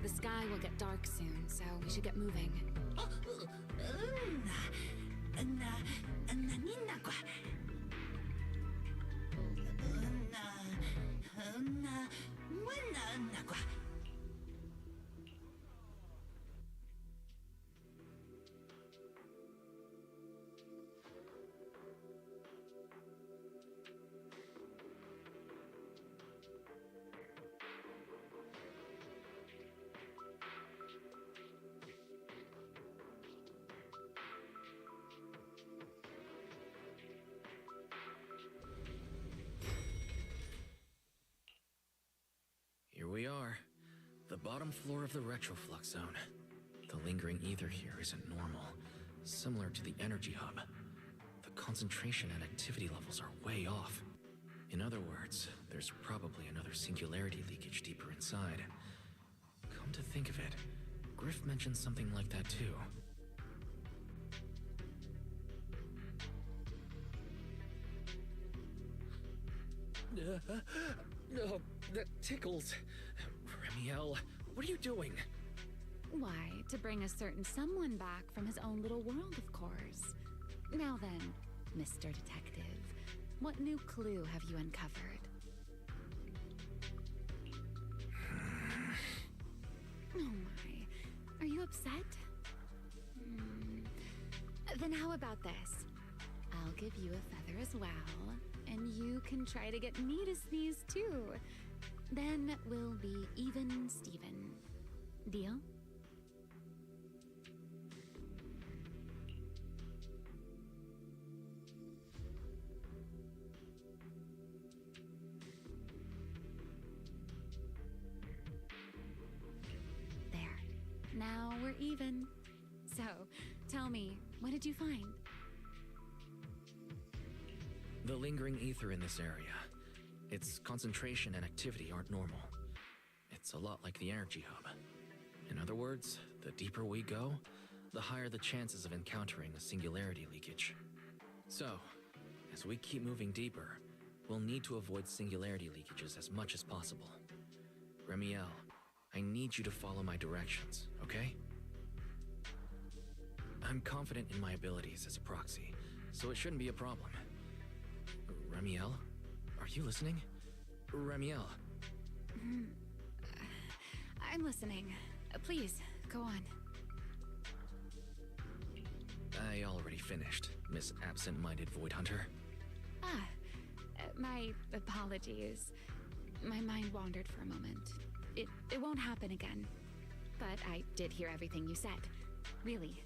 The sky will get dark soon, so we should get moving. Here we are. The bottom floor of the retroflux zone. The lingering ether here isn't normal, similar to the energy hub. The concentration and activity levels are way off. In other words, there's probably another singularity leakage deeper inside. Come to think of it, Griff mentioned something like that too. No, that tickles. Remiel, what are you doing? Why, to bring a certain someone back from his own little world, of course. Now then, Mr. Detective, what new clue have you uncovered? Oh my, are you upset? Then how about this? I'll give you a feather as well, and you can try to get me to sneeze too. Then we'll be even Steven. Deal? There. Now we're even. So, tell me, what did you find? The lingering ether in this area. Its concentration and activity aren't normal. It's a lot like the energy hub. In other words, the deeper we go, the higher the chances of encountering a singularity leakage. So, as we keep moving deeper, we'll need to avoid singularity leakages as much as possible. Remiel, I need you to follow my directions, okay? I'm confident in my abilities as a proxy, so it shouldn't be a problem. Remiel? Are you listening? Remiel. I'm listening. Please, go on. I already finished, Miss Absent-Minded Void Hunter. My apologies. My mind wandered for a moment. It won't happen again. But I did hear everything you said. Really.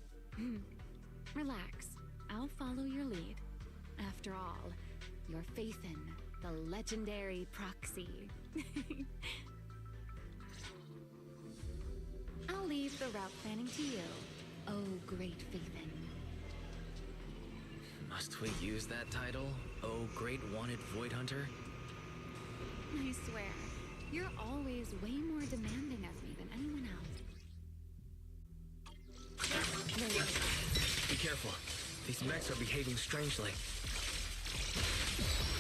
Relax. I'll follow your lead. After all, your faith in the legendary proxy. I'll leave the route planning to you, oh great Faithin. Must we use that title, oh great wanted Void Hunter? I swear, you're always way more demanding of me than anyone else. Be careful. These mechs are behaving strangely.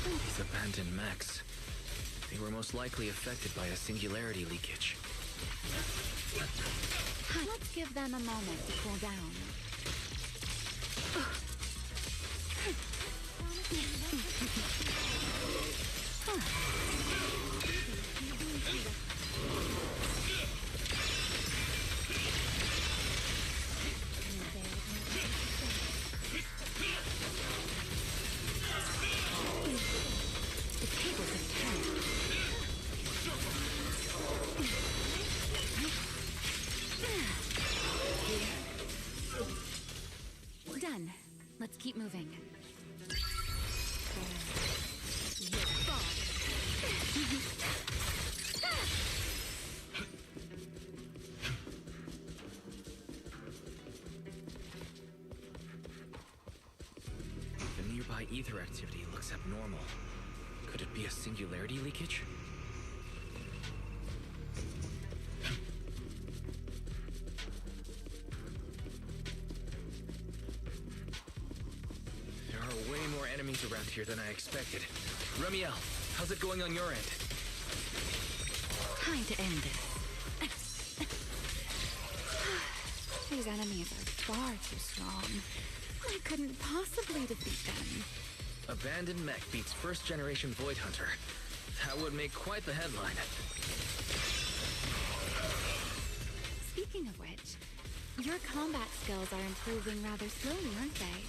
These abandoned mechs. They were most likely affected by a singularity leakage. Let's give them a moment to cool down. Done. Let's keep moving. The nearby ether activity looks abnormal. Could it be a singularity leakage? There are way more enemies around here than I expected. Remiel, how's it going on your end? time to end this. These enemies are far too strong. I couldn't possibly defeat them. Abandoned mech beats first-generation Void Hunter. That would make quite the headline. Speaking of which, your combat skills are improving rather slowly, aren't they?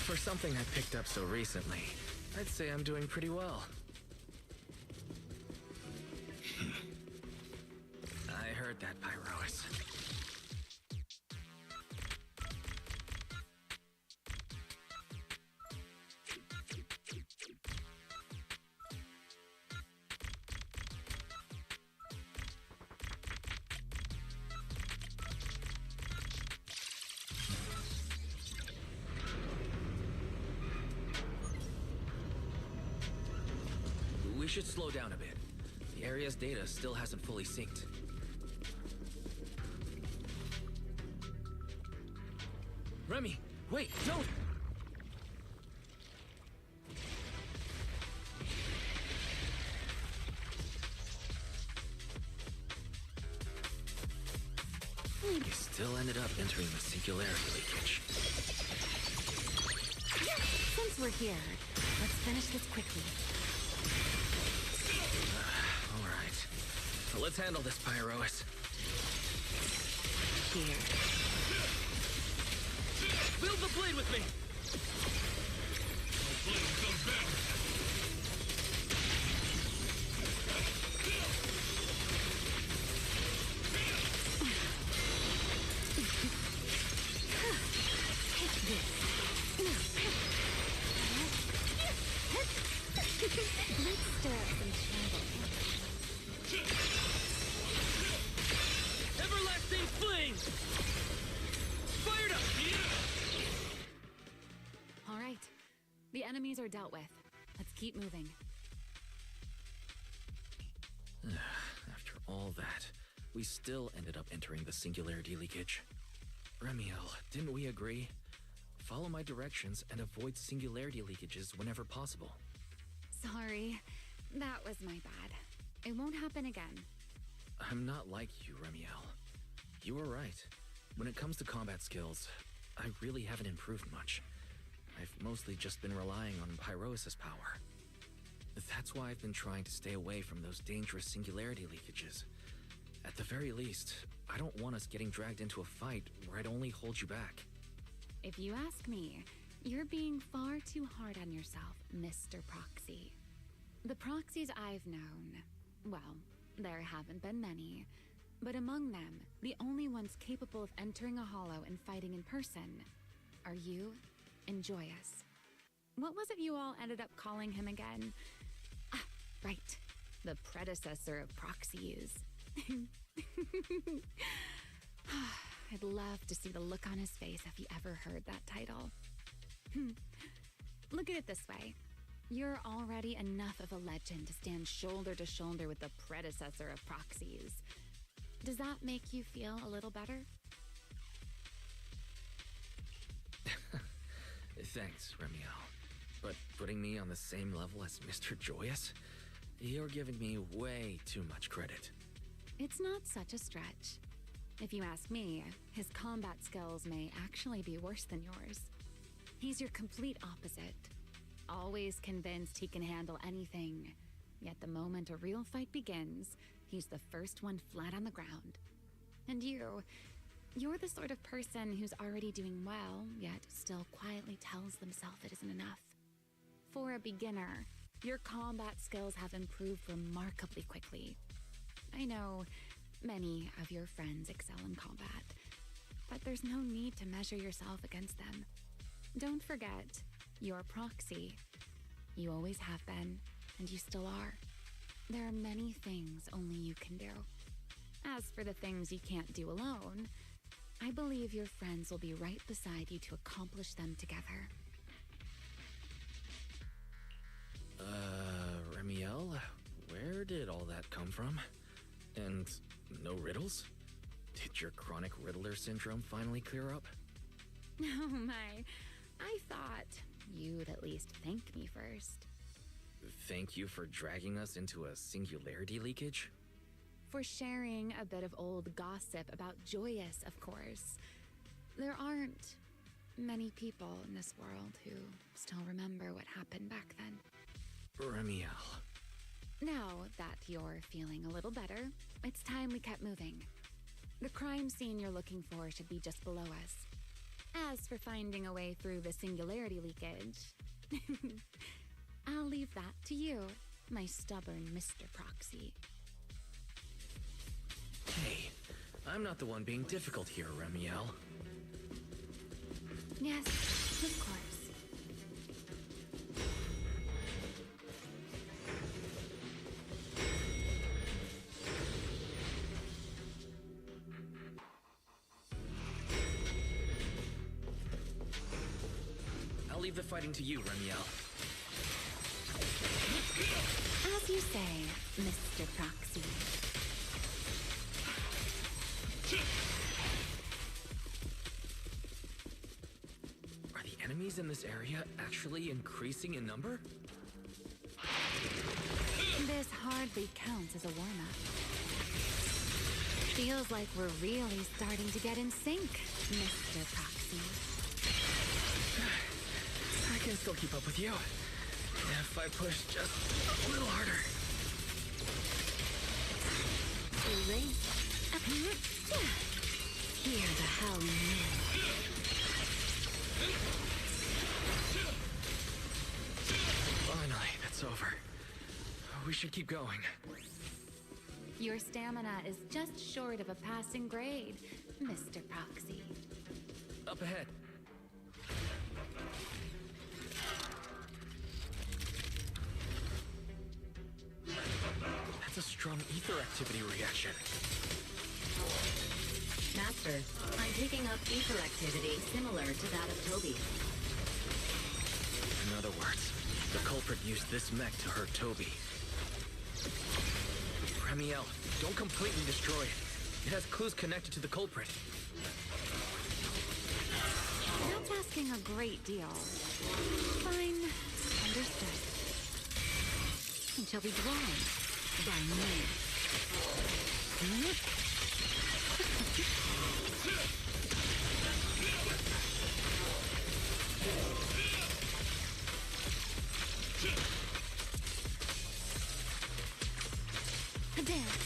For something I picked up so recently, I'd say I'm doing pretty well. I heard that, Pyrois. We should slow down a bit. The area's data still hasn't fully synced. Remy, wait, don't! You still ended up entering the singularity leakage. Since we're here, let's finish this quickly. All right. So let's handle this, Pyrois. Here. Build the blade with me! Let's stir up some trouble. Everlasting flame! Fired up! All right. The enemies are dealt with. Let's keep moving. After all that, we still ended up entering the singularity leakage. Remiel, didn't we agree? Follow my directions and avoid singularity leakages whenever possible. Sorry. That was my bad. It won't happen again. I'm not like you, Remiel. You were right. When it comes to combat skills, I really haven't improved much. I've mostly just been relying on Pyrois' power. That's why I've been trying to stay away from those dangerous singularity leakages. At the very least, I don't want us getting dragged into a fight where I'd only hold you back. If you ask me, you're being far too hard on yourself, Mr. Proxy. The proxies I've known, well, there haven't been many, but among them, the only ones capable of entering a hollow and fighting in person are you and Joyous. What was it you all ended up calling him again? Ah, right, the predecessor of Proxies. I'd love to see the look on his face if he ever heard that title. Look at it this way. You're already enough of a legend to stand shoulder to shoulder with the predecessor of Proxies. Does that make you feel a little better? Thanks, Remiel. But putting me on the same level as Mr. Joyous? You're giving me way too much credit. It's not such a stretch. If you ask me, his combat skills may actually be worse than yours. He's your complete opposite. Always convinced he can handle anything. Yet the moment a real fight begins, he's the first one flat on the ground. And you're the sort of person who's already doing well, yet still quietly tells themselves it isn't enough. For a beginner, your combat skills have improved remarkably quickly. I know many of your friends excel in combat, but there's no need to measure yourself against them. Don't forget, you're Proxy. You always have been, and you still are. There are many things only you can do. As for the things you can't do alone, I believe your friends will be right beside you to accomplish them together. Remiel, where did all that come from? And no riddles? Did your chronic riddler syndrome finally clear up? Oh my, I thought you'd at least thank me first. Thank you for dragging us into a singularity leakage? For sharing a bit of old gossip about Joyous, of course. There aren't many people in this world who still remember what happened back then. Remiel. Now that you're feeling a little better, it's time we kept moving. The crime scene you're looking for should be just below us. As for finding a way through the singularity leakage, I'll leave that to you, my stubborn Mr. Proxy. Hey, I'm not the one being difficult here, Remiel. Yes, of course. I'll leave the fighting to you, Remiel. As you say, Mr. Proxy. Are the enemies in this area actually increasing in number? This hardly counts as a warm-up. Feels like we're really starting to get in sync, Mr. Proxy. I can still keep up with you. If I push just a little harder. Too late. Hear the howling wind. Finally, that's over. We should keep going. Your stamina is just short of a passing grade, Mr. Proxy. Up ahead. That's a strong ether activity reaction. Master, I'm picking up ether activity similar to that of Toby. In other words, the culprit used this mech to hurt Toby. Remiel, don't completely destroy it. It has clues connected to the culprit. That's asking a great deal. Fine. Understood. And shall be drawn by me. A dance.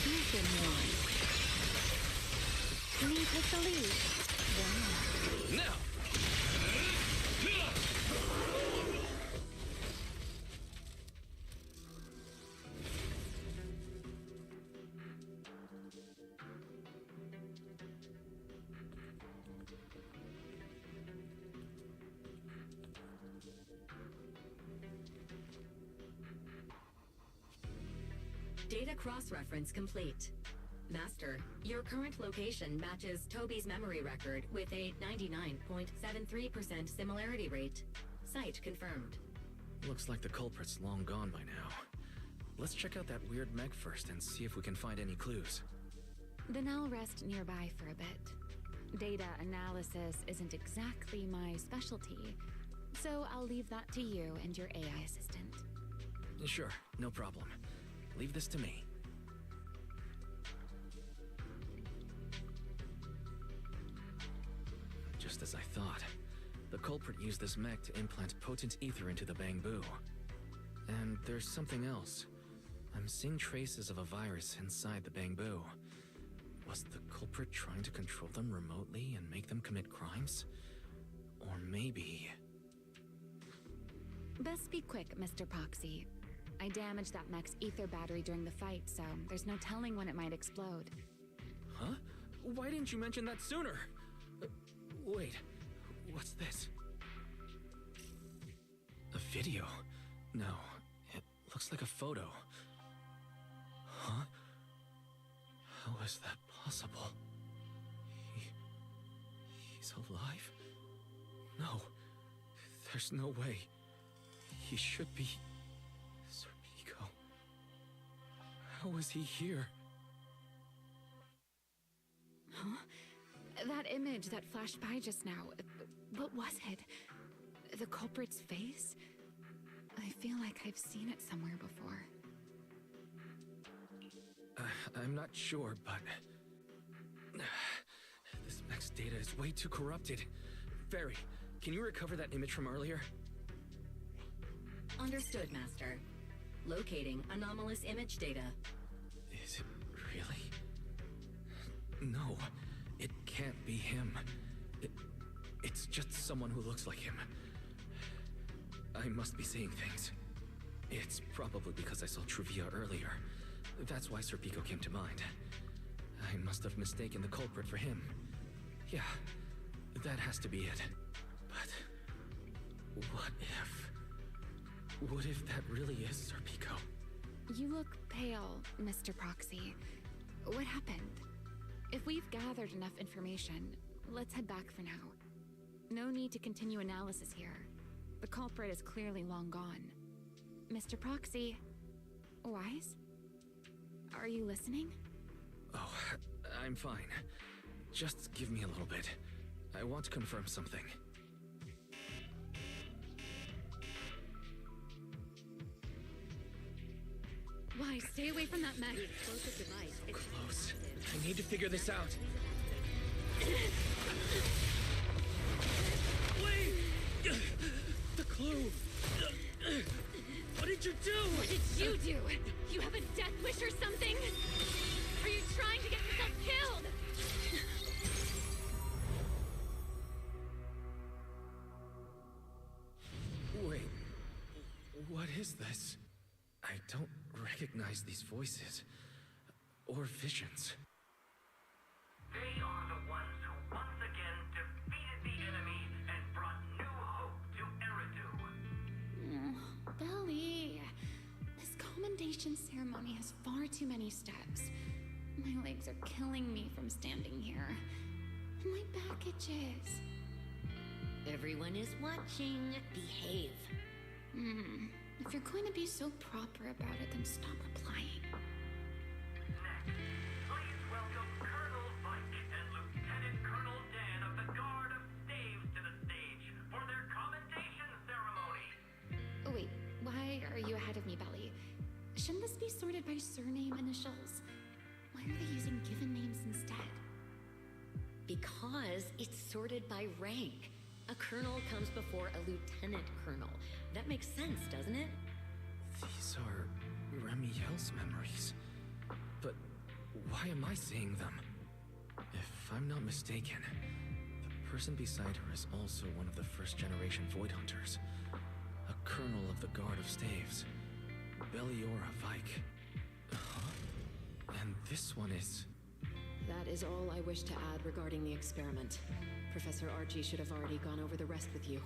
You've been warned. Me take the lead. Then Now! Data cross-reference complete. Master, your current location matches Toby's memory record with a 99.73% similarity rate. Site confirmed. Looks like the culprit's long gone by now. Let's check out that weird mech first and see if we can find any clues. Then I'll rest nearby for a bit. Data analysis isn't exactly my specialty, so I'll leave that to you and your AI assistant. Sure, no problem. Leave this to me. Just as I thought. The culprit used this mech to implant potent ether into the Bangbu. And there's something else. I'm seeing traces of a virus inside the Bangbu. Was the culprit trying to control them remotely and make them commit crimes? Or maybe... Best be quick, Mr. Proxy. I damaged that mech's ether battery during the fight, so there's no telling when it might explode. Huh? Why didn't you mention that sooner? Wait, what's this? A video? No, it looks like a photo. Huh? How is that possible? He's alive? No, there's no way. He should be... Serpico. How is he here? Huh? That image that flashed by just now, what was it? The culprit's face? I feel like I've seen it somewhere before. I'm not sure, but... this mech's data is way too corrupted. Fairy, can you recover that image from earlier? Understood, Master. Locating anomalous image data. Is it really? No, it can't be him. It's just someone who looks like him. I must be seeing things. It's probably because I saw Truvia earlier. That's why Serpico came to mind. I must have mistaken the culprit for him. Yeah, that has to be it. But what if... what if that really is Serpico? You look pale, Mr. Proxy. What happened? If we've gathered enough information, let's head back for now. No need to continue analysis here. The culprit is clearly long gone. Mr. Proxy... Wise? Are you listening? Oh, I'm fine. Just give me a little bit. I want to confirm something. Wise, stay away from that mech. Close. I need to figure this out. Wait! The clue! What did you do? What did you do? You have a death wish or something? Are you trying to get yourself killed? Wait, what is this? I don't recognize these voices or visions. They are the ones who once again defeated the enemy and brought new hope to Eridu. Belly, this commendation ceremony has far too many steps. My legs are killing me from standing here. And my back itches. Everyone is watching. Behave. If you're going to be so proper about it, then stop replying. Next, please welcome Colonel Vike and Lieutenant Colonel Dan of the Guard of Staves to the stage for their commendation ceremony. Oh, wait, why are you ahead of me, Belly? Shouldn't this be sorted by surname initials? Why are they using given names instead? Because it's sorted by rank. A colonel comes before a lieutenant colonel. That makes sense, doesn't it? These are Remiel's memories. But why am I seeing them? If I'm not mistaken, the person beside her is also one of the first-generation Void Hunters. A colonel of the Guard of Staves. Belliora Vike. Huh? And this one is... That is all I wish to add regarding the experiment. Professor Archie should have already gone over the rest with you.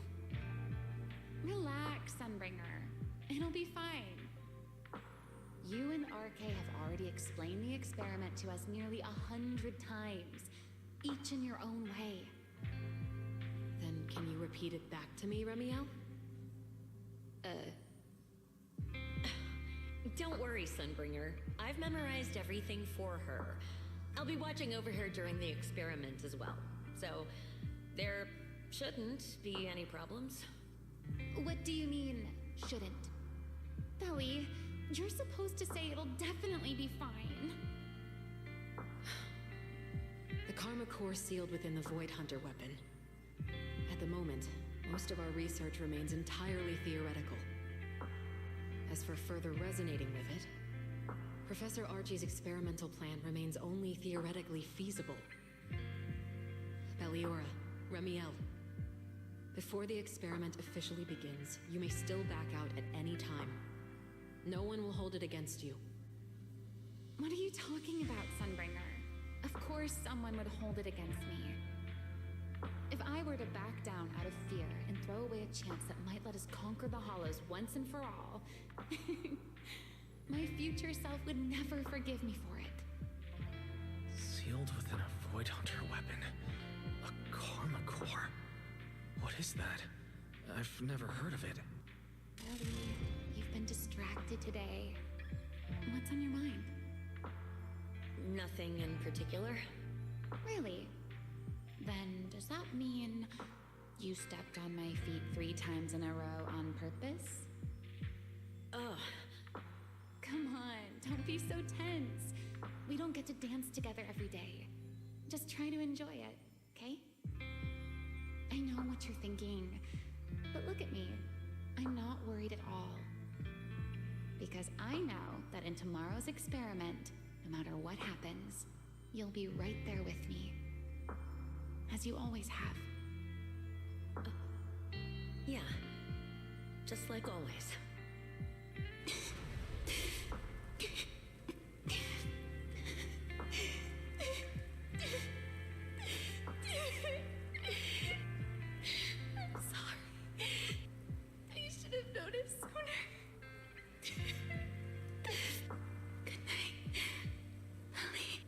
Relax, Sunbringer. It'll be fine. You and RK have already explained the experiment to us nearly 100 times, each in your own way. Then can you repeat it back to me, Remiel? Don't worry, Sunbringer. I've memorized everything for her. I'll be watching over her during the experiment as well. So, there shouldn't be any problems. What do you mean, shouldn't? Belly, you're supposed to say it'll definitely be fine. The Karma Core sealed within the Void Hunter weapon. At the moment, most of our research remains entirely theoretical. As for further resonating with it, Professor Archie's experimental plan remains only theoretically feasible. Belliora, Remiel, before the experiment officially begins, you may still back out at any time. No one will hold it against you. What are you talking about, Sunbringer? Of course someone would hold it against me. If I were to back down out of fear and throw away a chance that might let us conquer the Hollows once and for all, my future self would never forgive me for it. Sealed within a Void Hunter weapon. A Karma Core. What is that? I've never heard of it. Ellie, you've been distracted today. What's on your mind? Nothing in particular. Really? then does that mean you stepped on my feet 3 times in a row on purpose? Ugh. Come on, don't be so tense. We don't get to dance together every day. Just try to enjoy it, okay? I know what you're thinking, but look at me. I'm not worried at all. Because I know that in tomorrow's experiment, no matter what happens, you'll be right there with me. As you always have. Yeah. Just like always. I'm sorry. I should have noticed sooner. Good night, Lily.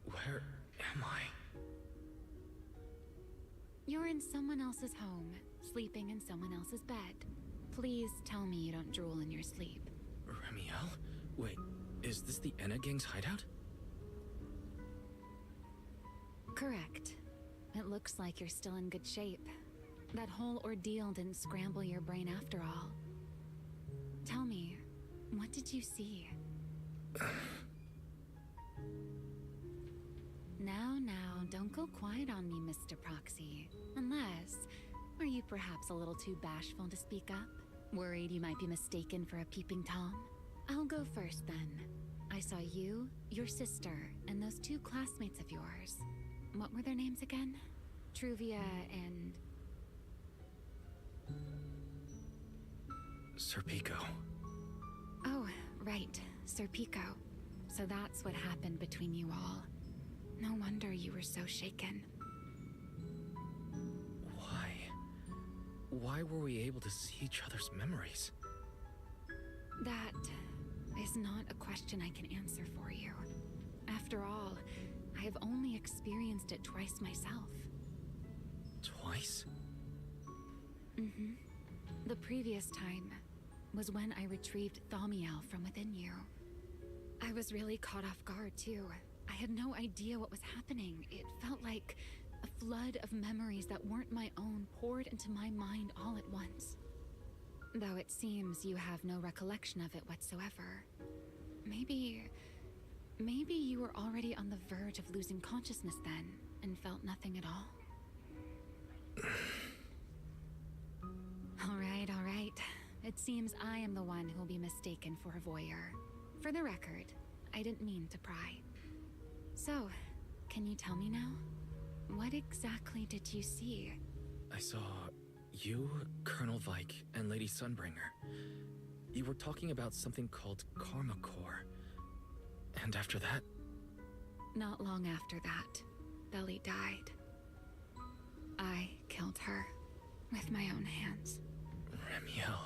Where am I? You're in someone else's home, sleeping in someone else's bed. Please tell me you don't drool in your sleep. Remiel? Wait, is this the Enna Gang's hideout? Correct. It looks like you're still in good shape. That whole ordeal didn't scramble your brain after all. Tell me, what did you see? Now, don't go quiet on me, Mr. Proxy. Unless, are you perhaps a little too bashful to speak up? Worried you might be mistaken for a peeping Tom? I'll go first then. I saw you, your sister, and those 2 classmates of yours. What were their names again? Truvia and... Serpico. Oh, right, Serpico. So that's what happened between you all. No wonder you were so shaken. Why? Why were we able to see each other's memories? That is not a question I can answer for you. After all, I have only experienced it twice myself. Twice? Mm-hmm. The previous time was when I retrieved Thaumiel from within you. I was really caught off guard, too. I had no idea what was happening. It felt like a flood of memories that weren't my own poured into my mind all at once. Though it seems you have no recollection of it whatsoever. Maybe you were already on the verge of losing consciousness then, and felt nothing at all. All right. It seems I am the one who will be mistaken for a voyeur. For the record, I didn't mean to pry. So, can you tell me now? What exactly did you see? I saw you, Colonel Vike, and Lady Sunbringer. You were talking about something called Karma Core. And after that? Not long after that, Belly died. I killed her with my own hands. Remiel.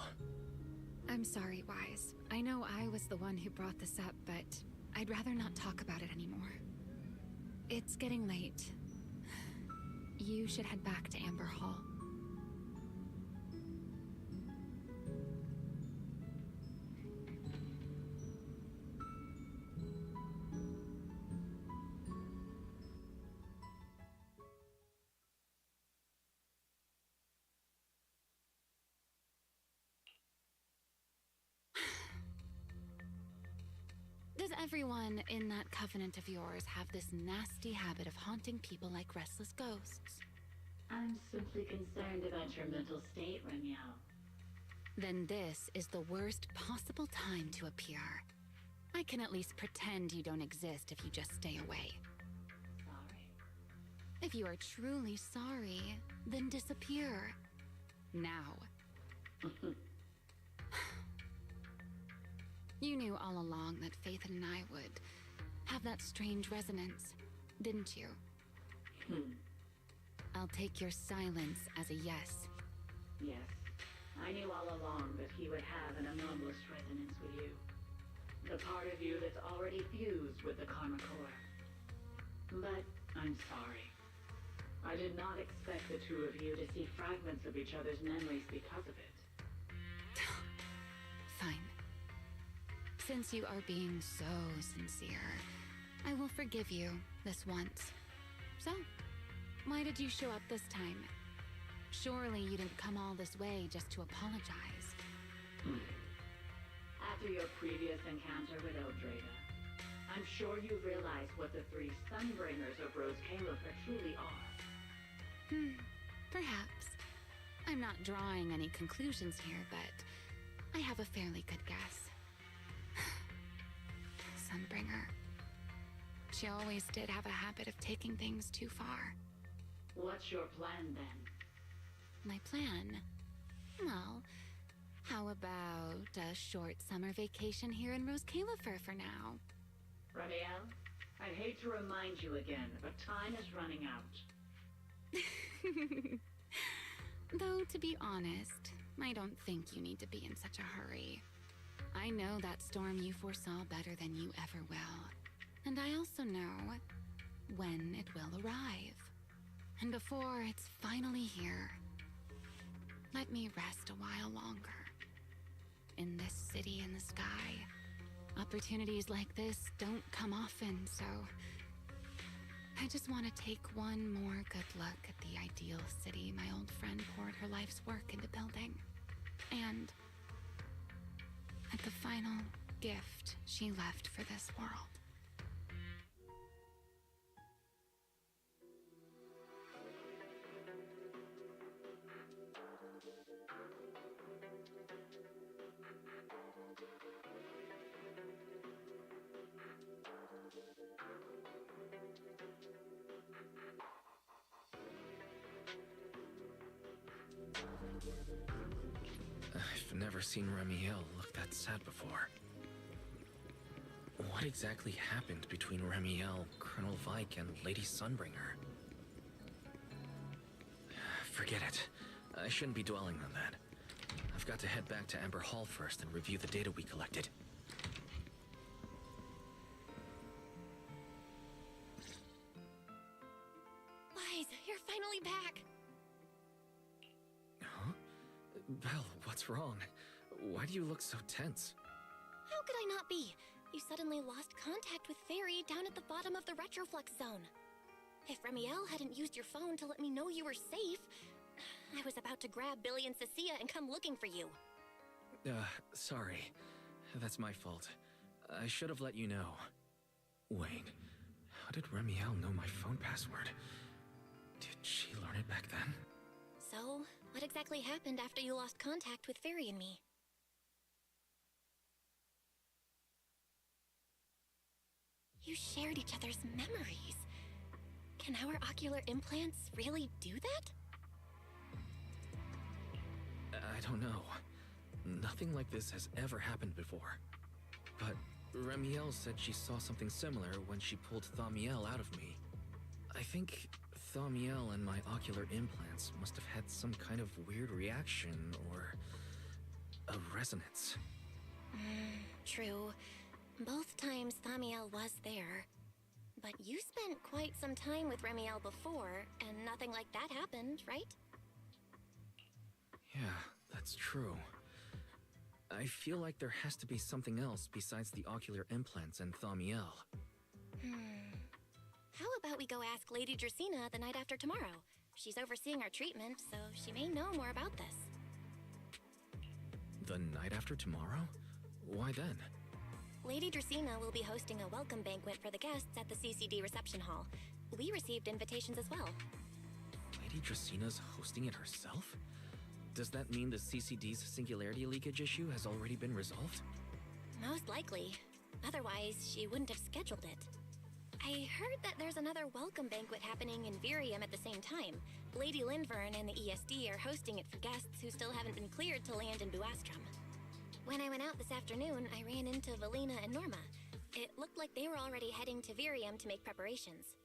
I'm sorry, Wise. I know I was the one who brought this up, but I'd rather not talk about it anymore. It's getting late. You should head back to Amber Hall. Does everyone in that covenant of yours have this nasty habit of haunting people like restless ghosts? I'm simply concerned about your mental state, Remiel. Then this is the worst possible time to appear. I can at least pretend you don't exist if you just stay away. Sorry. If you are truly sorry, then disappear. Now. You knew all along that Faith and I would have that strange resonance, didn't you? I'll take your silence as a yes. Yes. I knew all along that he would have an anomalous resonance with you. The part of you that's already fused with the Karma Core. But I'm sorry. I did not expect the two of you to see fragments of each other's memories because of it. Fine. Since you are being so sincere, I will forgive you this once. So, why did you show up this time? Surely you didn't come all this way just to apologize. After your previous encounter with Eldrada, I'm sure you realize what the three Sunbringers of Rose Califer truly are. Perhaps. I'm not drawing any conclusions here, but I have a fairly good guess. Sunbringer. She always did have a habit of taking things too far. What's your plan then? My plan? Well, how about a short summer vacation here in Rose Califer for now? Ramiel, I'd hate to remind you again, but time is running out. Though, to be honest, I don't think you need to be in such a hurry. I know that storm you foresaw better than you ever will. And I also know when it will arrive. And before it's finally here, let me rest a while longer. In this city in the sky, opportunities like this don't come often, so I just want to take one more good look at the ideal city my old friend poured her life's work into building. And at the final gift she left for this world. I've never seen Ramiel look that sad before. What exactly happened between Ramiel, Colonel Vike, and Lady Sunbringer? Forget it. I shouldn't be dwelling on that. I've got to head back to Amber Hall first and review the data we collected. Wise, you're finally back! Huh? Belle, what's wrong? Why do you look so tense? How could I not be? You suddenly lost contact with Fairy down at the bottom of the Retroflux zone. If Ramiel hadn't used your phone to let me know you were safe, I was about to grab Billy and Cecilia and come looking for you. Sorry. That's my fault. I should have let you know. Wait, how did Ramiel know my phone password? Did she learn it back then? So, what exactly happened after you lost contact with Fairy and me? You shared each other's memories. Can our ocular implants really do that? I don't know. Nothing like this has ever happened before. But Ramiel said she saw something similar when she pulled Thaumiel out of me. I think Thaumiel and my ocular implants must have had some kind of weird reaction or a resonance. True. Both times Thaumiel was there. But you spent quite some time with Ramiel before, and nothing like that happened, right? Yeah, that's true. I feel like there has to be something else besides the ocular implants and Thaumiel. How about we go ask Lady Dracaena the night after tomorrow? She's overseeing our treatment, so she may know more about this. The night after tomorrow? Why then? Lady Dracaena will be hosting a welcome banquet for the guests at the CCD reception hall. We received invitations as well. Lady Draceena's hosting it herself? Does that mean the CCD's singularity leakage issue has already been resolved? Most likely. Otherwise, she wouldn't have scheduled it. I heard that there's another welcome banquet happening in Virium at the same time. Lady Lindvern and the ESD are hosting it for guests who still haven't been cleared to land in Buastrom. When I went out this afternoon, I ran into Valina and Norma. It looked like they were already heading to Virium to make preparations.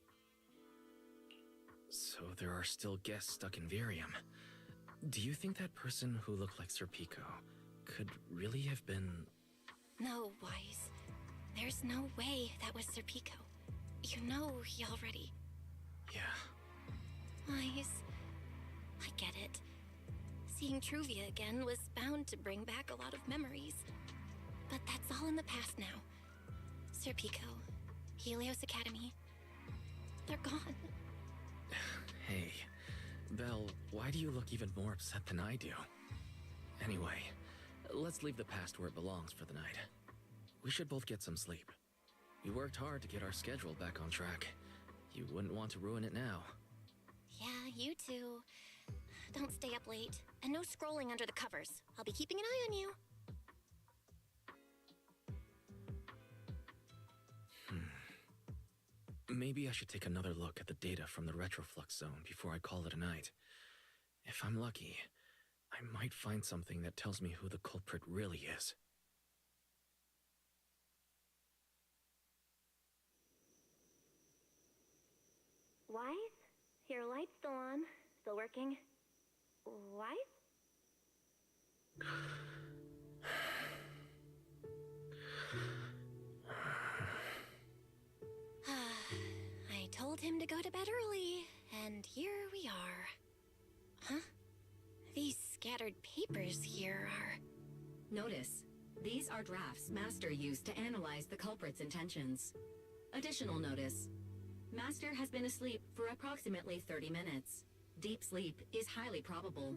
So there are still guests stuck in Virium. Do you think that person who looked like Sir Pico could really have been... No, Wise. There's no way that was Sir Pico. You know he already... Yeah. Wise, I get it. Seeing Truvia again was bound to bring back a lot of memories. But that's all in the past now. Sir Pico, Helios Academy, they're gone. Hey, Belle, why do you look even more upset than I do? Anyway, let's leave the past where it belongs for the night. We should both get some sleep. We worked hard to get our schedule back on track. You wouldn't want to ruin it now. Yeah, you too. Don't stay up late. And no scrolling under the covers. I'll be keeping an eye on you. Maybe I should take another look at the data from the retroflux zone before I call it a night. If I'm lucky, I might find something that tells me who the culprit really is. Wise? Your light's still on. Still working. Wise? I told him to go to bed early, and here we are. Huh? These scattered papers here are... Notice, these are drafts Master used to analyze the culprit's intentions. Additional notice, Master has been asleep for approximately 30 minutes. Deep sleep is highly probable.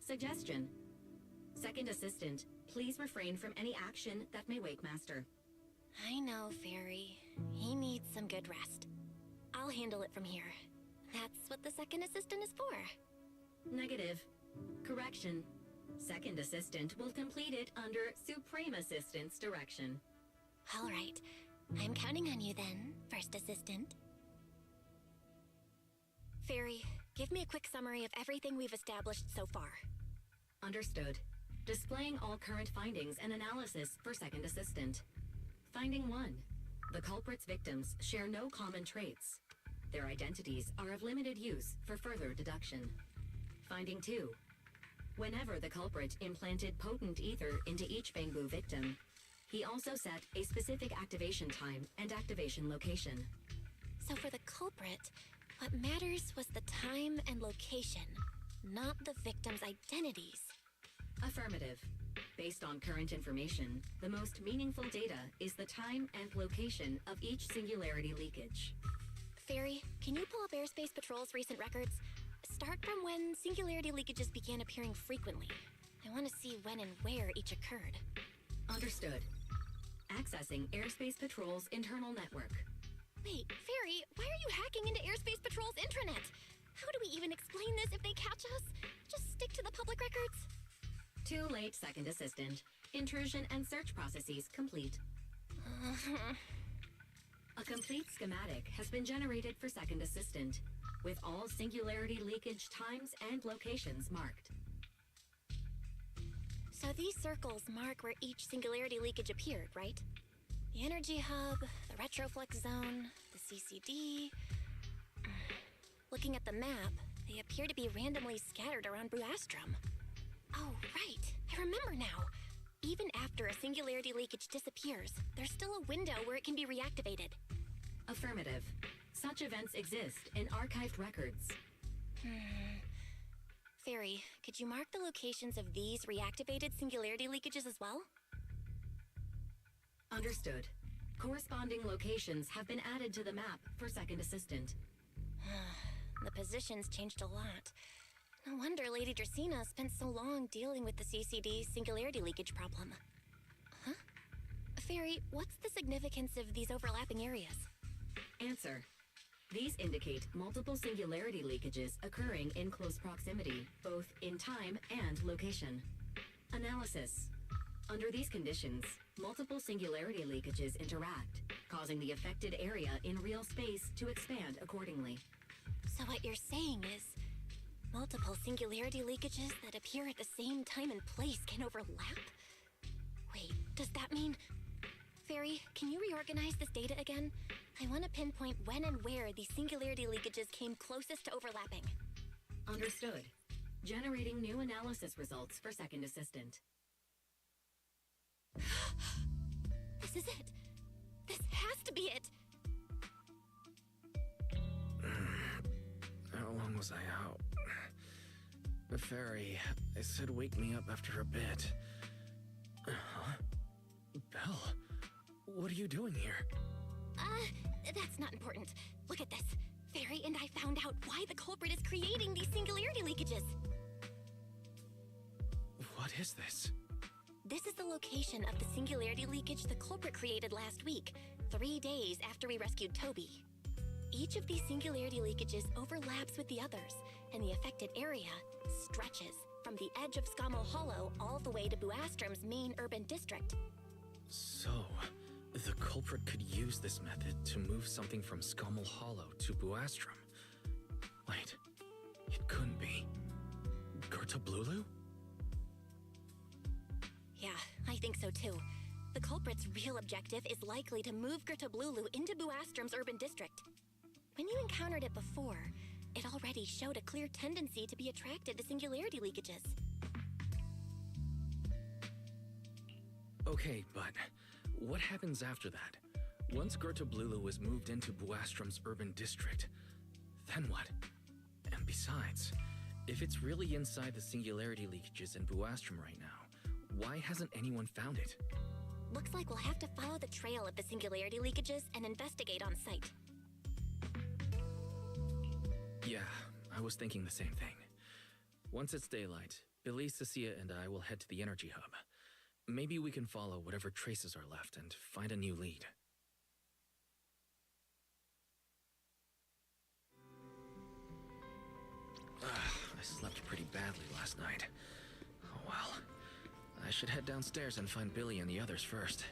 Suggestion. Second Assistant, please refrain from any action that may wake Master. I know, Fairy. He needs some good rest. I'll handle it from here. That's what the Second Assistant is for. Negative. Correction. Second Assistant will complete it under Supreme Assistant's direction. All right. I'm counting on you then, First Assistant. Fairy, give me a quick summary of everything we've established so far. Understood. Displaying all current findings and analysis for Second Assistant. Finding 1. The culprit's victims share no common traits. Their identities are of limited use for further deduction. Finding 2. Whenever the culprit implanted potent ether into each Bangbu victim, he also set a specific activation time and activation location. So for the culprit, what matters was the time and location, not the victim's identities. Affirmative. Based on current information, the most meaningful data is the time and location of each singularity leakage. Fairy, can you pull up Airspace Patrol's recent records? Start from when singularity leakages began appearing frequently. I want to see when and where each occurred. Understood. Accessing Airspace Patrol's internal network. Wait, Fairy, why are you hacking into Airspace Patrol's intranet? How do we even explain this if they catch us? Just stick to the public records? Too late, Second Assistant. Intrusion and search processes complete. A complete schematic has been generated for Second Assistant, with all singularity leakage times and locations marked. So these circles mark where each singularity leakage appeared, right? The energy hub, the retroflux zone, the CCD... Looking at the map, they appear to be randomly scattered around Bruastrum. Oh, right. I remember now. Even after a singularity leakage disappears, there's still a window where it can be reactivated. Affirmative. Such events exist in archived records. Fairy, could you mark the locations of these reactivated singularity leakages as well? Understood. Corresponding locations have been added to the map for Second Assistant. The positions changed a lot. No wonder Lady Dracena spent so long dealing with the CCD singularity leakage problem. Huh? Fairy, what's the significance of these overlapping areas? Answer. These indicate multiple singularity leakages occurring in close proximity, both in time and location. Analysis. Under these conditions, multiple singularity leakages interact, causing the affected area in real space to expand accordingly. So what you're saying is, multiple singularity leakages that appear at the same time and place can overlap? Wait, does that mean... Fairy, can you reorganize this data again? I want to pinpoint when and where these singularity leakages came closest to overlapping. Understood. Generating new analysis results for Second Assistant. This is it. This has to be it. How long was I out? The fairy, I said wake me up after a bit. Huh? Belle, what are you doing here? That's not important. Look at this. Fairy and I found out why the culprit is creating these singularity leakages. What is this? This is the location of the singularity leakage the culprit created last week, 3 days after we rescued Toby. Each of these singularity leakages overlaps with the others, and the affected area stretches from the edge of Scommel Hollow all the way to Buastrom's main urban district. So, the culprit could use this method to move something from Scommel Hollow to Buastrom. Wait, it couldn't be. Gertablulu? Yeah, I think so too. The culprit's real objective is likely to move Gertablulu into Buastrom's urban district. When you encountered it before, it already showed a clear tendency to be attracted to singularity leakages. Okay, but what happens after that? Once Gertablulu was moved into Buastrom's urban district, then what? And besides, if it's really inside the singularity leakages in Buastrom right now, why hasn't anyone found it? Looks like we'll have to follow the trail of the singularity leakages and investigate on site. Yeah, I was thinking the same thing. Once it's daylight, Billy, Cecilia, and I will head to the energy hub. Maybe we can follow whatever traces are left and find a new lead. I slept pretty badly last night. Oh well. I should head downstairs and find Billy and the others first.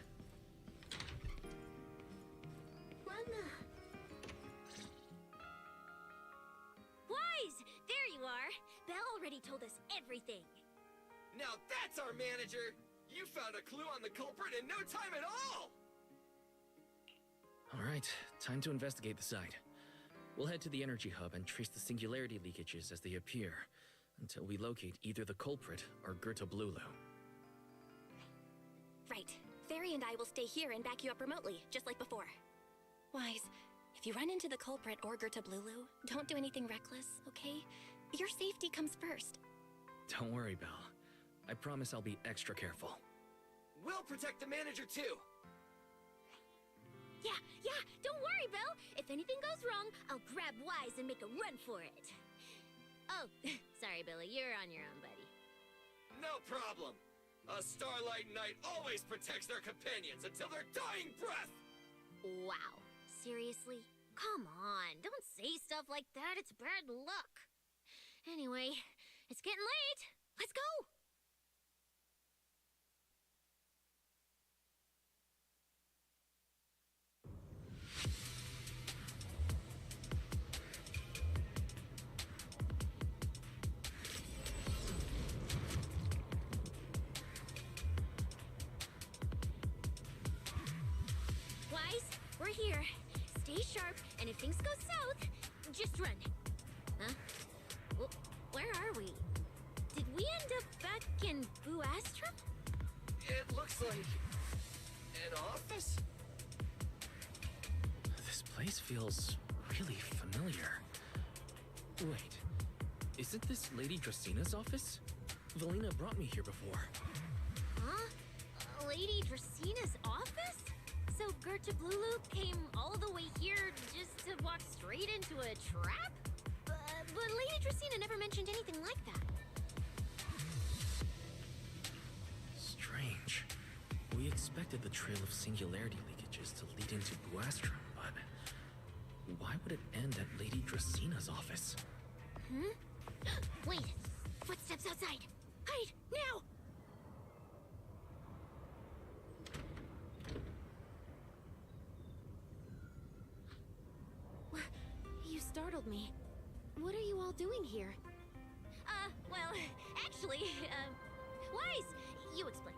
Wise! There you are! Belle already told us everything. Now that's our manager! You found a clue on the culprit in no time at all! Alright, time to investigate the site. We'll head to the energy hub and trace the singularity leakages as they appear, until we locate either the culprit or Gertablulu. Right. Fairy and I will stay here and back you up remotely, just like before. Wise, if you run into the culprit or Gertablulu, don't do anything reckless, okay? Your safety comes first. Don't worry, Belle. I promise I'll be extra careful. We'll protect the manager too! Yeah, don't worry, Belle. If anything goes wrong, I'll grab Wise and make a run for it. Oh, sorry, Billy, you're on your own, buddy. No problem! A Starlight Knight always protects their companions until their dying breath! Wow, seriously? Come on, don't say stuff like that, it's bad luck. Anyway, it's getting late. Let's go! We're here. Stay sharp, and if things go south, just run. Huh? Well, where are we? Did we end up back in Buastrom? It looks like an office? This place feels really familiar. Wait, isn't this Lady Dracina's office? Valina brought me here before. Huh? Lady Dracina's office? So Gertablulu came all the way here just to walk straight into a trap? But Lady Dracina never mentioned anything like that. Strange. We expected the trail of singularity leakages to lead into Buastrom, but why would it end at Lady Dracina's office? Wait! Footsteps outside! Hide! Now! You startled me. What are you all doing here? Well, actually, Wise! You explain.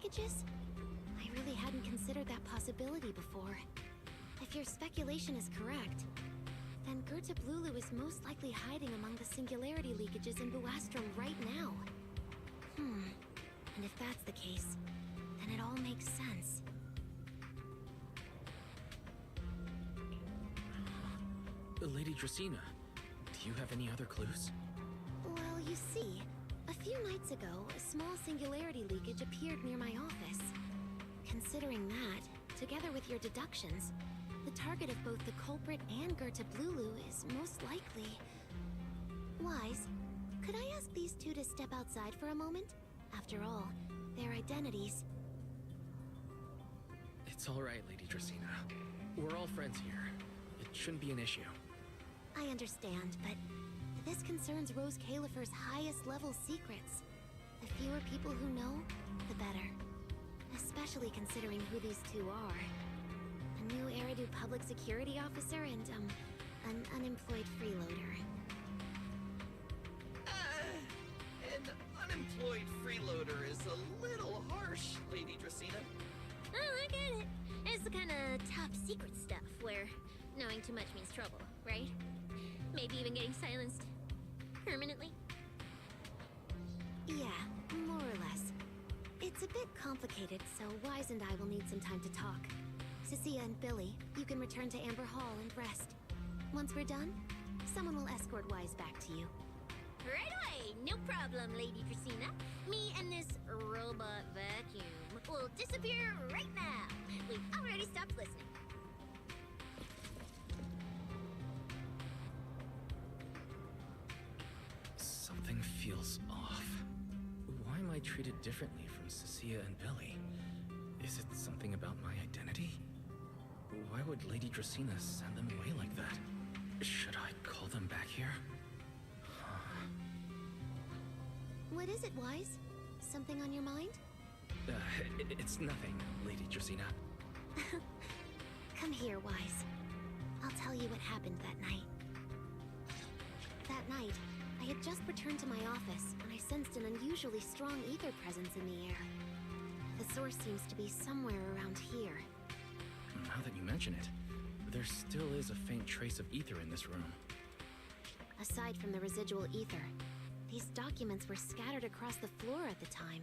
leakages? I really hadn't considered that possibility before. If your speculation is correct, then Gerta Blulu is most likely hiding among the singularity leakages in Buastrom right now. And if that's the case, then it all makes sense. Lady Dracena, do you have any other clues? Well, you see, a few nights ago, a small singularity leakage appeared near my office. Considering that, together with your deductions, the target of both the culprit and Gerta Blulu is most likely... Wise, could I ask these two to step outside for a moment? After all, their identities... It's all right, Lady Dracena. We're all friends here. It shouldn't be an issue. I understand, but this concerns Rose Califer's highest level secrets. The fewer people who know, the better. Especially considering who these two are. A new Eridu public security officer and, an unemployed freeloader. An unemployed freeloader is a little harsh, Lady Dracena. Oh, I get it. It's the kind of top secret stuff where knowing too much means trouble, right? Maybe even getting silenced permanently? Yeah, more or less. It's a bit complicated, so Wise and I will need some time to talk. Cecilia and Billy, you can return to Amber Hall and rest. Once we're done, someone will escort Wise back to you. Right away! No problem, Lady Dracena. Me and this robot vacuum will disappear right now. We've already stopped listening. Something feels off. Why am I treated differently from Cecilia and Billy? Is it something about my identity? Why would Lady Dracena send them away like that? Should I call them back here? What is it, Wise? Something on your mind? It's nothing, Lady Dracena. Come here, Wise. I'll tell you what happened that night. That night, I had just returned to my office, and I sensed an unusually strong ether presence in the air. The source seems to be somewhere around here. Now that you mention it, there still is a faint trace of ether in this room. Aside from the residual ether, these documents were scattered across the floor at the time.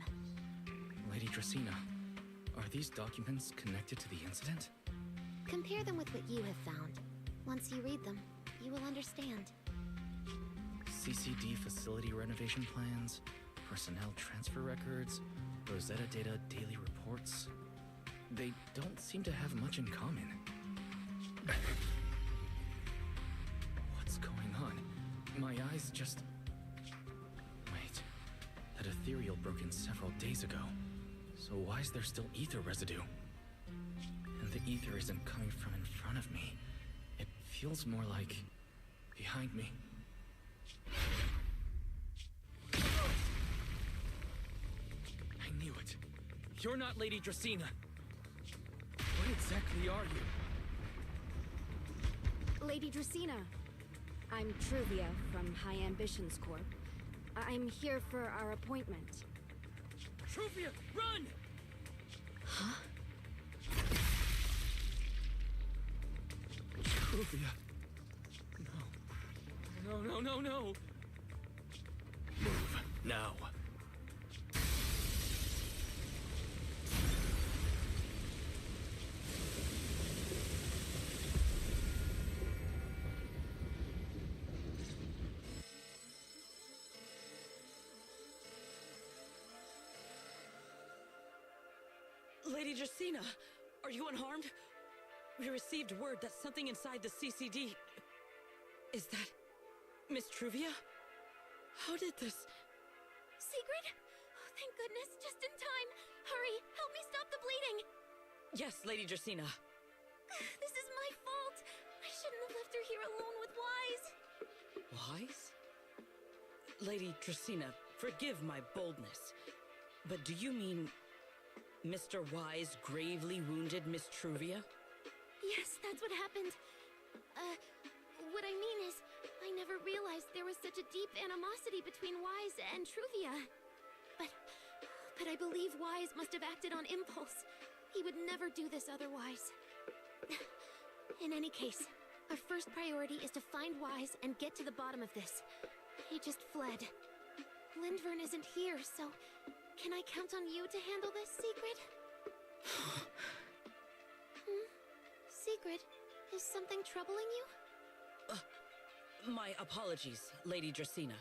Lady Dracena, are these documents connected to the incident? Compare them with what you have found. Once you read them, you will understand. CCD facility renovation plans, personnel transfer records, Rosetta Data daily reports. They don't seem to have much in common. What's going on? My eyes just... Wait. That ethereal broke in several days ago. So why is there still ether residue? And the ether isn't coming from in front of me. It feels more like... behind me. I knew it. You're not Lady Dracena. What exactly are you? Lady Dracena. I'm Truvia from High Ambitions Corp. I'm here for our appointment. Truvia, run! Huh? Truvia. No. No. Move, now. Lady Dracena, are you unharmed? We received word that something inside the CCD... Is that... Miss Truvia? How did this... Secret? Oh, thank goodness, just in time. Hurry, help me stop the bleeding. Yes, Lady Dracena. This is my fault. I shouldn't have left her here alone with Wise. Wise? Lady Dracena, forgive my boldness. But do you mean... Mr. Wise gravely wounded Miss Truvia? Yes, that's what happened. What I mean is, I never realized there was such a deep animosity between Wise and Truvia. But but I believe Wise must have acted on impulse. He would never do this otherwise. In any case, our first priority is to find Wise and get to the bottom of this. He just fled. Lindvern isn't here, so can I count on you to handle this, Secret? Secret, is something troubling you? My apologies, Lady Dracena.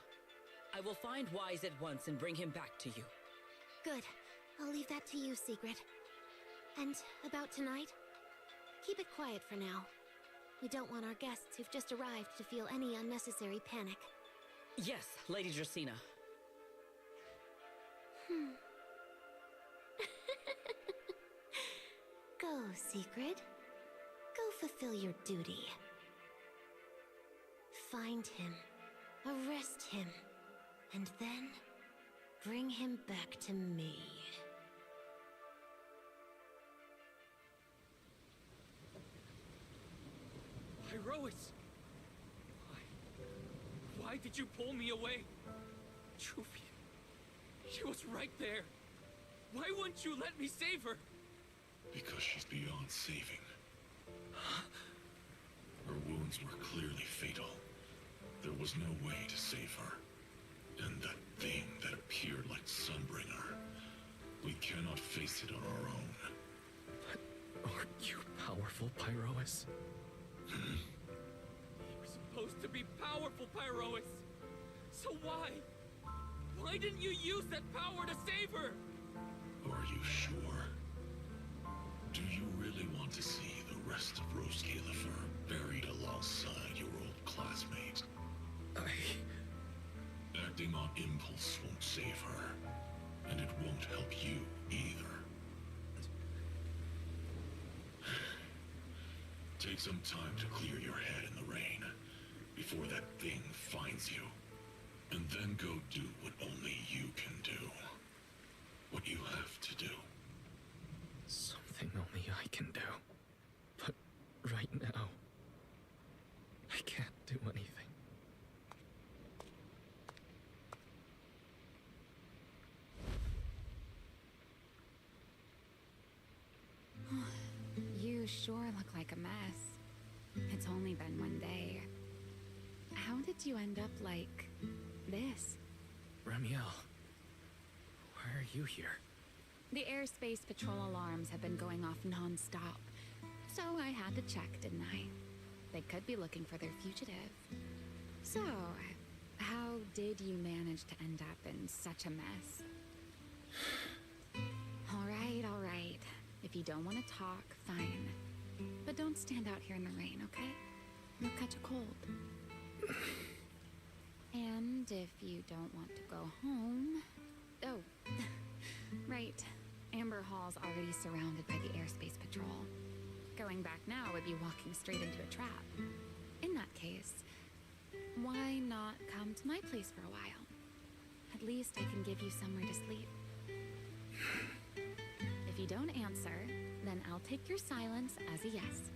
I will find Wise at once and bring him back to you. Good. I'll leave that to you, Secret. And about tonight? Keep it quiet for now. We don't want our guests who've just arrived to feel any unnecessary panic. Yes, Lady Dracena. Go, Secret. Go fulfill your duty. Find him, arrest him, and then bring him back to me. Pyrois! Why did you pull me away? Truvia, she was right there. Why wouldn't you let me save her? Because she's beyond saving. Her wounds were clearly fatal. There was no way to save her. And that thing that appeared like Sunbringer, we cannot face it on our own. But aren't you powerful, Pyrois? You're supposed to be powerful, Pyrois. So why? Why didn't you use that power to save her? Are you sure? Do you really want to see the rest of Rose Califer buried alongside your old classmate? Acting on impulse won't save her, and it won't help you either. Take some time to clear your head in the rain before that thing finds you, and then go do what only you can do. What you have to do. Something only I can do. But right now, I can't do anything. You sure look like a mess. It's only been one day. How did you end up like this? Ramiel, why are you here? The airspace patrol alarms have been going off non-stop. So I had to check, didn't I? They could be looking for their fugitive. So, how did you manage to end up in such a mess? All right. If you don't want to talk, fine. But don't stand out here in the rain, okay? You'll catch a cold. And if you don't want to go home... Oh, right. Amber Hall's already surrounded by the airspace patrol. Going back now would be walking straight into a trap. In that case, why not come to my place for a while? At least I can give you somewhere to sleep. If you don't answer, then I'll take your silence as a yes.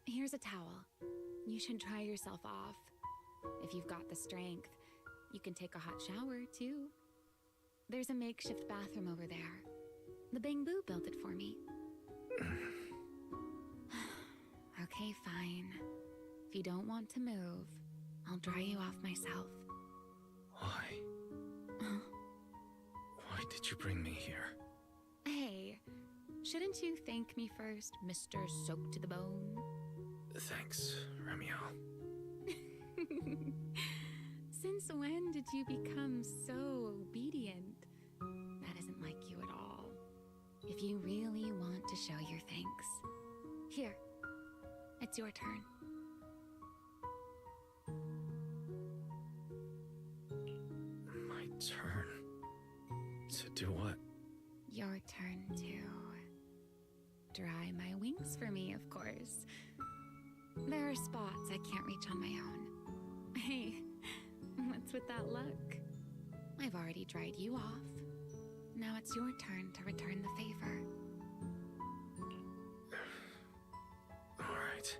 Here's a towel. You should dry yourself off. If you've got the strength, you can take a hot shower, too. There's a makeshift bathroom over there. The Bamboo built it for me. Okay, fine. If you don't want to move, I'll dry you off myself. Why? Why did you bring me here? Hey, shouldn't you thank me first, Mr. Soaked to the Bone? Thanks, Ramiel. Since when did you become so obedient? That isn't like you at all. If you really want to show your thanks, here, it's your turn. To do what? Your turn to dry my wings for me, of course. There are spots I can't reach on my own. Hey, what's with that look? I've already dried you off. Now it's your turn to return the favor. All right.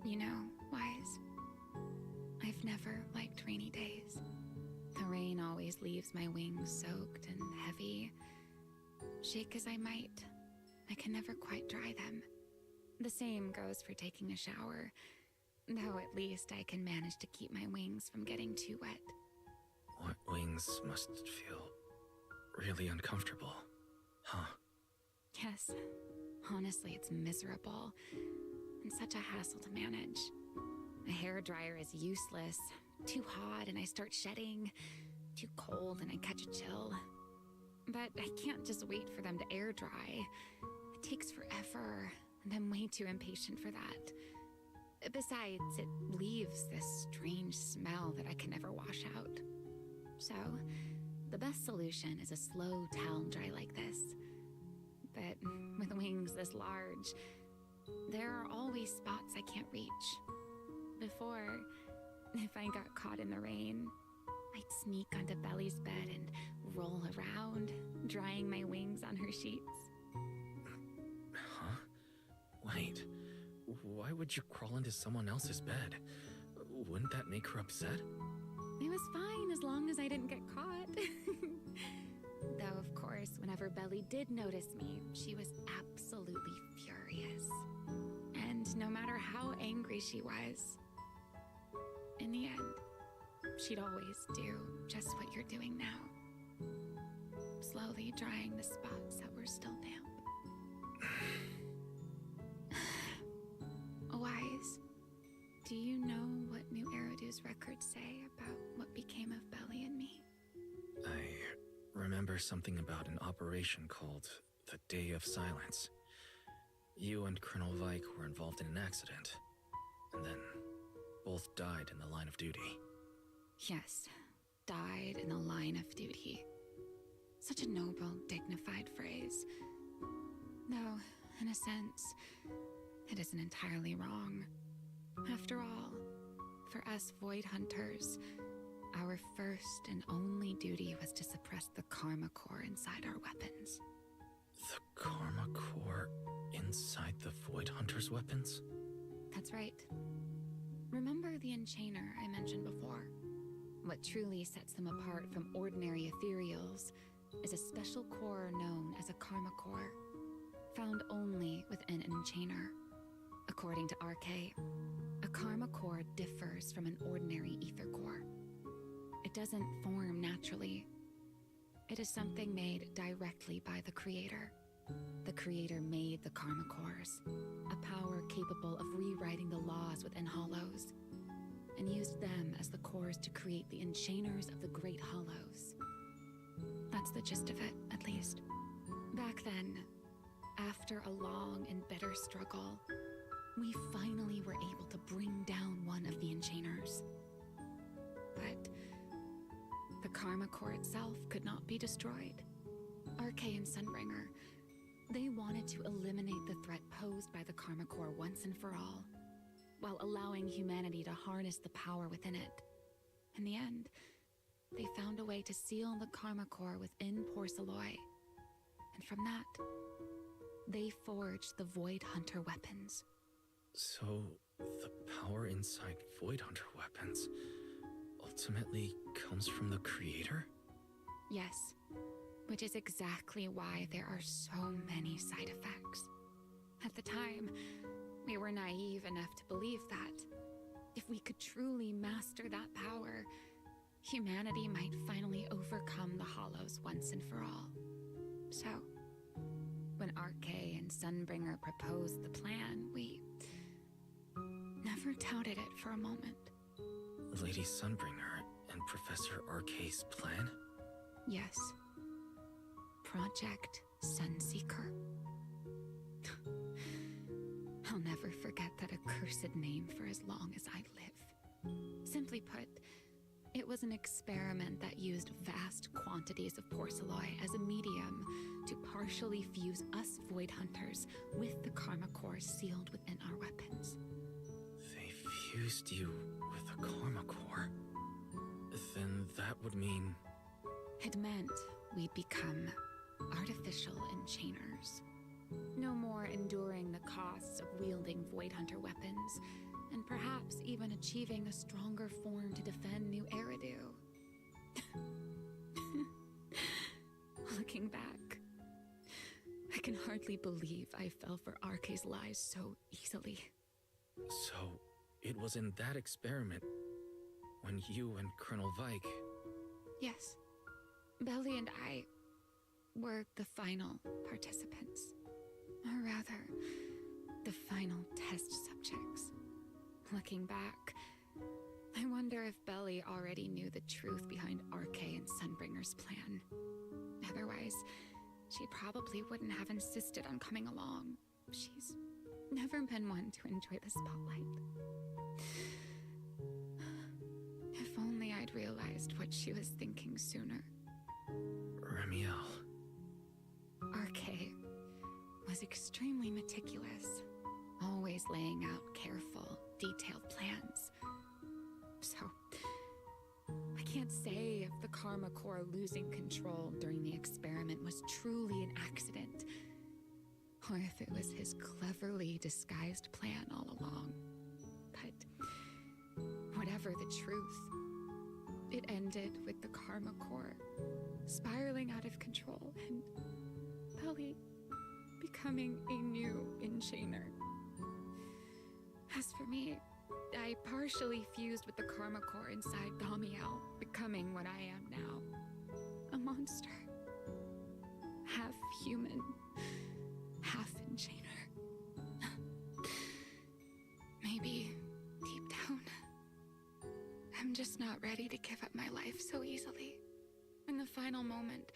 You know, Wise, I've never liked rainy days. The rain always leaves my wings soaked and heavy. Shake as I might, I can never quite dry them. The same goes for taking a shower, though at least I can manage to keep my wings from getting too wet. Wet wings must feel really uncomfortable, huh? Yes, honestly, it's miserable and such a hassle to manage. A hairdryer is useless. Too hot and I start shedding. Too cold and I catch a chill. But I can't just wait for them to air dry. It takes forever, and I'm way too impatient for that. Besides, it leaves this strange smell that I can never wash out. So, the best solution is a slow towel dry like this. But with wings this large, there are always spots I can't reach. Before, if I got caught in the rain, I'd sneak onto Belly's bed and roll around, drying my wings on her sheets. Huh? Wait, why would you crawl into someone else's bed? Wouldn't that make her upset? It was fine as long as I didn't get caught. Though, of course, whenever Belly did notice me, she was absolutely furious. And no matter how angry she was, in the end, she'd always do just what you're doing now. Slowly drying the spots that were still damp. Wise, do you know what New Eridu's records say about what became of Belly and me? I remember something about an operation called the Day of Silence. You and Colonel Vike were involved in an accident, and then both died in the line of duty. Yes, died in the line of duty. Such a noble, dignified phrase. Though, in a sense, it isn't entirely wrong. After all, for us Void Hunters, our first and only duty was to suppress the Karma Core inside our weapons. The Karma Core inside the Void Hunter's weapons? That's right. Remember the Enchainer I mentioned before? What truly sets them apart from ordinary ethereals is a special core known as a Karma Core, found only within an Enchainer. According to RK, a Karma Core differs from an ordinary ether core. It doesn't form naturally. It is something made directly by the Creator. The Creator made the Karma Cores, a power capable of rewriting the laws within Hollows, and used them as the cores to create the Enchainers of the Great Hollows. That's the gist of it, at least. Back then, after a long and bitter struggle, we finally were able to bring down one of the Enchainers. But the Karma Core itself could not be destroyed. RK and Sunbringer, they wanted to eliminate the threat posed by the Karma Core once and for all, while allowing humanity to harness the power within it. In the end, they found a way to seal the Karma Core within Porceloy. And from that, they forged the Void Hunter weapons. So, the power inside Void Hunter weapons ultimately comes from the Creator? Yes, which is exactly why there are so many side effects. At the time, we were naive enough to believe that if we could truly master that power, humanity might finally overcome the Hollows once and for all. So, when RK and Sunbringer proposed the plan, we never doubted it for a moment. Lady Sunbringer and Professor RK's plan? Yes. Project Sunseeker. I'll I'll never forget that accursed name for as long as I live. Simply put, it was an experiment that used vast quantities of porcelloi as a medium to partially fuse us Void Hunters with the Karma Core sealed within our weapons. They fused you with the Karma Core? Then that would mean... It meant we'd become artificial enchainers. No more enduring the costs of wielding Void Hunter weapons, and perhaps even achieving a stronger form to defend New Eridu. Looking back, I can hardly believe I fell for Arke's lies so easily. So, it was in that experiment when you and Colonel Vike... Yes. Belly and I were the final participants. Or rather, the final test subjects. Looking back, I wonder if Belly already knew the truth behind Arke and Sunbringer's plan. Otherwise, she probably wouldn't have insisted on coming along. She's never been one to enjoy the spotlight. If only I'd realized what she was thinking sooner. Ramiel. Arke was extremely meticulous, always laying out careful, detailed plans. So, I can't say if the Karma Core losing control during the experiment was truly an accident, or if it was his cleverly disguised plan all along. But whatever the truth, it ended with the Karma Core spiraling out of control and Belly becoming a new enchainer. As for me, I partially fused with the Karma Core inside Thaumiel, becoming what I am now. A monster. Half human, half enchainer. Maybe, deep down, I'm just not ready to give up my life so easily. In the final moment,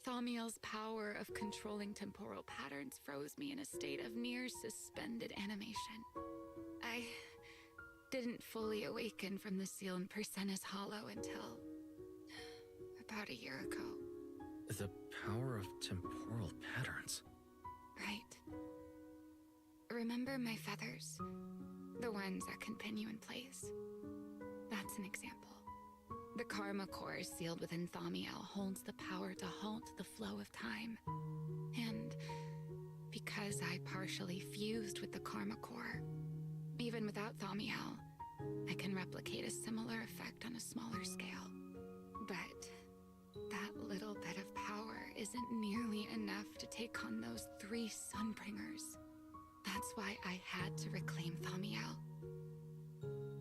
Thaumiel's power of controlling temporal patterns froze me in a state of near suspended animation. I didn't fully awaken from the seal in Persena's Hollow until about a year ago. The power of temporal patterns. Right. Remember my feathers? The ones that can pin you in place? That's an example. The Karma Core sealed within Thaumiel holds the power to halt the flow of time. And because I partially fused with the Karma Core, even without Thaumiel, I can replicate a similar effect on a smaller scale. But that little bit of power isn't nearly enough to take on those 3 Sunbringers. That's why I had to reclaim Thaumiel.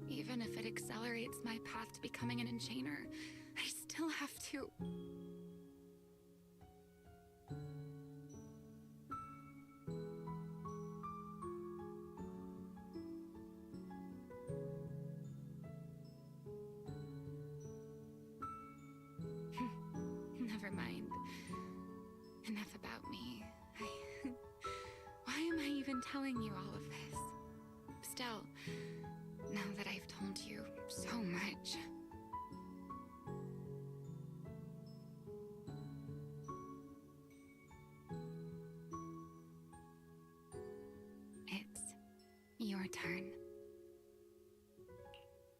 Even if it accelerates my path to becoming an enchainer, I still have to... Never mind. Enough about me. Why am I even telling you all of this? Still, now that I've told you so much... It's your turn.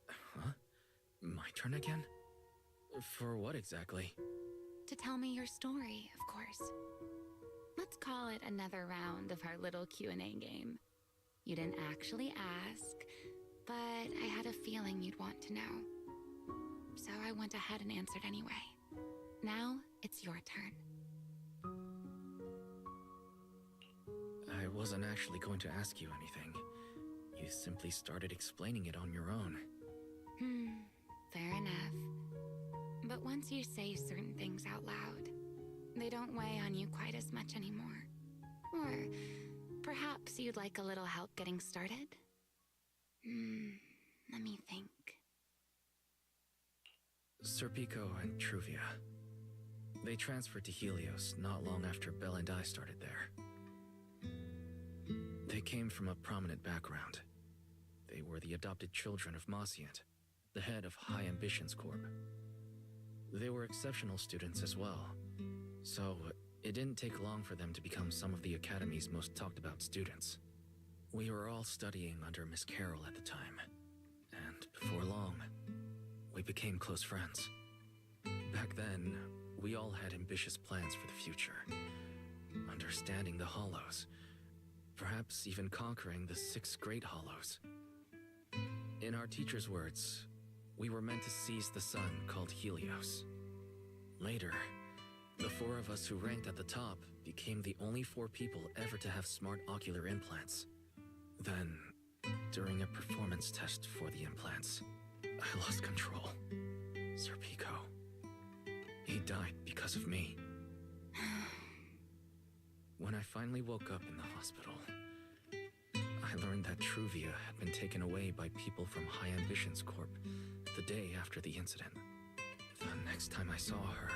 Huh? My turn again? For what exactly? To tell me your story, of course. Let's call it another round of our little Q&A game. You didn't actually ask, but I had a feeling you'd want to know. So I went ahead and answered anyway. Now, it's your turn. I wasn't actually going to ask you anything. You simply started explaining it on your own. Fair enough. But once you say certain things out loud, they don't weigh on you quite as much anymore. Or perhaps you'd like a little help getting started? Let me think. Serpico and Truvia. They transferred to Helios not long after Belle and I started there. They came from a prominent background. They were the adopted children of Masiant, the head of High Ambitions Corp. They were exceptional students as well, so it didn't take long for them to become some of the Academy's most talked about students. We were all studying under Miss Carroll at the time, and before long, we became close friends. Back then, we all had ambitious plans for the future, understanding the Hollows, perhaps even conquering the 6 Great Hollows. In our teacher's words, we were meant to seize the sun called Helios. Later, the 4 of us who ranked at the top became the only 4 people ever to have smart ocular implants. Then, during a performance test for the implants, I lost control. Sir Pico. He died because of me. When I finally woke up in the hospital, I learned that Truvia had been taken away by people from High Ambitions Corp the day after the incident. The next time I saw her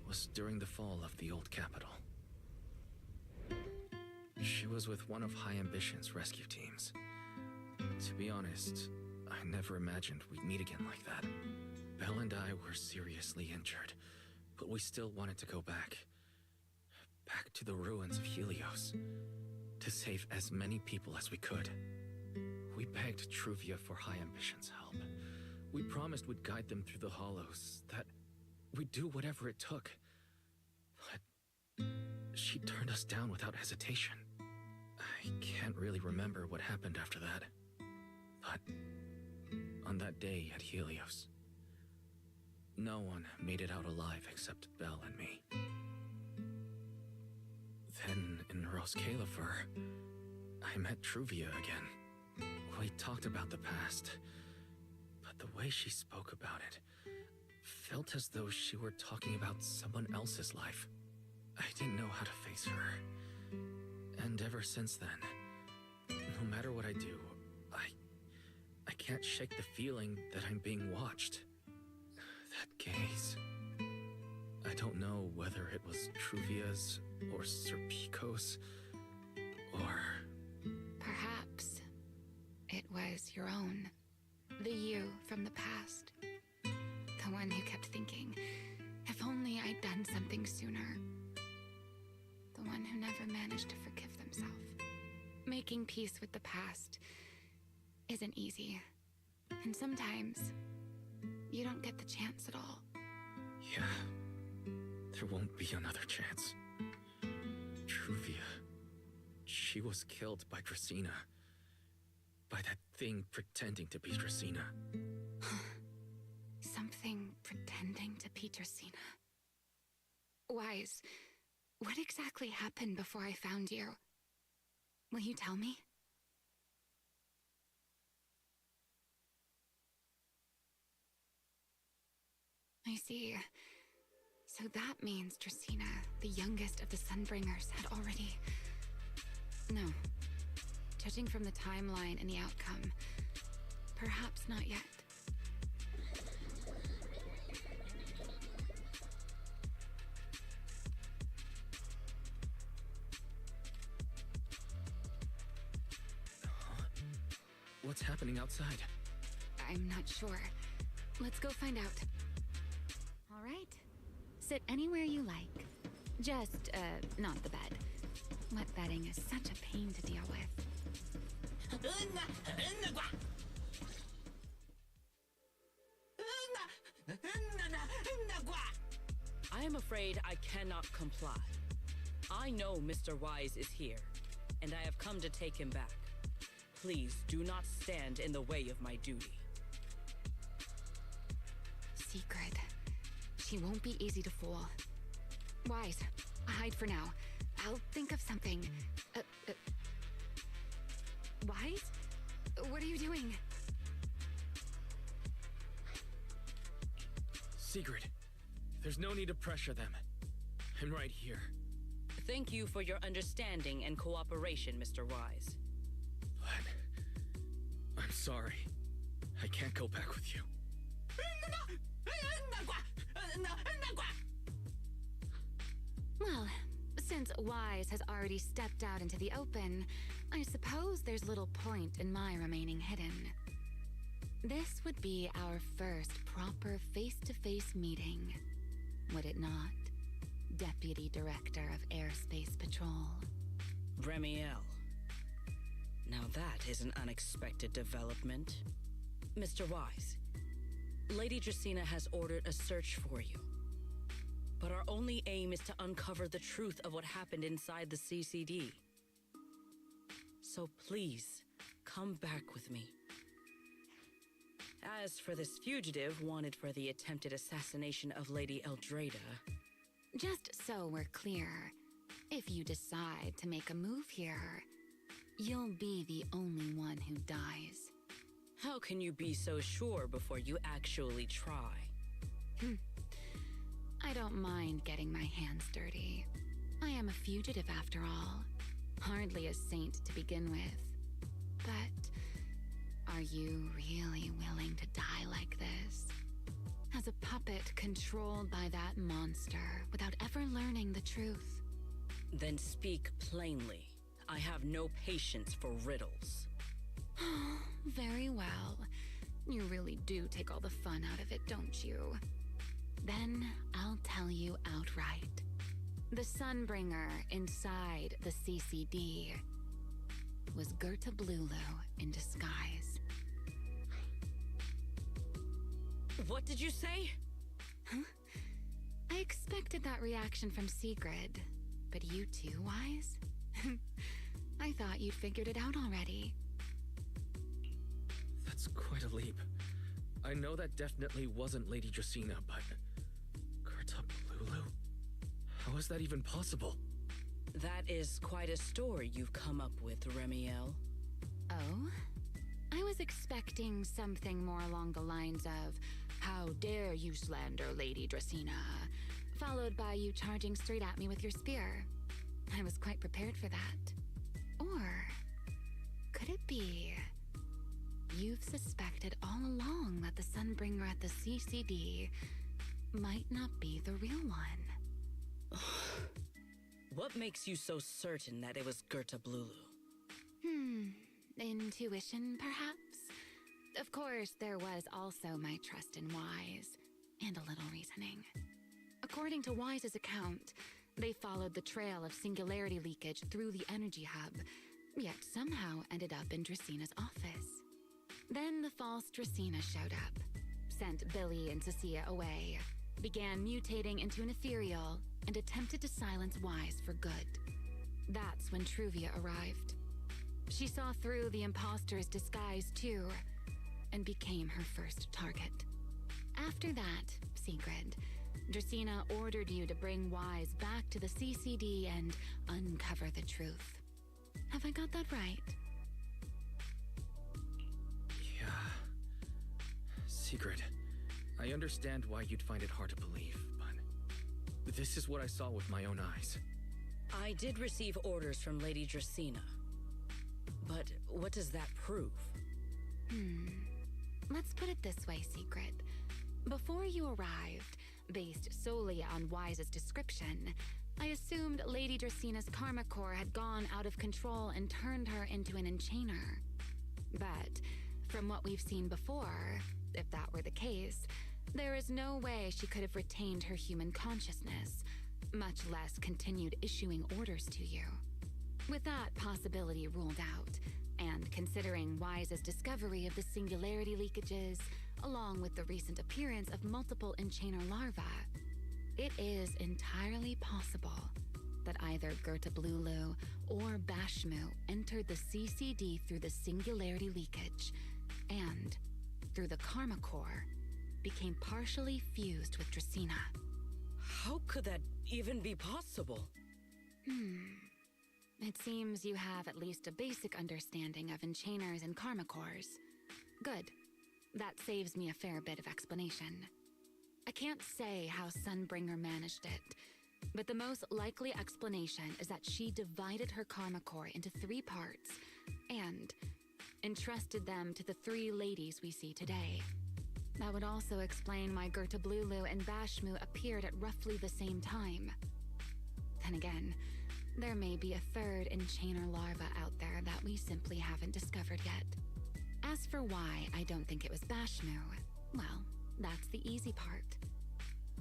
was during the fall of the old capital. She was with one of High Ambition's rescue teams. To be honest, I never imagined we'd meet again like that. Belle and I were seriously injured, but we still wanted to go back. Back to the ruins of Helios, to save as many people as we could. We begged Truvia for High Ambition's help. We promised we'd guide them through the Hollows, that we'd do whatever it took. But she turned us down without hesitation. I can't really remember what happened after that. But on that day at Helios, no one made it out alive except Belle and me. Then, in Rose Califer, I met Truvia again. We talked about the past, but the way she spoke about it felt as though she were talking about someone else's life. I didn't know how to face her. And ever since then, no matter what I do, I can't shake the feeling that I'm being watched. That gaze. I don't know whether it was Truvia's or Sir Pico's, or... Perhaps it was your own. The you from the past. The one who kept thinking, if only I'd done something sooner. The one who never managed to forgive themselves. Making peace with the past isn't easy. And sometimes, you don't get the chance at all. Yeah, there won't be another chance. Truvia, she was killed by Dracena. By that thing pretending to be Dracena. Something pretending to be Dracena. Wise, what exactly happened before I found you? Will you tell me? I see. So that means Dracena, the youngest of the Sunbringers, had already... No. Judging from the timeline and the outcome, perhaps not yet. What's happening outside? I'm not sure. Let's go find out. All right. Sit anywhere you like. Just, not the bed. Wet bedding is such a pain to deal with. I am afraid I cannot comply. I know Mr. Wise is here, and I have come to take him back. Please do not stand in the way of my duty. Secret. She won't be easy to fool. Wise, hide for now. I'll think of something. Wise? What are you doing? Sigrid, there's no need to pressure them. I'm right here. Thank you for your understanding and cooperation, Mr. Wise. But I'm sorry. I can't go back with you. Well, since Wise has already stepped out into the open, I suppose there's little point in my remaining hidden. This would be our first proper face-to-face meeting, would it not, Deputy Director of Airspace Patrol? Remiel. Now that is an unexpected development. Mr. Wise, Lady Dracaena has ordered a search for you. But our only aim is to uncover the truth of what happened inside the CCD. So please, come back with me. As for this fugitive wanted for the attempted assassination of Lady Eldrada... Just so we're clear, if you decide to make a move here, you'll be the only one who dies. How can you be so sure before you actually try? I don't mind getting my hands dirty. I am a fugitive after all. Hardly a saint to begin with. But are you really willing to die like this? As a puppet controlled by that monster without ever learning the truth? Then speak plainly. I have no patience for riddles. Very well. You really do take all the fun out of it, don't you? Then I'll tell you outright. The Sunbringer inside the CCD was Gerta Blulu in disguise. What did you say? Huh? I expected that reaction from Sigrid, but you too, Wise? I thought you'd figured it out already. That's quite a leap. I know that definitely wasn't Lady Dracaena, but... Gerta Blulu? How is that even possible? That is quite a story you've come up with, Remiel. Oh? I was expecting something more along the lines of, "How dare you slander Lady Dracaena?" followed by you charging straight at me with your spear. I was quite prepared for that. Or could it be you've suspected all along that the Sunbringer at the CCD might not be the real one? What makes you so certain that it was Gerta Blulu? Intuition, perhaps? Of course, there was also my trust in Wise, and a little reasoning. According to Wise's account, they followed the trail of singularity leakage through the energy hub, yet somehow ended up in Dracena's office. Then the false Dracaena showed up, sent Billy and Cecilia away, began mutating into an ethereal, and attempted to silence Wise for good. That's when Truvia arrived. She saw through the imposter's disguise too, and became her first target. After that, Sigrid, Dracaena ordered you to bring Wise back to the CCD and uncover the truth. Have I got that right? Yeah. Sigrid, I understand why you'd find it hard to believe, but this is what I saw with my own eyes. I did receive orders from Lady Dracaena. But what does that prove? Let's put it this way, Sigrid. Before you arrived, based solely on Wise's description, I assumed Lady Dracena's karma core had gone out of control and turned her into an enchainer. But from what we've seen before, if that were the case, there is no way she could have retained her human consciousness, much less continued issuing orders to you. With that possibility ruled out, and considering Wise's discovery of the singularity leakages, along with the recent appearance of multiple enchainer larvae, it is entirely possible that either Gerta Blulu or Bashmu entered the CCD through the singularity leakage, and, through the karma core, became partially fused with Dracaena. How could that even be possible? It seems you have at least a basic understanding of enchainers and karma cores. Good. That saves me a fair bit of explanation. I can't say how Sunbringer managed it, but the most likely explanation is that she divided her karma core into 3 parts and entrusted them to the 3 ladies we see today. That would also explain why Gerta Blulu and Bashmu appeared at roughly the same time. Then again, There may be a third enchainer larva out there that we simply haven't discovered yet. As for why I don't think it was Bashmu, well, that's the easy part.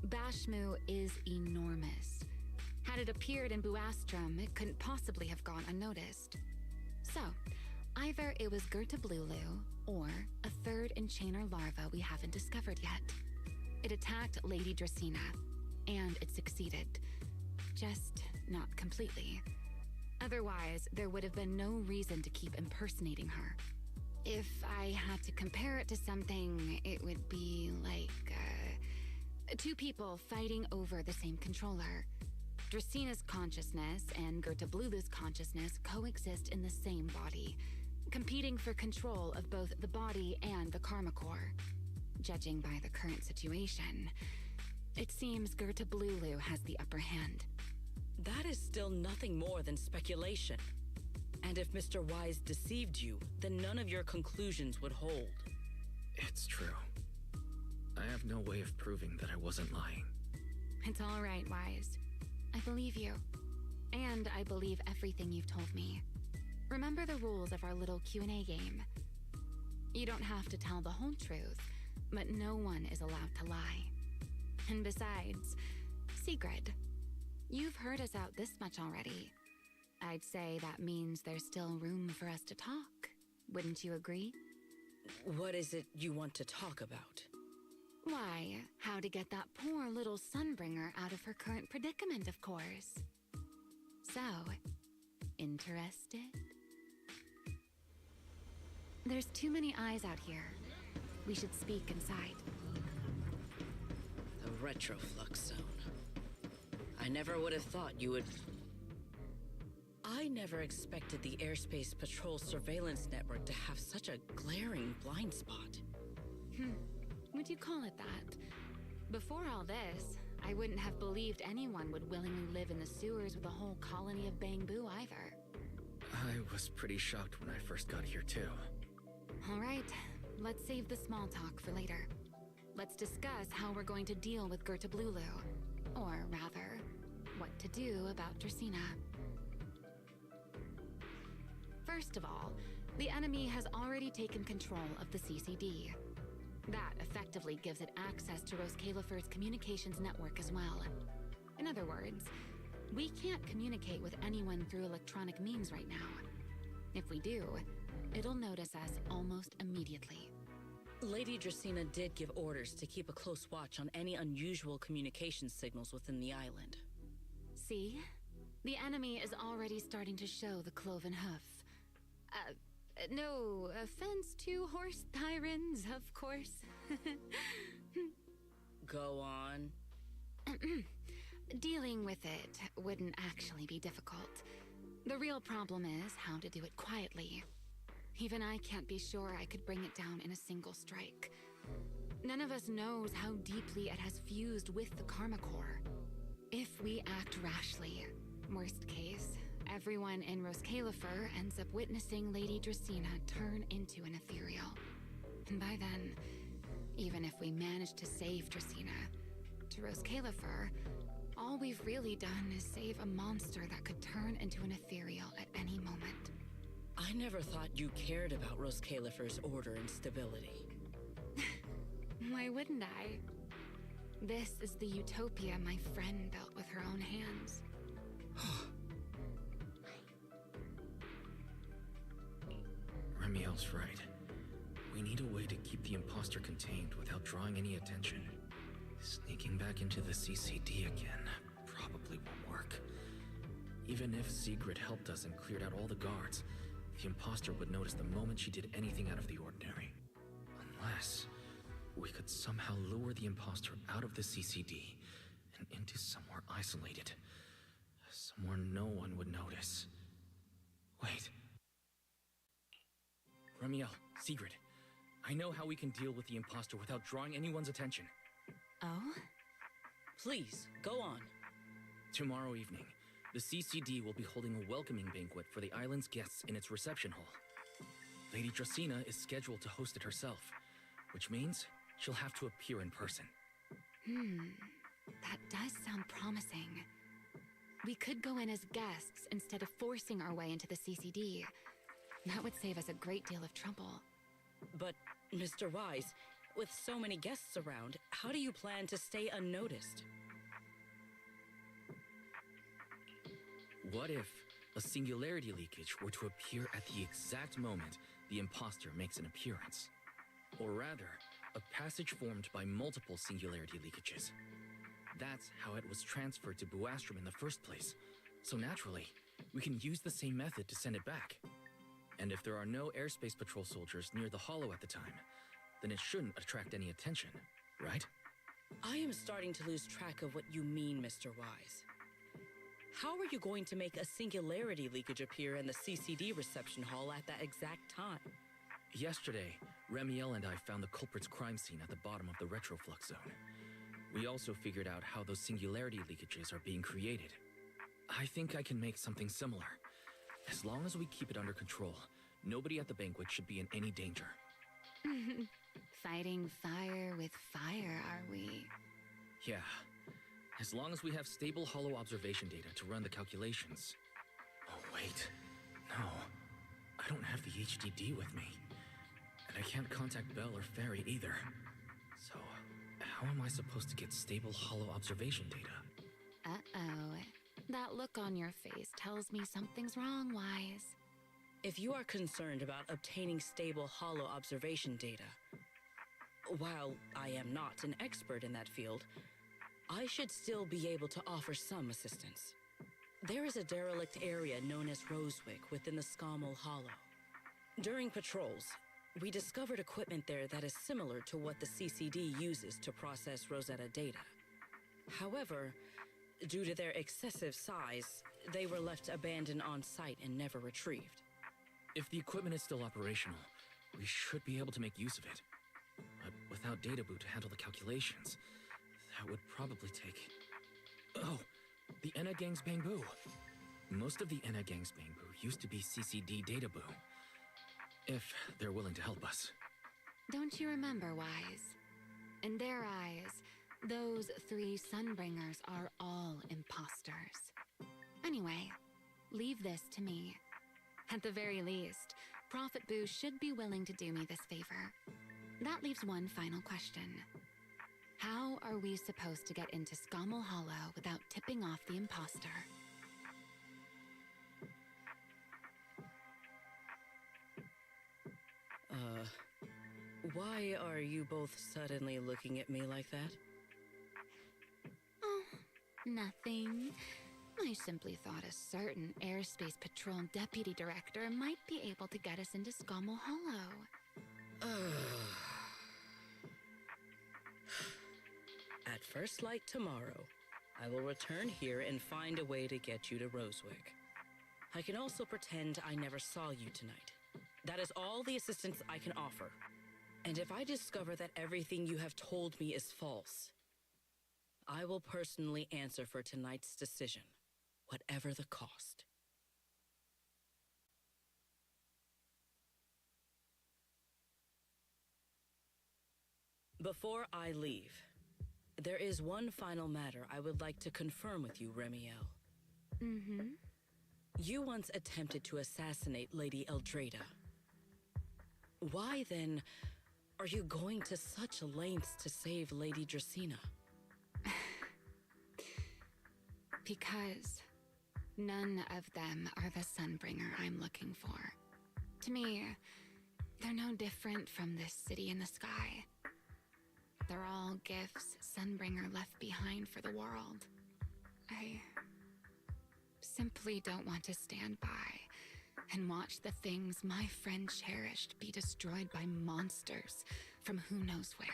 Bashmu is enormous. Had it appeared in Buastrum, it couldn't possibly have gone unnoticed. So, either it was Gertablulu, or a third enchainer larva we haven't discovered yet. It attacked Lady Dracena, and it succeeded. Just not completely. Otherwise, there would have been no reason to keep impersonating her. If I had to compare it to something, it would be like, two people fighting over the same controller. Dracena's consciousness and Gertablulu's consciousness coexist in the same body, competing for control of both the body and the Karma Core. Judging by the current situation, it seems Gertablulu has the upper hand. That is still nothing more than speculation. And if Mr. Wise deceived you, then none of your conclusions would hold. It's true. I have no way of proving that I wasn't lying. It's all right, Wise. I believe you. And I believe everything you've told me. Remember the rules of our little Q&A game. You don't have to tell the whole truth, but no one is allowed to lie. And besides, Sigrid, you've heard us out this much already. I'd say that means there's still room for us to talk. Wouldn't you agree? What is it you want to talk about? Why, how to get that poor little Sunbringer out of her current predicament, of course. So, interested? There's too many eyes out here. We should speak inside. The retroflux zone. I never would have thought you would... I never expected the Airspace Patrol surveillance network to have such a glaring blind spot. Would you call it that? Before all this, I wouldn't have believed anyone would willingly live in the sewers with a whole colony of Bangbu either. I was pretty shocked when I first got here too. All right, let's save the small talk for later. Let's discuss how we're going to deal with Gertablulu. Or rather, what to do about Dracena. First of all, the enemy has already taken control of the CCD. That effectively gives it access to Rose Califer's communications network as well. In other words, we can't communicate with anyone through electronic means right now. If we do, it'll notice us almost immediately. Lady Dracena did give orders to keep a close watch on any unusual communication signals within the island. See? The enemy is already starting to show the cloven hoof. No offense to horse tyrants, of course. Go on. Dealing with it wouldn't actually be difficult. The real problem is how to do it quietly. Even I can't be sure I could bring it down in a single strike. None of us knows how deeply it has fused with the Karma Core. If we act rashly, worst case, everyone in Rose Califer ends up witnessing Lady Dracena turn into an ethereal. And by then, even if we manage to save Dracena, to Rose Califer, all we've really done is save a monster that could turn into an ethereal at any moment. I never thought you cared about Rose Califer's order and stability. Why wouldn't I? This is the utopia my friend built with her own hands. Remiel's right. We need a way to keep the imposter contained without drawing any attention. Sneaking back into the CCD again probably won't work. Even if Sigrid helped us and cleared out all the guards, the imposter would notice the moment she did anything out of the ordinary. Unless we could somehow lure the imposter out of the CCD and into somewhere isolated. Somewhere no one would notice. Wait. Remiel, Sigrid, I know how we can deal with the imposter without drawing anyone's attention. Oh? Please, go on. Tomorrow evening, the CCD will be holding a welcoming banquet for the island's guests in its reception hall. Lady Dracena is scheduled to host it herself, which means she'll have to appear in person. That does sound promising. We could go in as guests instead of forcing our way into the CCD. That would save us a great deal of trouble. But, Mr. Wise, with so many guests around, how do you plan to stay unnoticed? What if a singularity leakage were to appear at the exact moment the imposter makes an appearance? Or rather, a passage formed by multiple singularity leakages. That's how it was transferred to Buastrom in the first place. So naturally, we can use the same method to send it back. And if there are no airspace patrol soldiers near the hollow at the time, then it shouldn't attract any attention, right? I am starting to lose track of what you mean, Mr. Wise. How are you going to make a singularity leakage appear in the CCD reception hall at that exact time? Yesterday, Remiel and I found the culprit's crime scene at the bottom of the retroflux zone. We also figured out how those singularity leakages are being created. I think I can make something similar. As long as we keep it under control, nobody at the banquet should be in any danger. Fighting fire with fire, are we? Yeah. As long as we have stable hollow observation data to run the calculations. Oh, wait. No. I don't have the HDD with me. And I can't contact Bell or Ferry either. So, how am I supposed to get stable hollow observation data? Uh-oh. That look on your face tells me something's wrong, Wise. If you are concerned about obtaining stable hollow observation data, while I am not an expert in that field, I should still be able to offer some assistance. There is a derelict area known as Rosewick within the Scommel Hollow. During patrols, we discovered equipment there that is similar to what the CCD uses to process Rosetta data. However, due to their excessive size, they were left abandoned on site and never retrieved. If the equipment is still operational, we should be able to make use of it. But without data boot to handle the calculations, that would probably take... Oh, the Enna Gang's Bangbu. Most of the Enna Gang's Bangbu used to be CCD data boo. If they're willing to help us. Don't you remember, Wise? In their eyes, those 3 Sunbringers are all imposters. Anyway, leave this to me. At the very least, Prophet Boo should be willing to do me this favor. That leaves one final question. How are we supposed to get into Scommel Hollow without tipping off the imposter? Why are you both suddenly looking at me like that? Oh, nothing. I simply thought a certain airspace patrol deputy director might be able to get us into Scommel Hollow. At first light tomorrow, I will return here and find a way to get you to Rosewick. I can also pretend I never saw you tonight. That is all the assistance I can offer. And if I discover that everything you have told me is false, I will personally answer for tonight's decision, whatever the cost. Before I leave, there is one final matter I would like to confirm with you, Remiel. Mm-hmm. You once attempted to assassinate Lady Eldrada. Why, then, are you going to such lengths to save Lady Dracena? Because none of them are the Sunbringer I'm looking for. To me, they're no different from this city in the sky. They're all gifts Sunbringer left behind for the world. I simply don't want to stand by and watch the things my friend cherished be destroyed by monsters from who knows where.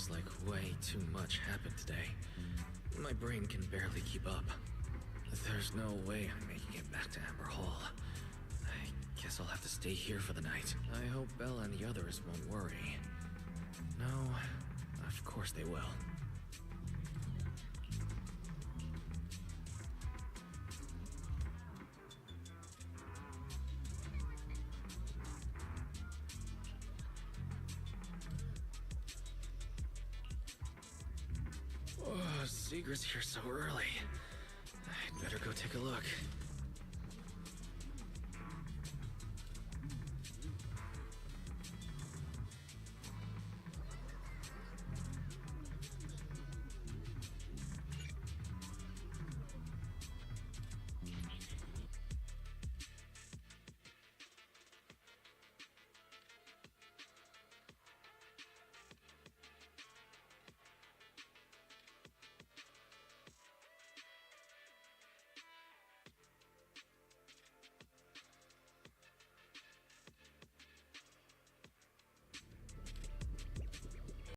Feels like way too much happened today. My brain can barely keep up. There's no way I'm making it back to Amber Hall. I guess I'll have to stay here for the night. I hope Bella and the others won't worry. No, of course they will. Oh, Seeger's here so early. I'd better go take a look.